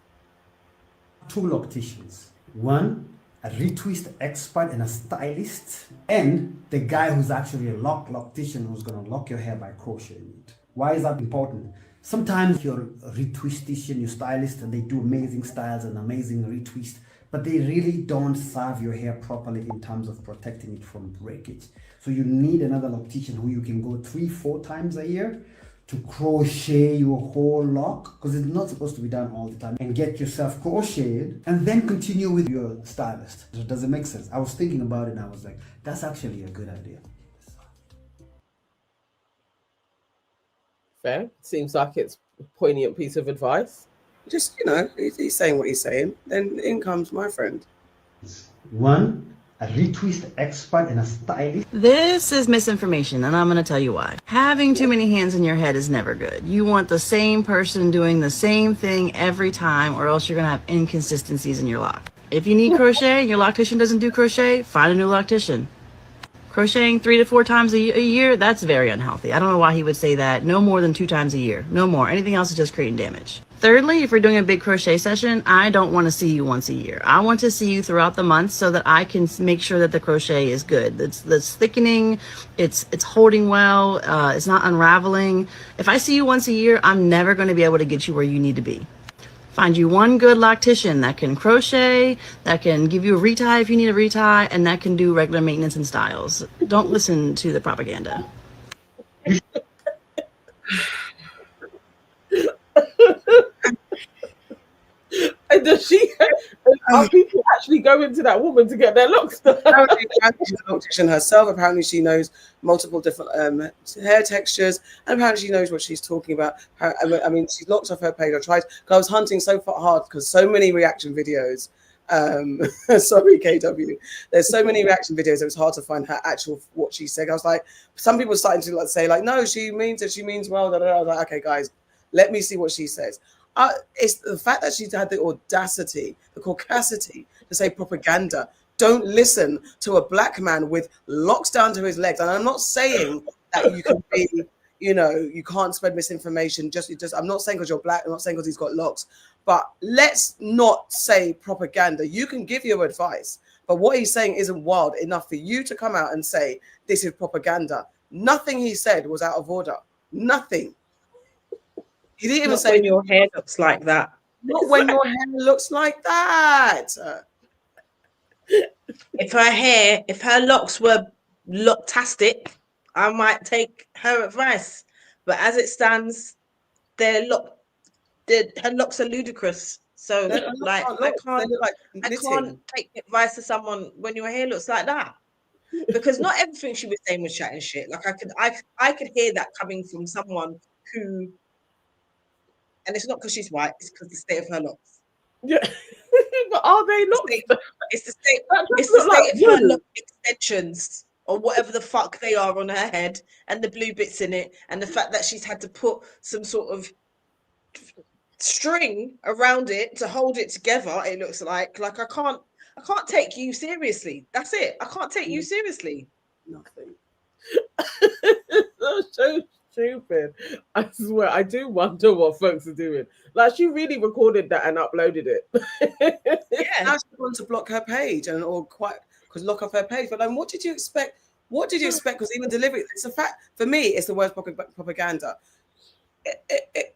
2 locticians. One, a retwist expert and a stylist, and the guy who's actually a loctician who's going to lock your hair by crocheting it. Why is that important? Sometimes you're a retwistician, your stylist, and they do amazing styles and amazing retwist, but they really don't serve your hair properly in terms of protecting it from breakage. So you need another loctician who you can go 3-4 times a year to crochet your whole lock, because it's not supposed to be done all the time, and get yourself crocheted and then continue with your stylist. So does it make sense? I was thinking about it and I was like, that's actually a good idea. Fair. Seems like it's a poignant piece of advice. Just, he's saying what he's saying. Then in comes my friend. One, a retwist expert and a stylist. This is misinformation, and I'm going to tell you why. Having too many hands in your head is never good. You want the same person doing the same thing every time, or else you're going to have inconsistencies in your lock. If you need crochet and your loctician doesn't do crochet, find a new loctician. Crocheting 3 to 4 times a year, that's very unhealthy. I don't know why he would say that. No more than 2 times a year. No more. Anything else is just creating damage. Thirdly, if we're doing a big crochet session, I don't want to see you once a year. I want to see you throughout the month so that I can make sure that the crochet is good. That's thickening, it's holding well, it's not unraveling. If I see you once a year, I'm never going to be able to get you where you need to be. Find you one good loctician that can crochet, that can give you a retie if you need a retie, and that can do regular maintenance and styles. Don't listen to the propaganda. And does she? Are people actually going to that woman to get their locks done? Apparently she's an optician herself. Apparently she knows multiple different hair textures, and apparently she knows what she's talking about. I mean, she's locked off her page. I was hunting so hard because so many reaction videos. Sorry, KW. There's so many reaction videos. It was hard to find her actual what she said. I was like, some people were starting to say like, no, she means it. She means well. Da, da, da. I was like, okay, guys, let me see what she says. It's the fact that she's had the audacity, the caucasity to say propaganda. Don't listen to a black man with locks down to his legs. And I'm not saying that you can be, you can't spread misinformation. I'm not saying because you're black. I'm not saying because he's got locks. But let's not say propaganda. You can give your advice, but what he's saying isn't wild enough for you to come out and say this is propaganda. Nothing he said was out of order. Nothing. He didn't even Not say when your hair looks like that. Not when your hair looks like that. If her locks were locktastic, I might take her advice. But as it stands, her locks are ludicrous. So like I can't take advice to someone when your hair looks like that. Because not everything she was saying was chatting shit. Like I could hear that coming from someone who, and it's not because she's white, it's because the state of her locks. Yeah. But are they locks? It's the state of her lock extensions or whatever the fuck they are on her head and the blue bits in it, and the fact that she's had to put some sort of string around it to hold it together. It looks like I can't take you seriously. That's it. I can't take you seriously. Nothing. That's so stupid. I swear, I do wonder what folks are doing. Like, she really recorded that and uploaded it. Yeah, now she wants to block her page because lock off her page. But then, what did you expect? What did you expect? Because even delivery, it's a fact. For me, it's the worst propaganda.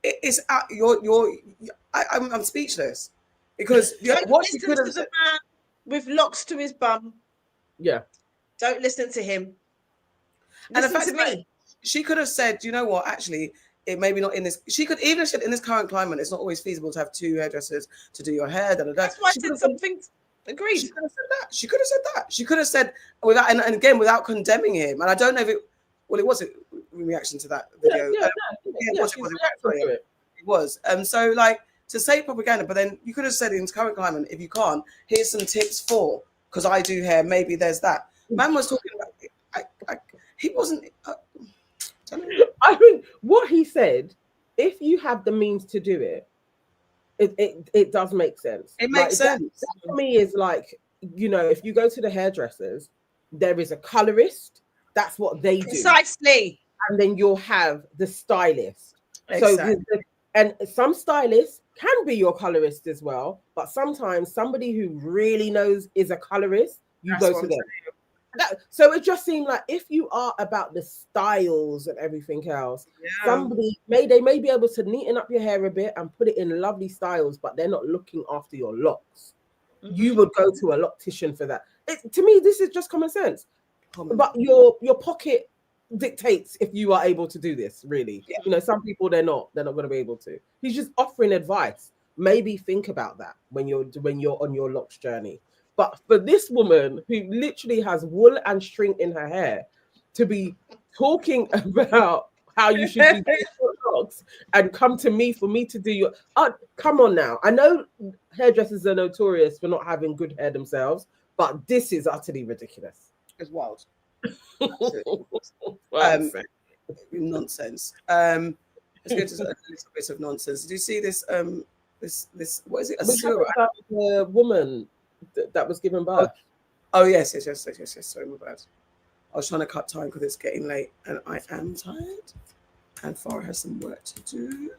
It's I'm speechless because what she could have said. Man with locks to his bum. Yeah. Don't listen to him. And the fact that she could have said, you know what, actually, it may be not in this. She could even have said, in this current climate, it's not always feasible to have two hairdressers to do your hair. That's why I said something. Agreed. She could have said that. She could have said that. She could have said without, and again, without condemning him. And I don't know if it. Well, it was a reaction to that video. It was. So like to say propaganda, but then you could have said in this current climate, if you can't, here's some tips for, because I do hair. Maybe there's that. Man was talking about. He wasn't. I think what he said, if you have the means to do it, it does make sense. It makes sense. That for me is like, if you go to the hairdressers, there is a colorist. That's what they do. Precisely. And then you'll have the stylist. Exactly. So, and some stylists can be your colorist as well, but sometimes somebody who really knows is a colorist, go to them. So it just seemed like if you are about the styles and everything else, somebody they may be able to neaten up your hair a bit and put it in lovely styles, but they're not looking after your locks. Mm-hmm. You would go to a loctician for that. To me, this is just common sense. But your pocket dictates if you are able to do this, really. Yeah. Some people they're not going to be able to. He's just offering advice. Maybe think about that when you're on your locks journey. But for this woman who literally has wool and string in her hair to be talking about how you should do your locks and come to me for me to do your come on now. I know hairdressers are notorious for not having good hair themselves, but this is utterly ridiculous. It's wild. Nonsense. Let's go to a little bit of nonsense. Did you see this? This what is it? The woman that was given birth. Oh yes. Sorry, my bad. I was trying to cut time because it's getting late and I am tired. And Farrah has some work to do.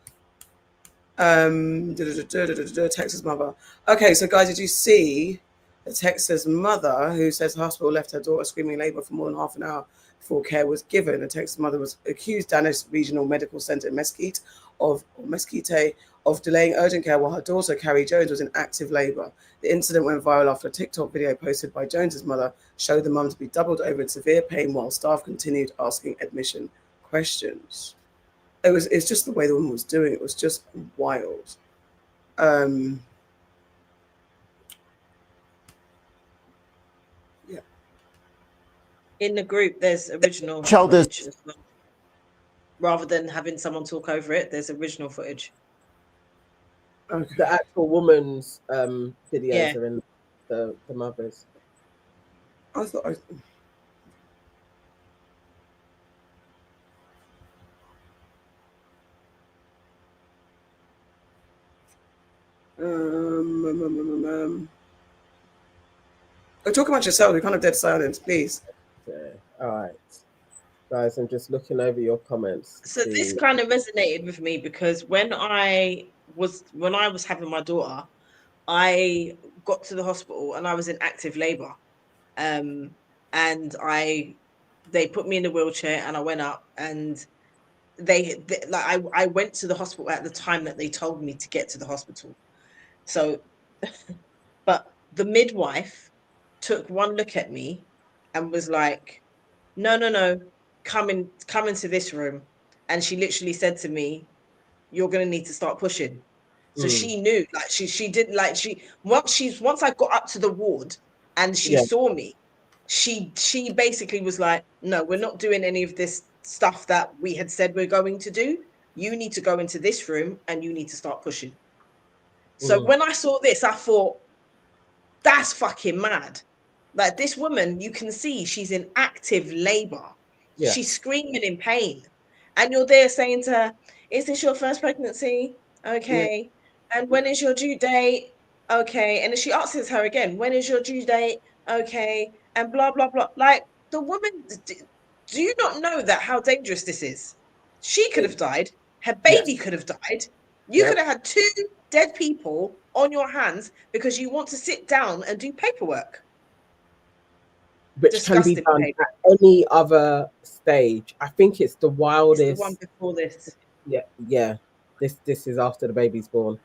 Texas mother. Okay, so guys, did you see the Texas mother who says the hospital left her daughter screaming in labor for more than half an hour before care was given? The Texas mother was accused Dallas Regional Medical Center in Mesquite of delaying urgent care while her daughter, Carrie Jones, was in active labor. The incident went viral after a TikTok video posted by Jones's mother showed the mum to be doubled over in severe pain while staff continued asking admission questions. It's just the way the woman was doing it was just wild. In the group, there's original Shoulders. footage as well. Rather than having someone talk over it, there's original footage. Okay. The actual woman's videos Yeah. are in the mothers. I thought I. Talk about yourself. We're kind of dead silence, please. Okay. All right, guys. I'm just looking over your comments. So this kind of resonated with me because when I was having my daughter, I got to the hospital and I was in active labor, and they put me in a wheelchair and I went up and I went to the hospital at the time that they told me to get to the hospital. So, but the midwife took one look at me and was like, no, come into this room. And she literally said to me, you're going to need to start pushing. So she knew, like she did, like once I got up to the ward and she saw me, she basically was like, no, we're not doing any of this stuff that we had said we're going to do. You need to go into this room and you need to start pushing. So when I saw this, I thought, that's fucking mad. Like this woman, you can see she's in active labor. Yeah. She's screaming in pain. And you're there saying to her, is this your first pregnancy? Okay. Yeah. And when is your due date? Okay. And then she asks her again, when is your due date? Okay. And blah, blah, blah. Like the woman, do you not know that how dangerous this is? She could have died. Her baby could have died. You could have had 2 dead people on your hands because you want to sit down and do paperwork. Which Disgusting can be done behavior. at any other stage. I think it's the wildest. It's the one before this. Yeah. This is after the baby's born.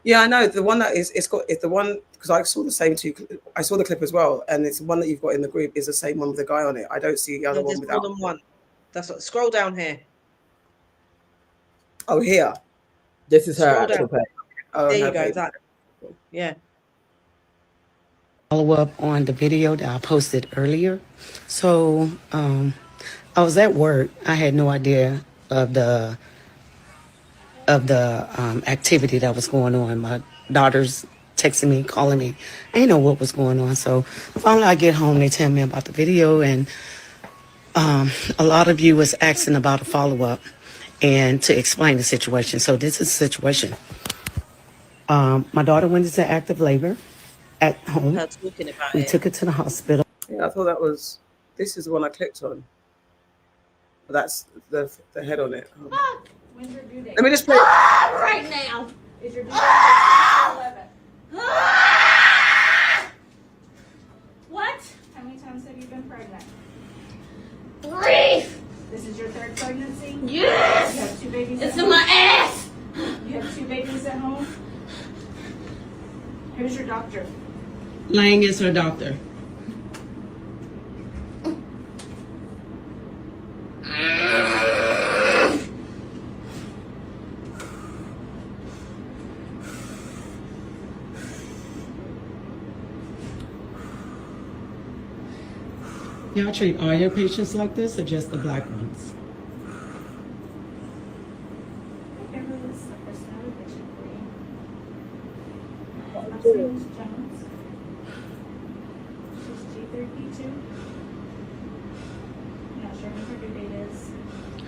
Yeah, I know the one that it's the one because I saw the same two. I saw the clip as well, and it's the one that you've got in the group is the same one with the guy on it. I don't see the other one without. More than one. That's what. Scroll down here. Oh, here. This is her actual page. Oh, there you go. That. Yeah. Follow up on the video that I posted earlier. So I was at work. I had no idea of the activity that was going on. My daughter's texting me, calling me. I didn't know what was going on. So finally I get home, they tell me about the video, and a lot of you was asking about a follow-up and to explain the situation. So this is the situation. My daughter went into active labor at home. We took her to the hospital. Yeah, I thought that was. This is the one I clicked on. But that's the head on it. When's your due date? Let me just play. Right now. Is your due date 11? What? How many times have you been pregnant? 3. This is your 3rd pregnancy? Yes. You have 2 babies. It's in my ass. You have 2 babies at home. Who's your doctor? Lang is her doctor. Y'all treat all your patients like this or just the black ones?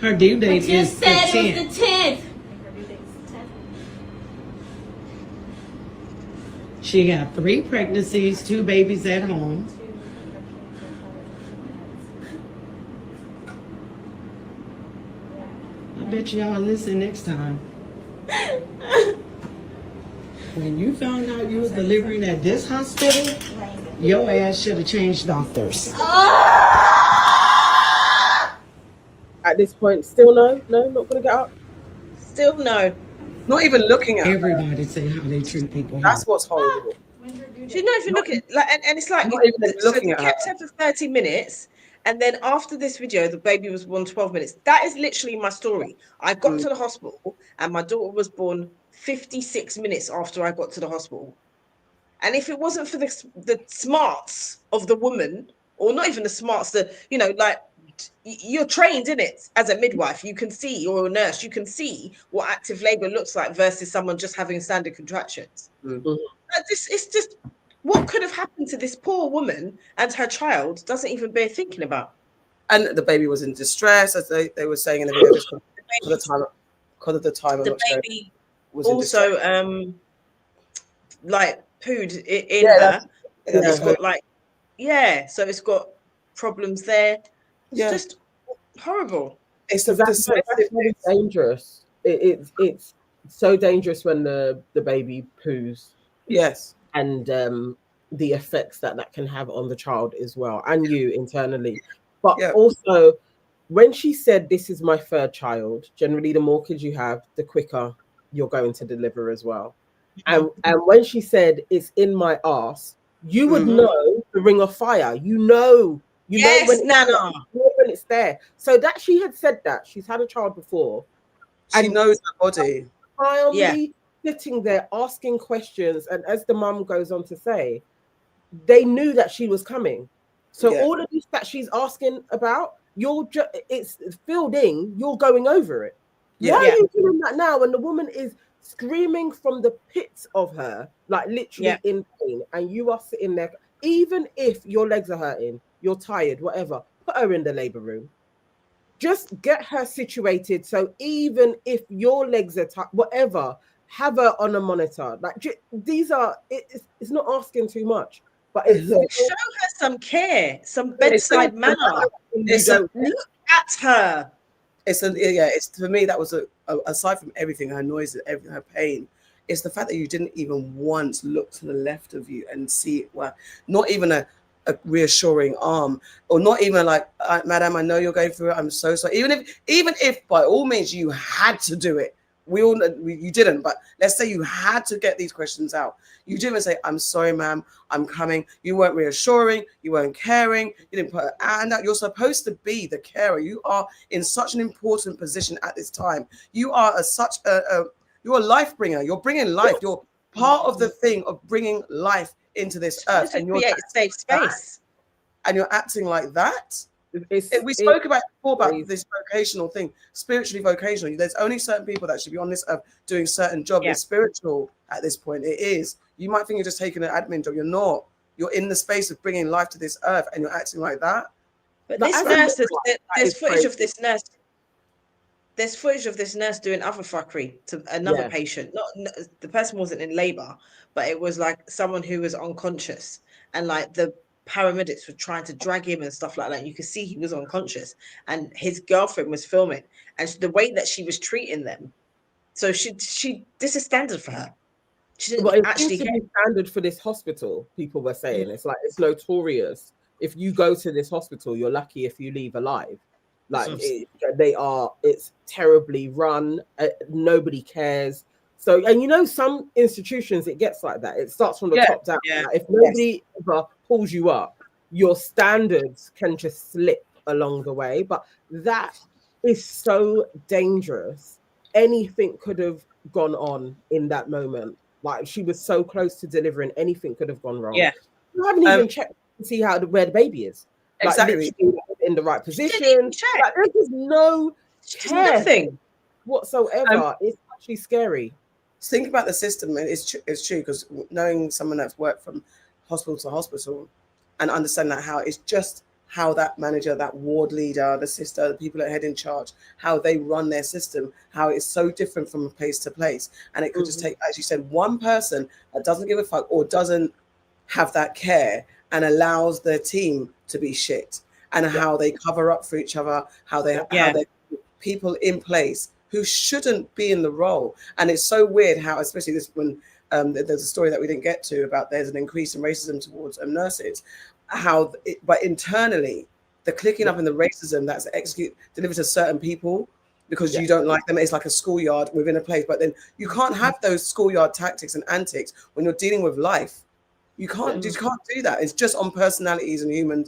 Her due date is the 10th. It was the 10th. She got 3 pregnancies, 2 babies at home. I bet y'all listen next time. When you found out you was delivering at this hospital, your ass should have changed doctors. At this point, still no, not gonna get up. Still no. Not even looking at everybody say how they treat people. That's what's horrible. Do you know if you look at like and it's like Not even so looking they at kept her for 30 minutes, and then after this video, the baby was born 12 minutes. That is literally my story. I got to the hospital, and my daughter was born 56 minutes after I got to the hospital. And if it wasn't for the smarts of the woman or not even the smarts. Like you're trained in it as a midwife. You can see, or a nurse, you can see what active labor looks like versus someone just having standard contractions. It's just what could have happened to this poor woman and her child doesn't even bear thinking about. And the baby was in distress, as they were saying in the video, just because of the time. The baby was also like pooed in her. It's got so it's got problems there. It's just horrible. It's that's very dangerous. It's so dangerous when the baby poos. Yes. And the effects that can have on the child as well, and you internally. But also, when she said, "This is my third child," generally the more kids you have, the quicker you're going to deliver as well. And when she said, "It's in my ass," you would know the ring of fire. You know when it's there. So that she had said that she's had a child before, she knows her body. Calmly sitting there asking questions, and as the mum goes on to say, they knew that she was coming. So all of this that she's asking about, it's filled in. You're going over it. Why are you doing that now? And the woman is screaming from the pits of her, like literally in pain, and you are sitting there. Even if your legs are hurting, you're tired, whatever, put her in the labor room. Just get her situated. So even if your legs are tight, whatever, have her on a monitor. Like these are, it's not asking too much, but it's show her some care, some bedside manner. Look at her. It's for me, that was aside from everything, her noise, everything, her pain, it's the fact that you didn't even once look to the left of you and see it. Well, not even a reassuring arm, or not even like, madam, I know you're going through it, I'm so sorry. Even if by all means you had to do it, you didn't, but let's say you had to get these questions out. You didn't say, I'm sorry, ma'am, I'm coming. You weren't reassuring, you weren't caring, you didn't put a hand out. You're supposed to be the carer. You are in such an important position at this time. You are you're a life bringer. You're bringing life. You're part of the thing of bringing life into this earth, and create a safe space. And you're acting like that. We spoke about before about this vocational thing, spiritually vocational. There's only certain people that should be on this earth doing certain jobs. It's spiritual at this point. It is. You might think you're just taking an admin job. You're not. You're in the space of bringing life to this earth, and you're acting like that. But this nurse, there's footage of this nurse. There's footage of this nurse doing other fuckery to another patient. Not the person wasn't in labor, but it was like someone who was unconscious, and like the paramedics were trying to drag him and stuff like that. You could see he was unconscious, and his girlfriend was filming, and the way that she was treating them. So she this is standard for her. She didn't actually get standard for this hospital. People were saying it's like it's notorious. If you go to this hospital, you're lucky if you leave alive. Like it's terribly run. Nobody cares. So, and some institutions, it gets like that. It starts from the top down. Like if nobody ever pulls you up, your standards can just slip along the way. But that is so dangerous. Anything could have gone on in that moment. Like she was so close to delivering, anything could have gone wrong. Yeah. You haven't even checked to see where the baby is. Like, exactly. In the right position. Like, there's no nothing whatsoever. It's actually scary. Think about the system, and it's true, because knowing someone that's worked from hospital to hospital and understand that how it's just how that manager, that ward leader, the sister, the people that head in charge, how they run their system, how it's so different from place to place. And it could just take, as you said, one person that doesn't give a fuck or doesn't have that care and allows their team to be shit, and how they cover up for each other, how they people in place who shouldn't be in the role. And it's so weird how, especially this when there's a story that we didn't get to about there's an increase in racism towards nurses, but internally the clicking up in the racism that's delivered to certain people because you don't like them. It's like a schoolyard within a place, but then you can't have those schoolyard tactics and antics when you're dealing with life. You can't do that. It's just on personalities and human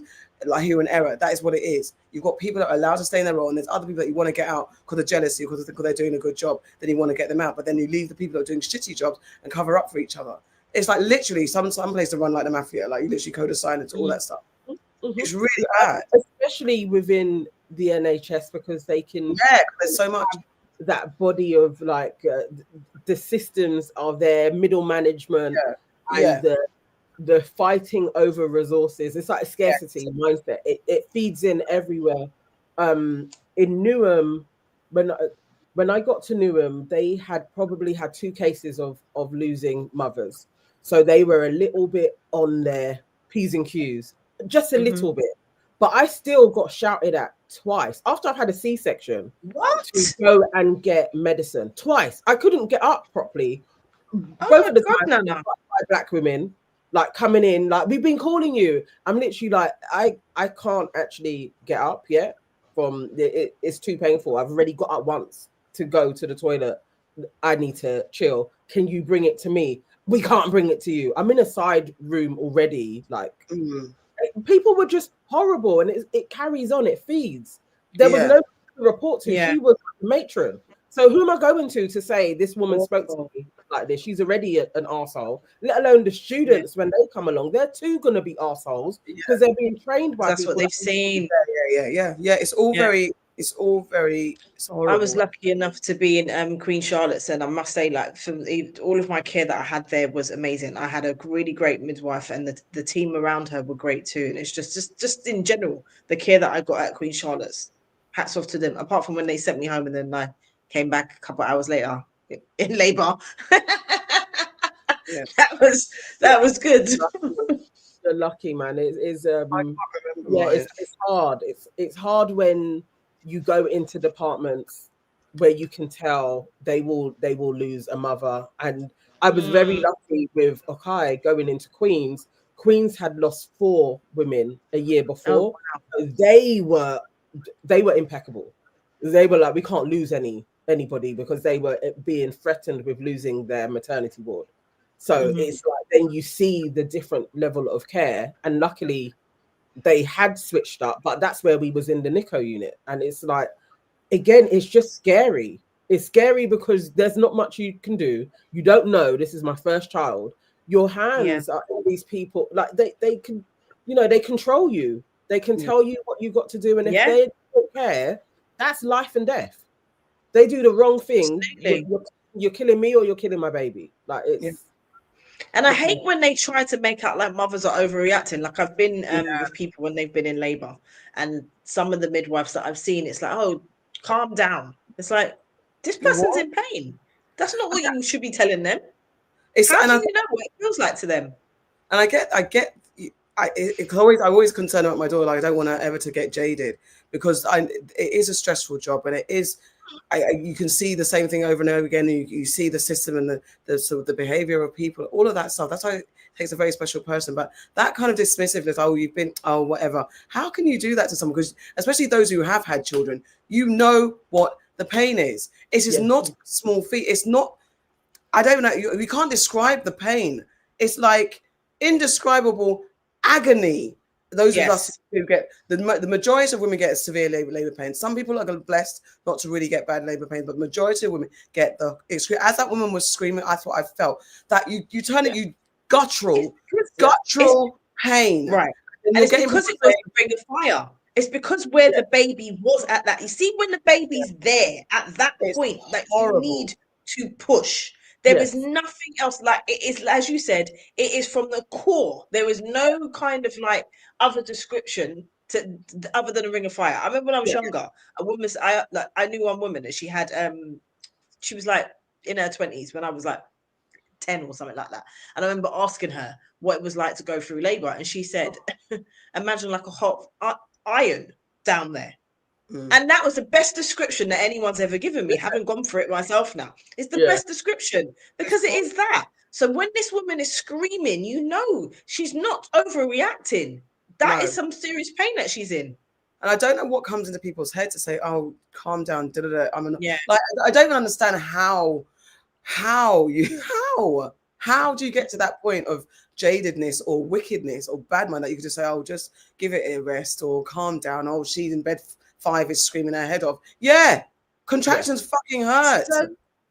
error. That is what it is. You've got people that are allowed to stay in their role, and there's other people that you want to get out because of jealousy, because they're doing a good job. Then you want to get them out, but then you leave the people that are doing shitty jobs and cover up for each other. It's like literally some place to run like the mafia, like you literally code of silence, all that stuff. It's really bad, especially within the NHS, because they can there's so much that body of like the systems are there, middle management, and the fighting over resources. It's like a scarcity mindset. It feeds in everywhere. In Newham, when I got to Newham, they had probably had 2 cases of losing mothers, so they were a little bit on their P's and Q's, just a little bit. But I still got shouted at twice after I've had a C-section. What? To go and get medicine twice. I couldn't get up properly. Oh Both my of the God, times Nana. by black women, like coming in, like, we've been calling you. I'm literally like, I can't actually get up yet. It's too painful. I've already got up once to go to the toilet. I need to chill. Can you bring it to me? We can't bring it to you. I'm in a side room already. Like, people were just horrible, and it carries on. It feeds. There was no report to. She was the matron. So who am I going to say this woman spoke to me like this? She's already an arsehole, let alone the students when they come along. They're too going to be arseholes because they're being trained by That's people what they've seen. Yeah. It's all it's horrible. I was lucky enough to be in Queen Charlotte's, and I must say, like, all of my care that I had there was amazing. I had a really great midwife, and the team around her were great too. And it's just in general, the care that I got at Queen Charlotte's, hats off to them. Apart from when they sent me home, and then I came back a couple of hours later in labour. That was good. You're lucky, man. It's hard. It's hard when you go into departments where you can tell they will lose a mother. And I was very lucky with Okai going into Queens. Queens had lost 4 women a year before. So they were impeccable. They were like, we can't lose anybody, because they were being threatened with losing their maternity ward. So it's like, then you see the different level of care, and luckily they had switched up, but that's where we was in the NICO unit. And it's like, again, it's just scary. It's scary because there's not much you can do. You don't know. This is my first child. Your hands are in these people, like they can, they control you. They can tell you what you've got to do. And if they don't care, that's life and death. They do the wrong thing. You're killing me, or you're killing my baby. Like, it's. And I hate when they try to make out like mothers are overreacting. Like, I've been with people when they've been in labor, and some of the midwives that I've seen, it's like, oh, calm down. It's like, this person's in pain. That's not what you should be telling them. How do you know what it feels like to them? And I always concerned about my daughter. Like, I don't want her ever to get jaded, because it is a stressful job, and it is. You can see the same thing over and over again. You see the system and the sort of the behavior of people, all of that stuff. That's why it takes a very special person. But that kind of dismissiveness, whatever. How can you do that to someone? Because especially those who have had children, you know what the pain is. It's just not a small feat. It's not. I don't know. You can't describe the pain. It's like indescribable agony. Those of us who get the majority of women get severe labor pain. Some people are blessed not to really get bad labor pain, but majority of women get as that woman was screaming. That's what I felt. That you turn it, you guttural pain, right? And it's because it was the ring of fire. It's because where the baby was at that. You see, when the baby's there at that point, that you need to push. There is nothing else. Like, it is, as you said, it is from the core. There is no kind of like other description other than a ring of fire. I remember when I was younger, a woman. I knew one woman that she had. She was like in her 20s when I was like 10 or something like that. And I remember asking her what it was like to go through labor, and she said, "Imagine like a hot iron down there." And that was the best description that anyone's ever given me, having gone through it myself now. It's the best description, because it is that. So when this woman is screaming, you know she's not overreacting. That is some serious pain that she's in. And I don't know what comes into people's head to say, "Oh, calm down." Like, I don't understand how do you get to that point of jadedness or wickedness or bad mind that you could just say, "Oh, just give it a rest," or "Calm down." Oh, she's in bed 5 is screaming her head off. Yeah, contractions fucking hurt.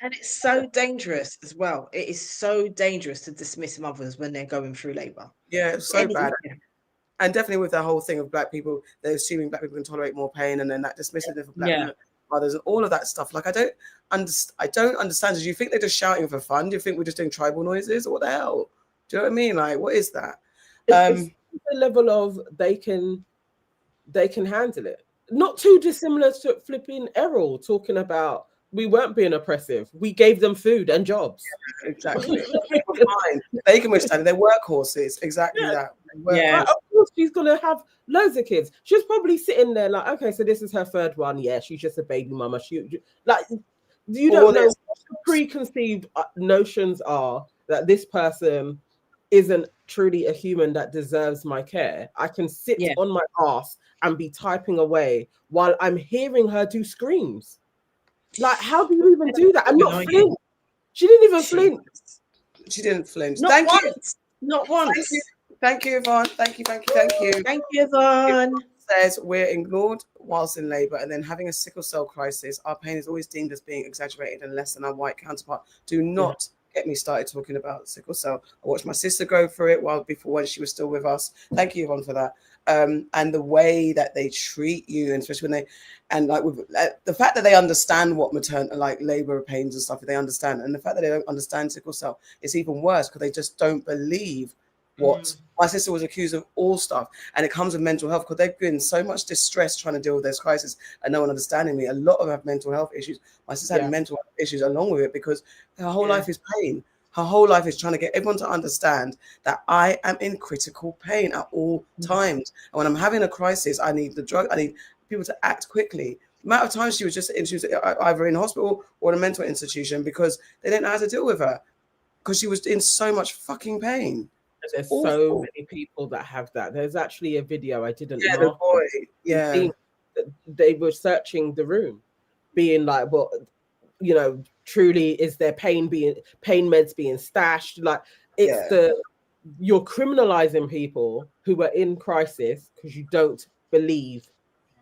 And it's so dangerous as well. It is so dangerous to dismiss mothers when they're going through labor. Yeah, it's so bad. and definitely with the whole thing of black people, they're assuming black people can tolerate more pain, and then that dismissiveness of black women, mothers, and all of that stuff. Like I don't understand. Do you think they're just shouting for fun? Do you think we're just doing tribal noises, or what the hell? Do you know what I mean? Like, what is that? It's the level of they can handle it. Not too dissimilar to flipping Errol talking about we weren't being oppressive. We gave them food and jobs. Exactly. Fine. They can withstand it. They're workhorses. Exactly that. Like, of course, she's gonna have loads of kids. She's probably sitting there like, okay, so this is her third one. Yeah, she's just a baby mama. She like, you don't know what the preconceived notions are that this person isn't truly a human that deserves my care. I can sit on my ass and be typing away while I'm hearing her do screams. Like, how do you even do that? And not flinch. She didn't even flinch. She didn't flinch. Not Thank once. you. Not once. Thank you, Yvonne. Thank you. Thank you, Yvonne. Says we're ignored whilst in labor, and then having a sickle cell crisis. Our pain is always deemed as being exaggerated and less than our white counterpart. Do not get me started talking about sickle cell. I watched my sister go through it when she was still with us. Thank you, Yvonne, for that. And the way that they treat you, and especially when the fact that they understand what maternal, like labor pains and stuff, they understand, and the fact that they don't understand sickle cell is even worse because they just don't believe what my sister was accused of, all stuff, and it comes with mental health because they've been in so much distress trying to deal with this crisis and no one understanding me. A lot of them have mental health issues. My sister had mental health issues along with it because her whole life is pain. Her whole life is trying to get everyone to understand that I am in critical pain at all times. And when I'm having a crisis, I need the drug. I need people to act quickly. The amount of times she was either in hospital or in a mental institution because they didn't know how to deal with her because she was in so much fucking pain. There's so many people that have that. There's actually a video I didn't. Yeah, the boy. They were searching the room, being like, "Well, you know, truly is there pain meds being stashed?" Like, it's you're criminalizing people who are in crisis because you don't believe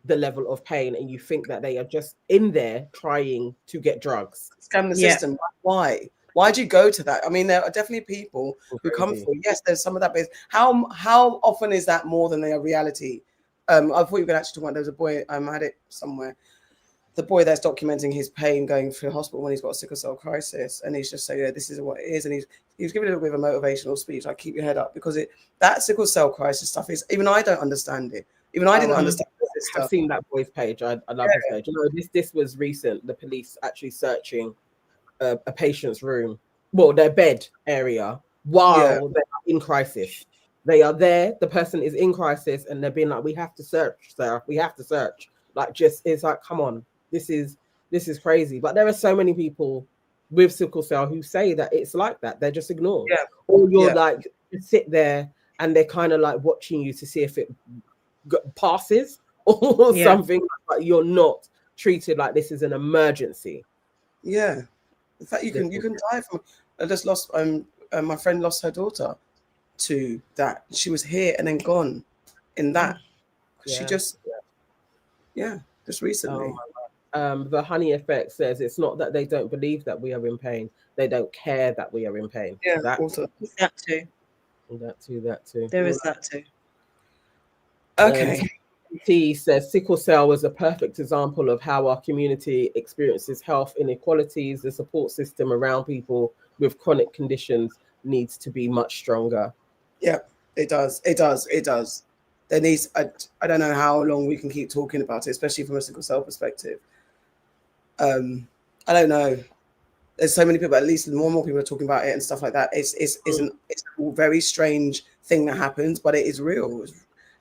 the level of pain and you think that they are just in there trying to get drugs. Scam the system. Why? Why'd you go to that? I mean, there are definitely people who come through. Yes, there's some of that, but how often is that more than a reality? I thought you were going to actually talk about, there was a boy, I had it somewhere, the boy that's documenting his pain going through hospital when he's got a sickle cell crisis, and he's just saying, yeah, this is what it is, and he's giving a little bit of a motivational speech, like keep your head up, because that sickle cell crisis stuff is, even I don't understand it. Even I didn't understand this stuff. I've seen that boy's page. I love his page. You know, this was recent. The police actually searching a patient's room, well, their bed area, while they're in crisis. They are there, the person is in crisis, and they're being like, we have to search, sir. We have to search. Like, just, it's like, come on, this is crazy. But there are so many people with sickle cell who say that it's like that. They're just ignored. Yeah. Or you're like, you sit there and they're kind of like watching you to see if it passes or something, but you're not treated like this is an emergency. Yeah. In fact, you can die from. I just lost. My friend lost her daughter to that. She was here and then gone in that. She just, just recently. The Honey Effect says it's not that they don't believe that we are in pain; they don't care that we are in pain. Yeah, that too. That too. There is that too. Okay. T says sickle cell was a perfect example of how our community experiences health inequalities. The support system around people with chronic conditions needs to be much stronger. Yeah, it does. There needs, I don't know how long we can keep talking about it, especially from a sickle cell perspective. I don't know. There's so many people, at least more and more people are talking about it and stuff like that. It's a very strange thing that happens, but it is real.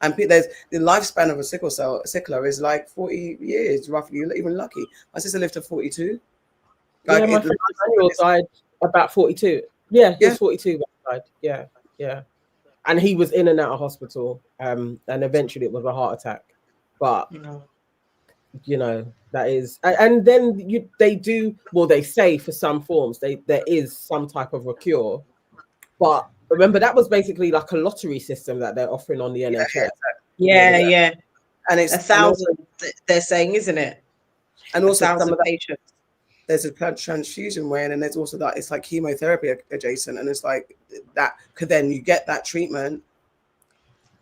And there's the lifespan of a sickler is like 40 years, roughly. You're even lucky. My sister lived to 42. Like, my friend Daniel died about 42. Yeah, he was 42 when he died. Yeah. And he was in and out of hospital. And eventually it was a heart attack. But, you know, that is... And then they say for some forms, there is some type of a cure. But remember, that was basically like a lottery system that they're offering on the NHS. Yeah. And it's 1,000, they're saying, isn't it? And also 1,000 patients. There's a transfusion way, and there's also that it's like chemotherapy adjacent, and it's like that could then you get that treatment,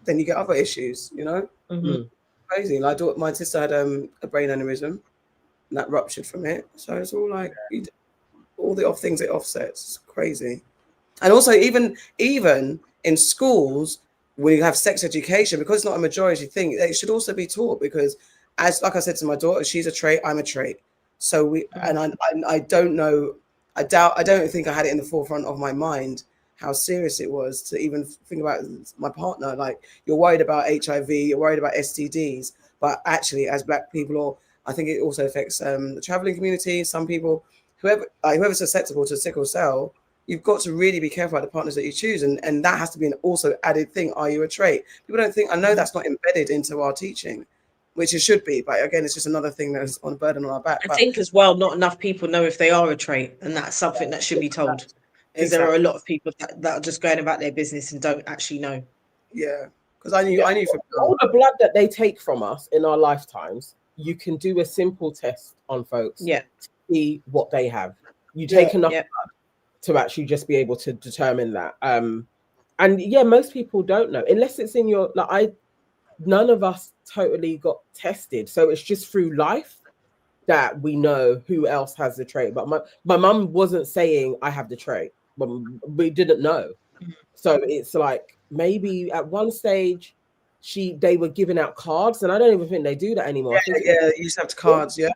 then you get other issues, Mhm. Crazy. Like my sister had a brain aneurysm and that ruptured from it. So it's all like all the off things it offsets. It's crazy. And also even in schools, when you have sex education, because it's not a majority thing, it should also be taught, because as like I said to my daughter, she's a trait, I'm a trait. So I don't know, I don't think I had it in the forefront of my mind how serious it was to even think about my partner. Like, you're worried about HIV, you're worried about STDs, but actually as Black people, or I think it also affects the traveling community, some people, whoever's susceptible to sickle cell, you've got to really be careful about the partners that you choose, and that has to be an also added thing. Are you a trait? People don't think. I know that's not embedded into our teaching, which it should be, but again, it's just another thing that's on a burden on our back. I But think as well, not enough people know if they are a trait, and that's something that should be told, because there are a lot of people that are just going about their business and don't actually know. Yeah, because I knew from all the blood that they take from us in our lifetimes, you can do a simple test on folks to see what they have. You take enough blood to actually just be able to determine that. And yeah, most people don't know unless it's in your none of us totally got tested, so it's just through life that we know who else has the trait. But my mum wasn't saying I have the trait, but we didn't know. So it's like maybe at one stage they were giving out cards, and I don't even think they do that anymore. Yeah, you used to have cards. Yep.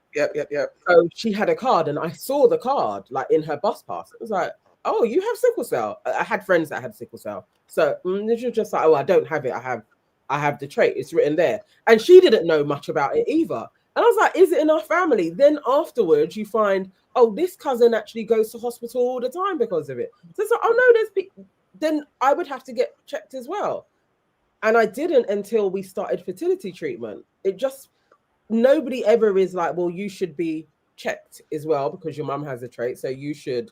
So she had a card, and I saw the card like in her bus pass. It was like, oh, you have sickle cell. I had friends that had sickle cell, so this was just like, oh, I don't have it. I have the trait. It's written there, and she didn't know much about it either. And I was like, is it in our family? Then afterwards, you find, oh, this cousin actually goes to hospital all the time because of it. So it's like, oh no, there's then I would have to get checked as well. And I didn't until we started fertility treatment. It just, nobody ever is like, well, you should be checked as well because your mum has a trait. So you should,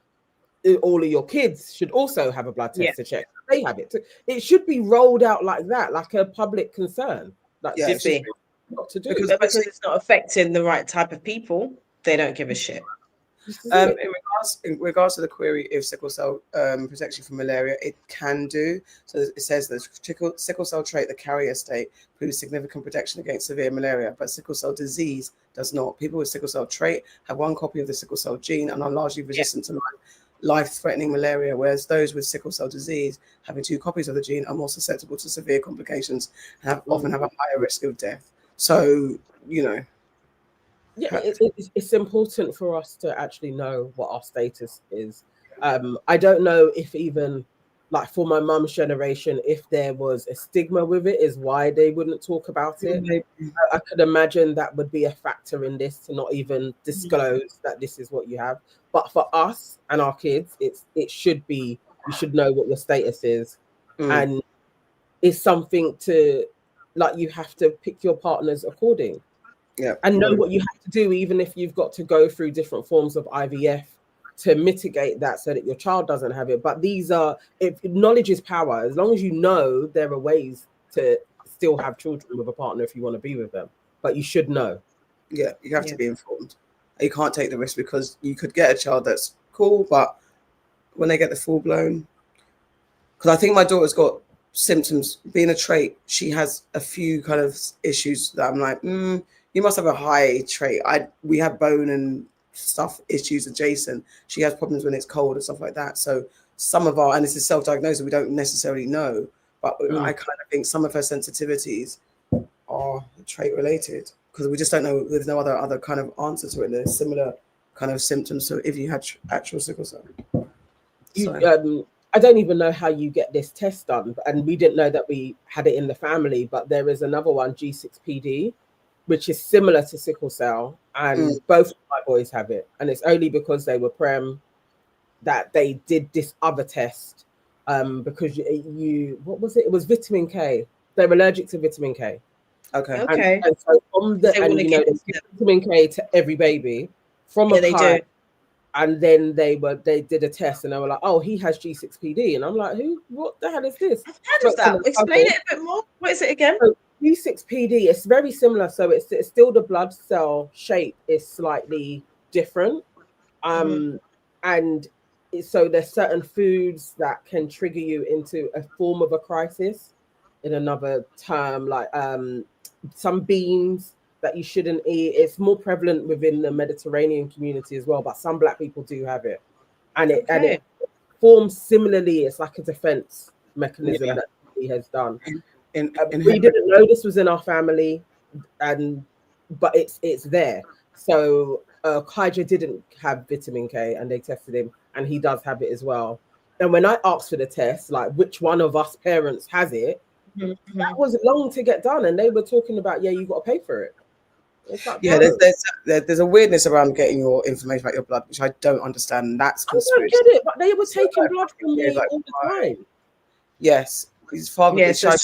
all of your kids should also have a blood test to check. They have it. It should be rolled out like that, like a public concern. Like, Should be. What to do. Because it's not affecting the right type of people, they don't give a shit. In regards to the query if sickle cell protects you from malaria, it can do. So it says that sickle cell trait, the carrier state, proves significant protection against severe malaria, but sickle cell disease does not. People with sickle cell trait have one copy of the sickle cell gene and are largely resistant to life-threatening malaria, whereas those with sickle cell disease having two copies of the gene are more susceptible to severe complications and often have a higher risk of death. So, yeah, it's important for us to actually know what our status is. I don't know if even like for my mum's generation, if there was a stigma with it, is why they wouldn't talk about it. I could imagine that would be a factor in this, to not even disclose that this is what you have. But for us and our kids, it should be, you should know what your status is. And it's something to, like, you have to pick your partners according. And know what you have to do, even if you've got to go through different forms of IVF to mitigate that so that your child doesn't have it. But these are, if knowledge is power, as long as you know, there are ways to still have children with a partner if you want to be with them. But you should know. Yeah, you have to be informed. You can't take the risk, because you could get a child that's cool, but when they get the full blown, because I think my daughter's got symptoms, being a trait, she has a few kind of issues that I'm like, you must have a high trait. We have bone and stuff issues adjacent. She has problems when it's cold and stuff like that. So some of and this is self-diagnosed, we don't necessarily know, but I kind of think some of her sensitivities are trait related, because we just don't know. There's no other kind of answer to it. There's similar kind of symptoms. So if you had actual sickle cell, I don't even know how you get this test done, and we didn't know that we had it in the family. But there is another one, G6PD, which is similar to sickle cell, and both of my boys have it. And it's only because they were prem that they did this other test, because what was it? It was vitamin K. They're allergic to vitamin K. Okay. And so from the, and you know, they give vitamin K to every baby from a pie, and then they did a test and they were like, oh, he has G6PD, and I'm like, what the hell is this? How does that? Explain it a bit more. What is it again? So G6PD, it's very similar. So it's still the blood cell shape is slightly different, and so there's certain foods that can trigger you into a form of a crisis. in another term, like some beans that you shouldn't eat. It's more prevalent within the Mediterranean community as well, but some black people do have it, and it forms similarly. It's like a defense mechanism that he has done. We didn't know this was in our family, but it's there. So Kaija didn't have vitamin K, and they tested him, and he does have it as well. And when I asked for the test, like which one of us parents has it, that was long to get done, and they were talking about, yeah, you got to pay for it. It's like, yeah, there's a weirdness around getting your information about your blood, which I don't understand. That's conspiracy. I don't get it, but they were taking blood from me all the time. Yes, his father. Yeah, so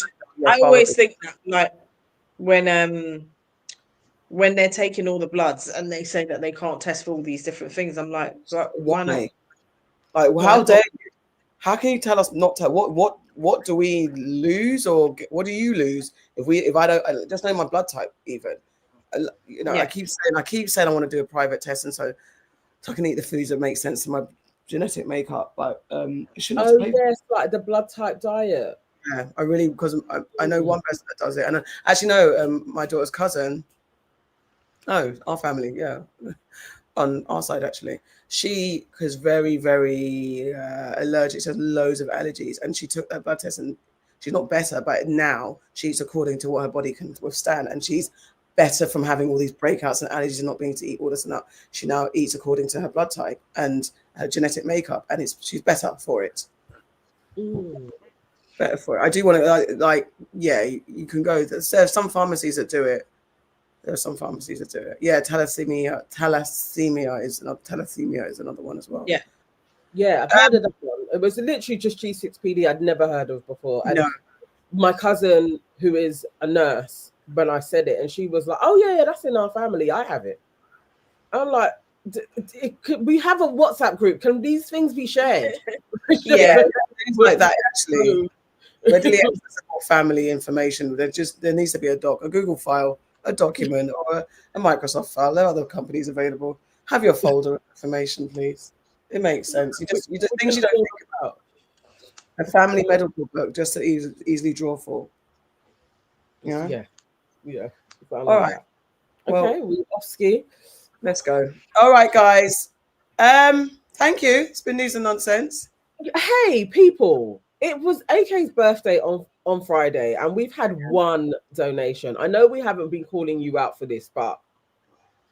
I always think that, like, when they're taking all the bloods and they say that they can't test for all these different things, I'm like, why not? Like, how dare you? How can you tell us not to? What do we lose, or what do you lose if I don't? I just know my blood type even. You know, I keep saying I want to do a private test, and so I can eat the foods that make sense to my genetic makeup. But I shouldn't. Oh yes, like the blood type diet. Yeah, I really, because I know one person that does it, and I actually know my daughter's cousin. Oh, our family, yeah, on our side actually. She is very, very allergic. She has loads of allergies, and she took that blood test, and she's not better, but now she's according to what her body can withstand, and she's better from having all these breakouts and allergies and not being able to eat all this and that. She now eats according to her blood type and her genetic makeup, and she's better for it. Better for it. I do want to you can go. There's some pharmacies that do it. There are some pharmacies that do it. Yeah, thalassemia is another one as well. Yeah, I've heard of that one. It was literally just G6PD I'd never heard of before. And my cousin, who is a nurse, when I said it, and she was like, "Oh yeah, that's in our family. I have it." I'm like, we have a WhatsApp group. Can these things be shared? Yeah, things like that actually. Readily accessible family information. There needs to be a Google file, a document, or a Microsoft file. There are other companies available. Have your folder of information, please. It makes sense. You just things you don't think about. A family medical book just to easily draw for. Yeah. All right. Okay, we off ski. Let's go. All right, guys. Thank you. It's been news and nonsense. Hey, people. It was AK's birthday on Friday, and we've had one donation. I know we haven't been calling you out for this, but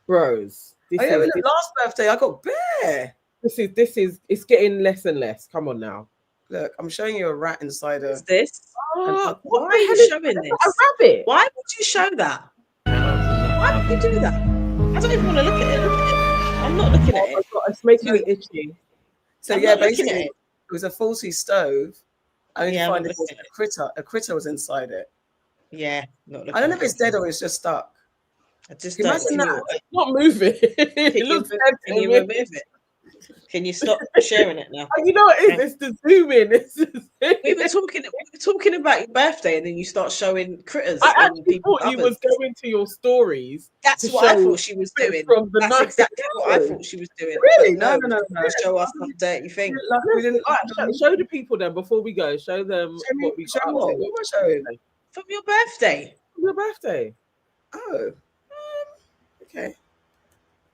bros, last birthday I got bare. This is it's getting less and less. Come on now. Look, I'm showing you a rat inside What's this? What Why the are hell you is showing this? a rabbit? Why would you show that? Why would you do that? I don't even want to look at it. Look at it. I'm not looking at it. It's making me itchy. So I'm yeah, not looking basically at it. it was a faulty stove. I only Yeah, find I'm it was a critter. A critter was inside it. Yeah, not looking I don't know at if it's dead or it's just stuck. I just Can you don't. imagine that? It's not moving. It looks dead Can to you me. remove it? Can you stop sharing it now? You know what it is? It's the zoom in. We were talking about your birthday, and then you start showing critters. I and actually people thought you was going to your stories. That's to what I show thought she was bits doing. from the That's night. exactly what I thought she was doing. Really? But No. Show us some dirty thing. We didn't. Show the people then before we go. Show them what we got. What am I showing? From your birthday. Your birthday. Oh. Okay.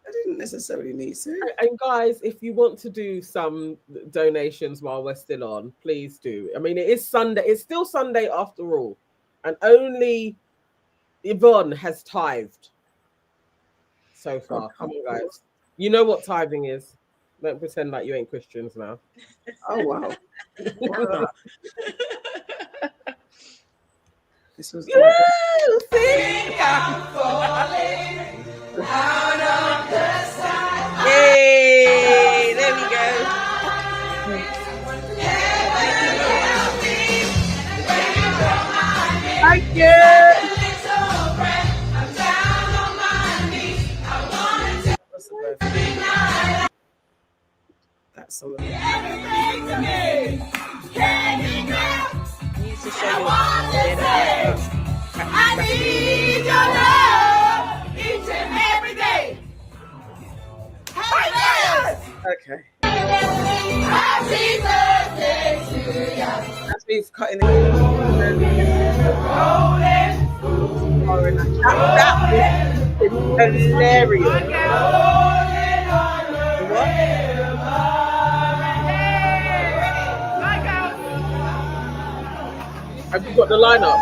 I didn't necessarily need to. And guys, if you want to do some donations while we're still on, please do. I mean, it is Sunday. It's still Sunday after all. And only Yvonne has tithed so far. Come on, guys. You know what tithing is. Don't pretend like you ain't Christians now. Oh, wow. This was you think I'm falling out of the sky. Yay! There we go. Thank you. That's some of it. Needs to show you. I need your love each and every day. Okay. Happy birthday to you. That's me for cutting it. That was hilarious. What? Have you got the lineup?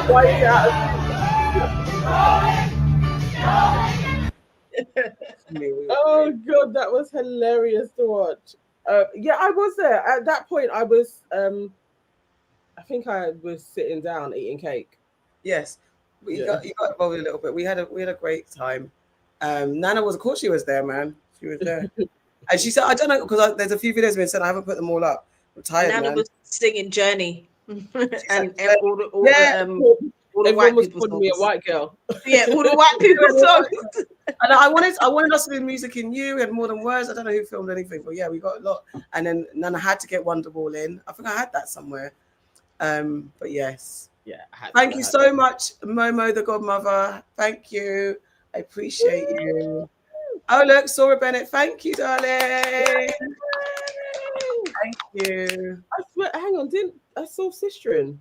Why is Oh god, that was hilarious to watch. Yeah, I was there at that point. I was, I think I was sitting down eating cake. Yes, you got involved a little bit. We had a great time. Nana was, of course, she was there, man. She was there, and she said, I don't know, because there's a few videos being sent. I haven't put them all up. I'm tired, Nana man. was singing Journey, and all the white people calling me a white girl. Yeah, all the white people songs. And I wanted us to do music in you and more than words. I don't know who filmed anything, but yeah, we got a lot. And then Nana had to get Wonderwall in. I think I had that somewhere. But yes. Yeah. Thank you so much, Momo, the godmother. Thank you. I appreciate you. Oh, look, Sora Bennett. Thank you, darling. Thank you. I swear, hang on, I saw Sistrin.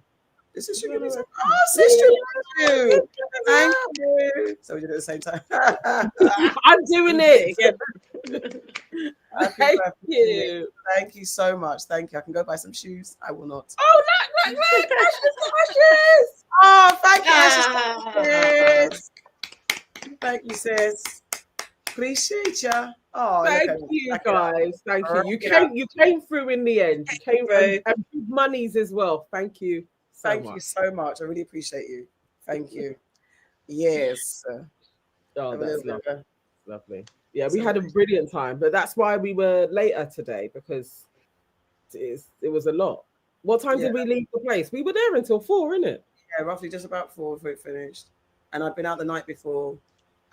This is your music. Oh, Sistrin, thank you. So we did it at the same time. I'm doing it again. Thank you. Thank you so much. Thank you. I can go buy some shoes. I will not. Oh, look, Ashes. Oh, thank you, Ashes. Thank you, sis. Appreciate ya. Oh, thank you, guys. Thank you. You came through in the end. You came through, and big monies as well. Thank you. Thank you so much. I really appreciate you. Thank you. Yes. Oh, that's lovely. Lovely. Yeah, we had a brilliant time, but that's why we were later today, because it was a lot. What time did we leave the place? We were there until 4, innit? Yeah, roughly just about 4 before it finished. And I'd been out the night before,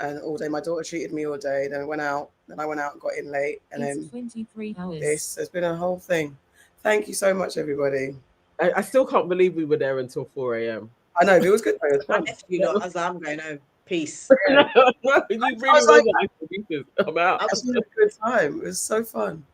and all day. My daughter treated me all day. Then I went out. Then I went out and got in late. And then 23 hours. This has been a whole thing. Thank you so much, everybody. I still can't believe we were there until 4 a.m. I know, it was good. It was fun. You know, as I'm going home. Peace. You really was I'm out. It was a good time. It was so fun.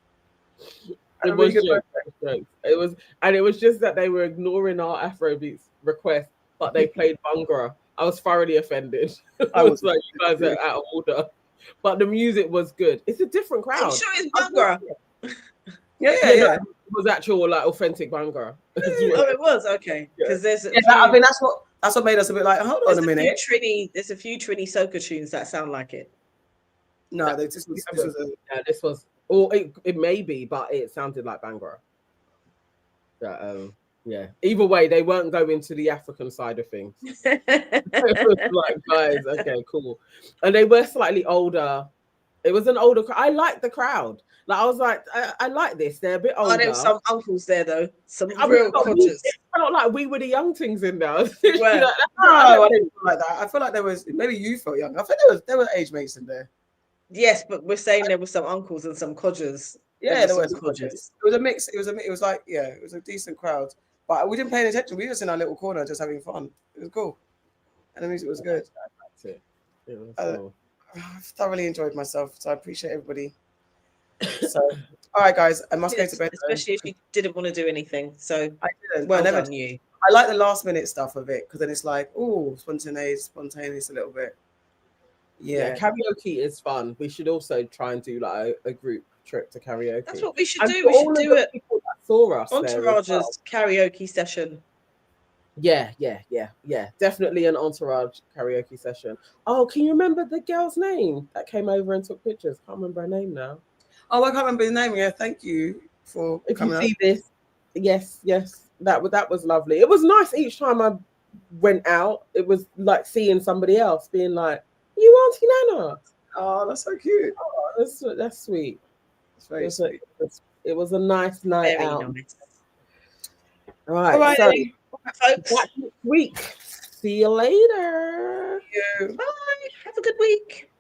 It was and it was just that they were ignoring our Afrobeats request, but they played Bhangra. I was thoroughly offended. I was like, you guys are out of order. But the music was good. It's a different crowd. I'm sure it's Bhangra. Yeah. It was actual, like, authentic Bhangra. Oh, it was? Okay. Because there's I mean, that's what made us a bit like, hold on a minute. There's a few Trini soca tunes that sound like it. No, this was, or it may be, but it sounded like Bhangra. Yeah. Either way, they weren't going to the African side of things. It was like, guys, okay, cool. And they were slightly older. It was an older crowd. I liked the crowd. Like, I was like, I like this. They're a bit older. Oh, there were some uncles there though. Some real codgers. It felt like we were the young things in there. I didn't feel like that. I feel like there was, maybe you felt young. I think there were age mates in there. Yes, but we're saying there were some uncles and some codgers. Yeah, there were some codgers. It was a mix. It was like, yeah, it was a decent crowd. But we didn't pay any attention. We were just in our little corner, just having fun. It was cool, and the music was good. I thoroughly enjoyed myself, so I appreciate everybody. So, all right, guys, I must go to bed. Especially if you didn't want to do anything. So I didn't. Well done, you. I like the last minute stuff of it because then it's like, oh, spontaneous a little bit. Yeah, karaoke is fun. We should also try and do like a group trip to karaoke. That's what we should do. We should do it. Saw us Entourage's karaoke session. Yeah. Definitely an Entourage karaoke session. Oh, can you remember the girl's name that came over and took pictures? Can't remember her name now. Oh, I can't remember the name. Yeah, thank you for if coming you see this. Yes, that was lovely. It was nice each time I went out. It was like seeing somebody else, being like, "You Auntie Nana." Oh, that's so cute. Oh, that's sweet. It's very sweet. It was a nice night Very out. nice. All right. All right, So, folks. Back next week. See you later. Bye. Have a good week.